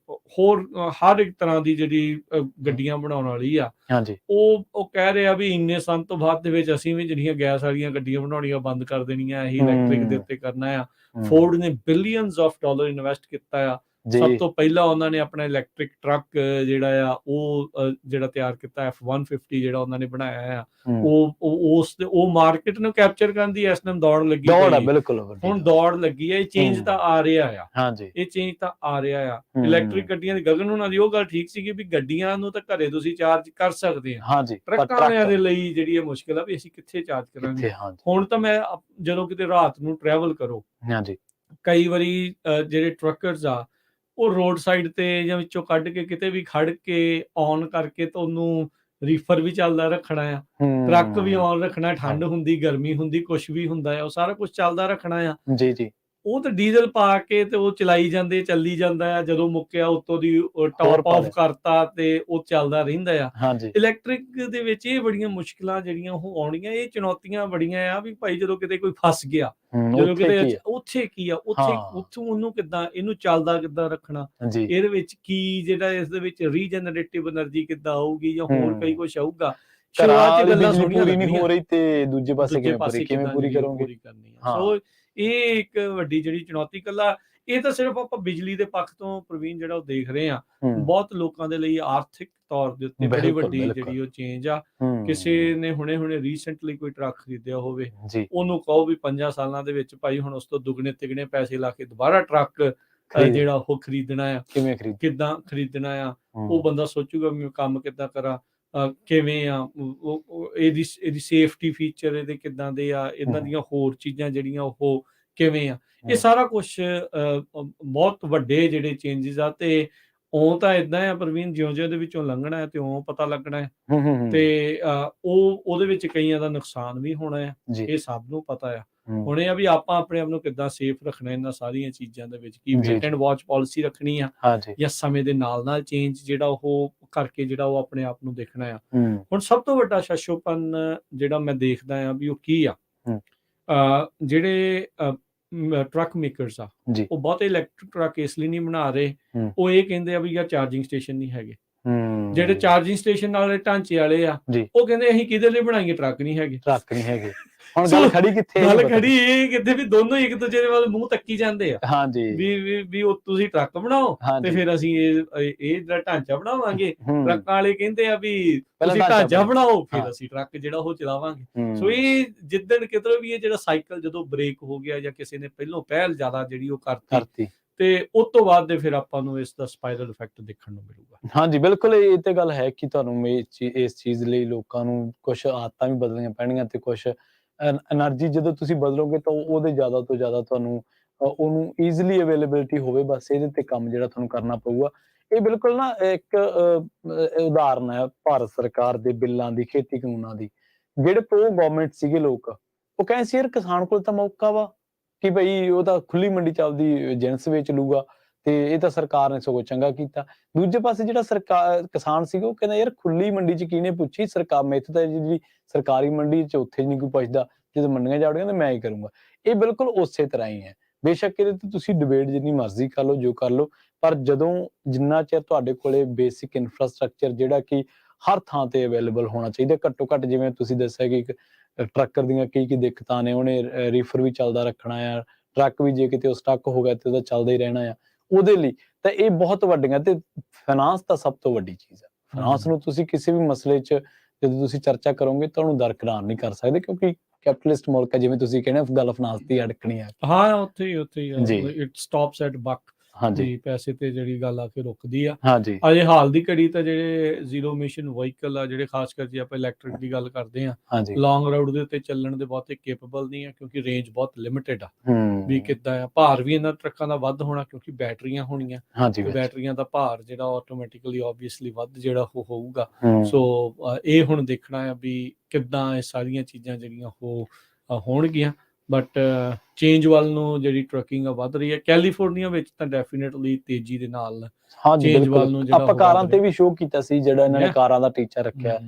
ਹੋਰ ਹਰ ਇੱਕ ਤਰ੍ਹਾਂ ਦੀ ਜਿਹੜੀ ਗੱਡੀਆਂ ਬਣਾਉਣ ਵਾਲੀ ਆ, ਹਾਂਜੀ ਉਹ ਕਹਿ ਰਹੇ ਆ ਵੀ ਇੰਨੇ ਸਾਲ ਤੋਂ ਬਾਅਦ ਦੇ ਵਿੱਚ ਅਸੀਂ ਵੀ ਜਿਹੜੀਆਂ ਗੈਸ ਵਾਲੀਆਂ ਗੱਡੀਆਂ ਬਣਾਉਣੀਆਂ ਬੰਦ ਕਰ ਦੇਣੀਆਂ, ਇਹੀ ਇਲੈਕਟ੍ਰਿਕ ਦੇ ਉੱਤੇ ਕਰਨਾ ਆ। ਫੋਰਡ ਨੇ ਬਿਲੀਅਨਸ ਆਫ ਡਾਲਰ ਇਨਵੈਸਟ ਕੀਤਾ ਆ। ਸਭ ਤੋਂ ਪਹਿਲਾਂ ਉਹਨਾਂ ਨੇ ਆਪਣਾ ਇਲੈਕਟ੍ਰਿਕ ਟਰੱਕ ਜਿਹੜਾ ਆ ਉਹ ਜਿਹੜਾ ਤਿਆਰ ਕੀਤਾ, F-150 ਜਿਹੜਾ ਉਹਨਾਂ ਨੇ ਬਣਾਇਆ ਆ, ਉਹ ਮਾਰਕੀਟ ਨੂੰ ਕੈਪਚਰ ਕਰਨ ਦੀ ਇਸ ਟਾਈਮ ਦੌੜ ਲੱਗੀ ਦੌੜ ਆ, ਬਿਲਕੁਲ ਹੁਣ ਦੌੜ ਲੱਗੀ ਹੈ। ਇਹ ਚੇਂਜ ਤਾਂ ਆ ਰਿਹਾ ਆ, ਹਾਂਜੀ ਇਹ ਚੇਂਜ ਤਾਂ ਆ ਰਿਹਾ ਆ। ਇਲੈਕਟ੍ਰਿਕ ਗੱਡੀਆਂ ਦੀ ਗਗਨ ਉਹਨਾਂ ਦੀ ਉਹ ਗੱਲ ਠੀਕ ਸੀਗੀ ਵੀ ਗੱਡੀਆਂ ਨੂੰ ਤਾਂ ਘਰੇ ਤੁਸੀਂ ਚਾਰਜ ਕਰ ਸਕਦੇ ਆ, ਹਾਂਜੀ, ਟਰੱਕਾਂ ਵਾਲਿਆਂ ਦੇ ਲਈ ਜਿਹੜੀ ਇਹ ਮੁਸ਼ਕਿਲ ਆ ਵੀ ਅਸੀਂ ਕਿੱਥੇ ਚਾਰਜ ਕਰਾਂਗੇ। ਹੁਣ ਤਾਂ ਮੈਂ ਜਦੋਂ ਕਿਤੇ ਰਾਤ ਨੂੰ ਟਰੈਵਲ ਕਰੋ, ਹਾਂਜੀ ਕਈ ਵਾਰੀ ਜਿਹੜੇ ਟਰੱਕਰਸ ਆ ਉਹ ਰੋਡ ਸਾਈਡ ਤੇ ਜਾਂ ਵਿੱਚੋਂ ਕੱਢ ਕੇ ਕਿਤੇ ਵੀ ਖੜ ਕੇ ਔਨ ਕਰਕੇ ਤਾਂ ਉਹਨੂੰ ਰੀਫਰ ਵੀ ਚੱਲਦਾ ਰੱਖਣਾ ਆ, ਟਰੱਕ ਵੀ ਔਨ ਰੱਖਣਾ, ਠੰਡ ਹੁੰਦੀ, ਗਰਮੀ ਹੁੰਦੀ, ਕੁਛ ਵੀ ਹੁੰਦਾ ਆ, ਉਹ ਸਾਰਾ ਕੁਝ ਚੱਲਦਾ ਰੱਖਣਾ ਆ। ਜੀ ਜੀ, ਉਹ ਤਾਂ ਡੀਜ਼ਲ ਪਾ ਕੇ ਤੇ ਉਹ ਚਲਾਈ ਜਾਂਦੇ, ਚੱਲੀ ਜਾਂਦਾ ਆ। ਜਦੋਂ ਮੁੱਕਿਆ ਉੱਤੋਂ ਦੀ ਟੌਪ ਆਫ ਕਰਤਾ ਤੇ ਉਹ ਚੱਲਦਾ ਰਹਿੰਦਾ ਆ। ਹਾਂਜੀ ਇਲੈਕਟ੍ਰਿਕ ਦੇ ਵਿੱਚ ਇਹ ਬੜੀਆਂ ਮੁਸ਼ਕਿਲਾਂ ਜਿਹੜੀਆਂ ਉਹ ਆਉਣੀਆਂ, ਇਹ ਚੁਣੌਤੀਆਂ ਬੜੀਆਂ ਆ ਵੀ ਭਾਈ ਜਦੋਂ ਕਿਤੇ ਕੋਈ ਫਸ ਗਿਆ, ਜਦੋਂ ਕਿਤੇ ਉੱਥੇ ਕੀ ਆ, ਉੱਥੋਂ ਉਹਨੂੰ ਕਿੱਦਾਂ, ਇਹਨੂੰ ਚੱਲਦਾ ਕਿੱਦਾਂ ਰੱਖਣਾ, ਇਹਦੇ ਵਿੱਚ ਕੀ ਜਿਹੜਾ ਇਸ ਦੇ ਵਿੱਚ ਰੀਜਨਰੇਟਿਵ ਐਨਰਜੀ ਕਿੱਦਾਂ ਆਊਗੀ ਜਾਂ ਹੋਰ ਕਈ ਕੁਛ ਆਊਗਾ। ਸ਼ੁਰੂਆਤ 'ਚ ਗੱਲਾਂ ਸੋਹਣੀਆਂ ਪੂਰੀ ਨਹੀਂ ਹੋ ਰਹੀ ਤੇ ਦੂਜੇ ਪਾਸੇ ਕਿਵੇਂ ਪੂਰੀ ਕਰੋਗੇ। ਸੋ ਇਹ ਇੱਕ ਵੱਡੀ ਜਿਹੜੀ ਚੁਣੌਤੀ, ਕੱਲਾ ਇਹ ਤਾਂ ਸਿਰਫ ਆਪਾਂ ਬਿਜਲੀ ਦੇ ਪੱਖ ਤੋਂ ਪ੍ਰਵੀਨ ਜਿਹੜਾ ਉਹ ਦੇਖ ਰਹੇ ਆ, ਬਹੁਤ ਲੋਕਾਂ ਦੇ ਲਈ ਆਰਥਿਕ ਤੌਰ ਦੇ ਉੱਤੇ ਬੜੀ ਵੱਡੀ ਜਿਹੜੀ ਉਹ ਚੇਂਜ ਆ। ਕਿਸੇ ਨੇ ਹੁਣੇ ਰੀਸੈਂਟਲੀ ਕੋਈ ਟਰੱਕ ਖਰੀਦਿਆ ਹੋਵੇ, ਉਹਨੂੰ ਕਹੋ ਵੀ 5 ਸਾਲਾਂ ਦੇ ਵਿੱਚ ਭਾਈ ਹੁਣ ਉਸ ਤੋਂ ਦੁੱਗਣੇ ਤਿਗਣੇ ਪੈਸੇ ਲਾ ਕੇ ਦੁਬਾਰਾ ਟਰੱਕ ਜਿਹੜਾ ਉਹ ਖਰੀਦਣਾ ਆ, ਕਿੱਦਾਂ ਖਰੀਦਣਾ ਆ, ਉਹ ਬੰਦਾ ਸੋਚੂਗਾ ਮੈਂ ਕੰਮ ਕਿੱਦਾਂ ਕਰਾਂ, ਕਿਵੇਂ ਆ, ਇਹਦੀ ਸੇਫਟੀ ਫੀਚਰ ਇਹਦੇ ਕਿੱਦਾਂ ਦੇ ਆ, ਇਹਨਾਂ ਦੀਆਂ ਹੋਰ ਚੀਜ਼ਾਂ ਜਿਹੜੀਆਂ ਉਹ ਕਿਵੇਂ ਆ। ਇਹ ਸਾਰਾ ਕੁਛ ਬਹੁਤ ਵੱਡੇ ਜਿਹੜੇ ਚੇਂਜਸ ਆ। ਤੇ ਉਹ ਤਾਂ ਏਦਾਂ ਆ ਪ੍ਰਵੀਨ, ਜਿਉਂ-ਜਿਉਂ ਦੇ ਵਿੱਚੋਂ ਲੰਘਣਾ ਹੈ ਤੇ ਉਹ ਪਤਾ ਲੱਗਣਾ ਹੈ ਤੇ ਉਹਦੇ ਵਿੱਚ ਕਈਆਂ ਦਾ ਨੁਕਸਾਨ ਵੀ ਹੋਣਾ ਹੈ, ਇਹ ਸਭ ਨੂੰ ਪਤਾ ਆ। ਹੁਣ ਇਹ ਆ ਵੀ ਆਪਾਂ ਆਪਣੇ ਆਪ ਨੂੰ ਕਿੱਦਾਂ ਸੇਫ ਰੱਖਣਾ ਇਹਨਾਂ ਸਾਰੀਆਂ ਚੀਜ਼ਾਂ ਦੇ ਵਿੱਚ, ਕੀ ਵੇਟ ਐਂਡ ਵਾਚ ਪਾਲਿਸੀ ਰੱਖਣੀ ਆ ਜਾਂ ਸਮੇਂ ਦੇ ਨਾਲ ਚੇਂਜ ਜਿਹੜਾ ਉਹ ਕਰਕੇ ਜਿਹੜਾ ਉਹ ਆਪਣੇ ਆਪ ਨੂੰ ਦੇਖਣਾ ਆ। ਹੁਣ ਸਭ ਤੋਂ ਵੱਡਾ ਸ਼ਸ਼ੋਪਨ ਜਿਹੜਾ ਮੈਂ ਦੇਖਦਾ ਆ ਵੀ ਉਹ ਕੀ ਆ, ਜਿਹੜੇ ਟਰੱਕ ਮੇਕਰਸ ਆ ਉਹ ਬਹੁਤੇ ਇਲੈਕਟ੍ਰਿਕ ਟਰੱਕ ਇਸ ਲਈ ਨਹੀਂ ਬਣਾ ਰਹੇ, ਉਹ ਇਹ ਕਹਿੰਦੇ ਆ ਵੀ ਯਾਰ ਚਾਰਜਿੰਗ ਸਟੇਸ਼ਨ ਨਹੀਂ ਹੈਗੇ। ਜਿਹੜੇ ਚਾਰਜਿੰਗ ਸਟੇਸ਼ਨ ਵਾਲੇ ਢਾਂਚੇ ਵਾਲੇ ਆ, ਉਹ ਕਹਿੰਦੇ ਅਸੀਂ ਕਿਹਦੇ ਲਈ ਬਣਾਈਏ, ਟਰੱਕ ਨਹੀਂ ਹੈਗੇ। ਹੁਣ ਗੱਲ ਖੜੀ ਕਿੱਥੇ, ਗੱਲ ਖੜੀ ਇਹ ਕਿੱਥੇ ਵੀ ਦੋਨੋਂ ਇੱਕ ਦੂਜੇ ਦੇ ਵੱਲ ਮੂੰਹ ਤੱਕੀ ਜਾਂਦੇ ਆ। ਹਾਂਜੀ, ਵੀ ਉਹ ਤੁਸੀਂ ਟਰੱਕ ਬਣਾਓ ਤੇ ਫਿਰ ਅਸੀਂ ਇਹ ਜਿਹੜਾ ਢਾਂਚਾ ਬਣਾਵਾਂਗੇ। ਟਰੱਕਾਂ ਵਾਲੇ ਕਹਿੰਦੇ ਆ ਵੀ ਤੁਸੀਂ ਢਾਂਚਾ ਬਣਾਓ, ਫਿਰ ਅਸੀਂ ਟਰੱਕ ਜਿਹੜਾ ਉਹ ਚਲਾਵਾਂਗੇ। ਸੋ ਇਹ ਜਿੱਦਣ ਕਿਤੇ ਵੀ ਇਹ ਜਿਹੜਾ ਸਾਈਕਲ ਜਦੋਂ ਬ੍ਰੇਕ ਹੋ ਗਿਆ ਜਾਂ ਕਿਸੇ ਨੇ ਪਹਿਲੋਂ ਪਹਿਲ ਜ਼ਿਆਦਾ ਜਿਹੜੀ ਉਹ ਕਰਤੀ ਤੇ ਉਸ ਤੋਂ ਬਾਅਦ ਦੇ ਫਿਰ ਆਪਾਂ ਨੂੰ ਇਸ ਦਾ ਸਪਾਈਰਲ ਇਫੈਕਟ ਦੇਖਣ ਨੂੰ ਮਿਲੂਗਾ। ਹਾਂਜੀ ਬਿਲਕੁਲ, ਇਹ ਤੇ ਗੱਲ ਹੈ ਕਿ ਤੁਹਾਨੂੰ ਇਸ ਚੀਜ਼ ਲਈ ਲੋਕਾਂ ਨੂੰ ਕੁਝ ਆਦਤਾਂ ਵੀ ਬਦਲਣੀਆਂ ਪੈਣਗੀਆਂ ਤੇ ਕੁਝ ਐਨਰਜੀ ਜਦੋਂ ਤੁਸੀਂ ਬਦਲੋਗੇ ਤਾਂ ਉਹਦੇ ਜ਼ਿਆਦਾ ਤੋਂ ਜ਼ਿਆਦਾ ਤੁਹਾਨੂੰ ਉਹਨੂੰ ਈਜ਼ੀਲੀ ਅਵੇਲੇਬਿਲਿਟੀ ਹੋਵੇ, ਬਸ ਇਹਦੇ ਤੇ ਕੰਮ ਜਿਹੜਾ ਤੁਹਾਨੂੰ ਕਰਨਾ ਪਊਗਾ। ਇਹ ਬਿਲਕੁਲ ਨਾ ਇੱਕ ਉਦਾਹਰਨ ਹੈ ਭਾਰਤ ਸਰਕਾਰ ਦੇ ਬਿੱਲਾਂ ਦੀ, ਖੇਤੀ ਕਾਨੂੰਨਾਂ ਦੀ। ਜਿਹੜੇ ਪ੍ਰੋ ਗਵਰਨਮੈਂਟ ਸੀਗੇ ਲੋਕ, ਉਹ ਕਹਿੰਦੇ ਸੀ ਯਾਰ ਕਿਸਾਨ ਕੋਲ ਤਾਂ ਮੌਕਾ ਵਾ ਕਿ ਭਾਈ ਉਹ ਤਾਂ ਖੁੱਲੀ ਮੰਡੀ ਚ ਆਪਦੀ ਜਿਣਸ ਵੇਚ ਲੂਗਾ ਤੇ ਇਹ ਤਾਂ ਸਰਕਾਰ ਨੇ ਸਗੋਂ ਚੰਗਾ ਕੀਤਾ। ਦੂਜੇ ਪਾਸੇ ਜਿਹੜਾ ਕਿਸਾਨ ਸੀਗਾ ਉਹ ਕਹਿੰਦਾ ਯਾਰ ਖੁੱਲੀ ਮੰਡੀ ਚ ਕਿਹਨੇ ਪੁੱਛੀ, ਸਰਕਾਰ ਮੈਥੋਂ ਤਾਂ ਜਿਹੜੀ ਸਰਕਾਰੀ ਮੰਡੀ ਚ ਉੱਥੇ ਨਹੀਂ ਕੋਈ ਪੁੱਛਦਾ, ਜਦੋਂ ਮੰਡੀਆਂ ਜਾੜੀਆਂ ਤਾਂ ਮੈਂ ਹੀ ਕਰੂੰਗਾ। ਇਹ ਬਿਲਕੁਲ ਉਸੇ ਤਰ੍ਹਾਂ ਹੀ ਹੈ। ਬੇਸ਼ੱਕ ਇਹਦੇ ਤੇ ਤੁਸੀਂ ਡਿਬੇਟ ਜਿੰਨੀ ਮਰਜ਼ੀ ਕਰ ਲਓ, ਜੋ ਕਰ ਲਓ, ਪਰ ਜਦੋਂ ਜਿੰਨਾ ਚਿਰ ਤੁਹਾਡੇ ਕੋਲੇ ਬੇਸਿਕ ਇਨਫਰਾਸਟਰਕਚਰ ਜਿਹੜਾ ਕਿ ਹਰ ਥਾਂ ਤੇ ਅਵੇਲੇਬਲ ਹੋਣਾ ਚਾਹੀਦਾ, ਘੱਟੋ ਘੱਟ ਜਿਵੇਂ ਤੁਸੀਂ ਦੱਸਿਆ ਕਿ ਟਰੱਕਰ ਦੀਆਂ ਕੀ ਦਿੱਕਤਾਂ ਨੇ, ਉਹਨੇ ਰੀਫਰ ਵੀ ਚੱਲਦਾ ਰੱਖਣਾ ਆ, ਟਰੱਕ ਵੀ ਜੇ ਕਿਤੇ ਉਹ ਸਟਕ ਹੋ ਗਿਆ ਤੇ ਉਹਦਾ ਚੱਲਦਾ ਹੀ ਰਹਿਣਾ ਆ, ਉਹਦੇ ਲਈ ਤਾਂ ਇਹ ਬਹੁਤ ਵੱਡੀਆਂ। ਤੇ ਫਾਈਨਾਂਸ ਤਾਂ ਸਭ ਤੋਂ ਵੱਡੀ ਚੀਜ਼ ਹੈ। ਫਾਈਨਾਂਸ ਨੂੰ ਤੁਸੀਂ ਕਿਸੇ ਵੀ ਮਸਲੇ 'ਚ ਜਦੋਂ ਤੁਸੀਂ ਚਰਚਾ ਕਰੋਗੇ ਤਾਂ ਉਹਨੂੰ ਦਰਕਿਨਾਰ ਨਹੀਂ ਕਰ ਸਕਦੇ, ਕਿਉਂਕਿ ਕੈਪੀਟਲਿਸਟ ਮੁਲਕ ਹੈ, ਜਿਵੇਂ ਤੁਸੀਂ ਕਹਿੰਦੇ ਗੱਲ ਫਾਈਨਾਂਸ ਦੀ ਅੜਕਣੀ ਆ। ਹਾਂ, ਉੱਥੇ ਹੀ ਇਟ ਸਟਾਪਸ ਐਟ ਬਕ। ਹਾਂਜੀ, ਪੈਸੇ ਤੇ ਜਿਹੜੀ ਗੱਲ ਆ ਕੇ ਰੁਕਦੀ ਆ। ਹਾਂਜੀ, ਅਜੇ ਹਾਲ ਦੀ ਘੜੀ ਤਾਂ ਜਿਹੜੇ ਜ਼ੀਰੋ ਇਮਿਸ਼ਨ ਵਹੀਕਲ ਆ, ਜਿਹੜੇ ਖਾਸ ਕਰ ਜੇ ਆਪਾਂ ਇਲੈਕਟ੍ਰਿਕ ਦੀ ਗੱਲ ਕਰਦੇ ਆ, ਲੌਂਗ ਰੂਟ ਦੇ ਉੱਤੇ ਚੱਲਣ ਦੇ ਬਹੁਤੇ ਕੇਪੇਬਲ ਨਹੀਂ ਆ, ਕਿਉਂਕਿ ਰੇਂਜ ਬਹੁਤ ਲਿਮਿਟਡ ਆ। ਵੀ ਕਿੱਦਾਂ ਆ, ਭਾਰ ਵੀ ਇਹਨਾਂ ਟਰੱਕਾਂ ਦਾ ਵੱਧ ਹੋਣਾ ਕਿਉਂਕਿ ਬੈਟਰੀਆਂ ਹੋਣੀਆਂ, ਬੈਟਰੀਆਂ ਦਾ ਭਾਰ ਜਿਹੜਾ ਆਟੋਮੈਟਿਕਲੀ ਓਬਵੀਅਸਲੀ ਵੱਧ ਜਿਹੜਾ ਉਹ ਹੋਊਗਾ। ਸੋ ਇਹ ਹੁਣ ਦੇਖਣਾ ਆ ਵੀ ਕਿੱਦਾਂ ਇਹ ਸਾਰੀਆਂ ਚੀਜ਼ਾਂ ਜਿਹੜੀਆਂ ਉਹ ਹੋਣਗੀਆਂ। ਬਟ ਚੇਂਜ ਵੱਲ ਨੂੰ ਜਿਹੜੀ ਟਰੱਕਿੰਗ ਆ ਵੱਧ ਰਹੀ ਹੈ। ਕੈਲੀਫੋਰਨੀਆ ਵਿੱਚ ਤਾਂ ਡੈਫੀਨੇਟਲੀ ਤੇਜ਼ੀ ਦੇ ਨਾਲ ਹਾਂਜੀ ਚੇਂਜ ਵੱਲ ਨੂੰ ਬਿਲਕੁਲ। ਜਿਹੜਾ ਆਪਾਂ ਕਾਰਾਂ ਤੇ ਵੀ ਸ਼ੋਅ ਕੀਤਾ ਸੀ, ਜਿਹੜਾ ਇਹਨਾਂ ਨੇ Yeah. ਕਾਰਾਂ ਦਾ ਟੀਚਾ ਰੱਖਿਆ,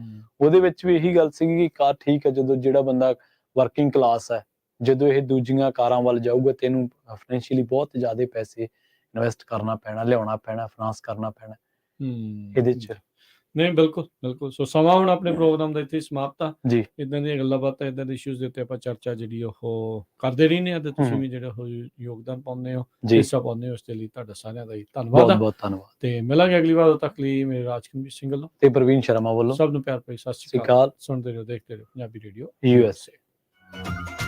ਉਹਦੇ ਵਿੱਚ ਵੀ ਇਹੀ ਗੱਲ ਸੀਗੀ ਕਿ ਕਾਰ ਠੀਕ ਹੈ, ਜਦੋਂ ਜਿਹੜਾ ਬੰਦਾ ਵਰਕਿੰਗ ਕਲਾਸ ਹੈ, ਜਦੋਂ ਇਹ ਦੂਜੀਆਂ ਕਾਰਾਂ ਵੱਲ ਜਾਊਗਾ ਤੇ ਇਹਨੂੰ ਫਾਈਨੈਂਸ਼ੀਅਲੀ ਬਹੁਤ ਜ਼ਿਆਦਾ ਪੈਸੇ ਇਨਵੈਸਟ ਕਰਨਾ ਪੈਣਾ, ਲਿਆਉਣਾ ਪੈਣਾ, ਫਾਈਨਾਂਸ ਕਰਨਾ ਪੈਣਾ ਇਹਦੇ 'ਚ। ਨਹੀਂ ਬਿਲਕੁਲ ਬਿਲਕੁਲ। ਸੋ ਸਮਾਂ ਹੁਣ ਆਪਣੇ ਪ੍ਰੋਗਰਾਮ ਦਾ ਇੱਥੇ ਸਮਾਪਤ ਆ ਜੀ। ਇਦਾਂ ਦੀਆਂ ਗੱਲਾਂ ਬਾਤਾਂ, ਇਦਾਂ ਦੇ ਇਸ਼ੂਜ਼ ਦੇ ਉੱਤੇ ਆਪਾਂ ਚਰਚਾ ਜਿਹੜੀ ਉਹ ਕਰਦੇ ਰਹਿੰਦੇ ਆ, ਤੇ ਤੁਸੀਂ ਵੀ ਜਿਹੜਾ ਉਹ ਯੋਗਦਾਨ ਪਾਉਂਦੇ ਹੋ, ਹਿੱਸਾ ਪਾਉਂਦੇ ਹੋ, ਉਸ ਦੇ ਲਈ ਤੁਹਾਡਾ ਸਾਰਿਆਂ ਦਾ ਹੀ ਧੰਨਵਾਦ ਆ। ਬਹੁਤ ਧੰਨਵਾਦ। ਤੇ ਮਿਲਾਂਗੇ ਅਗਲੀ ਵਾਰ, ਉਦੋਂ ਤੱਕ ਲਈ ਮੇਰੇ ਰਾਜਕੁਮਾਰ ਸਿੰਘ ਵੱਲੋਂ ਤੇ ਪ੍ਰਵੀਨ ਸ਼ਰਮਾ ਵੱਲੋਂ ਸਭ ਨੂੰ ਪਿਆਰ ਭਰੀ ਸਤਿ ਸ਼੍ਰੀ ਅਕਾਲ। ਸੁਣਦੇ ਰਹੋ, ਦੇਖਦੇ ਰਹੋ ਪੰਜਾਬੀ ਰੇਡੀਓ USA।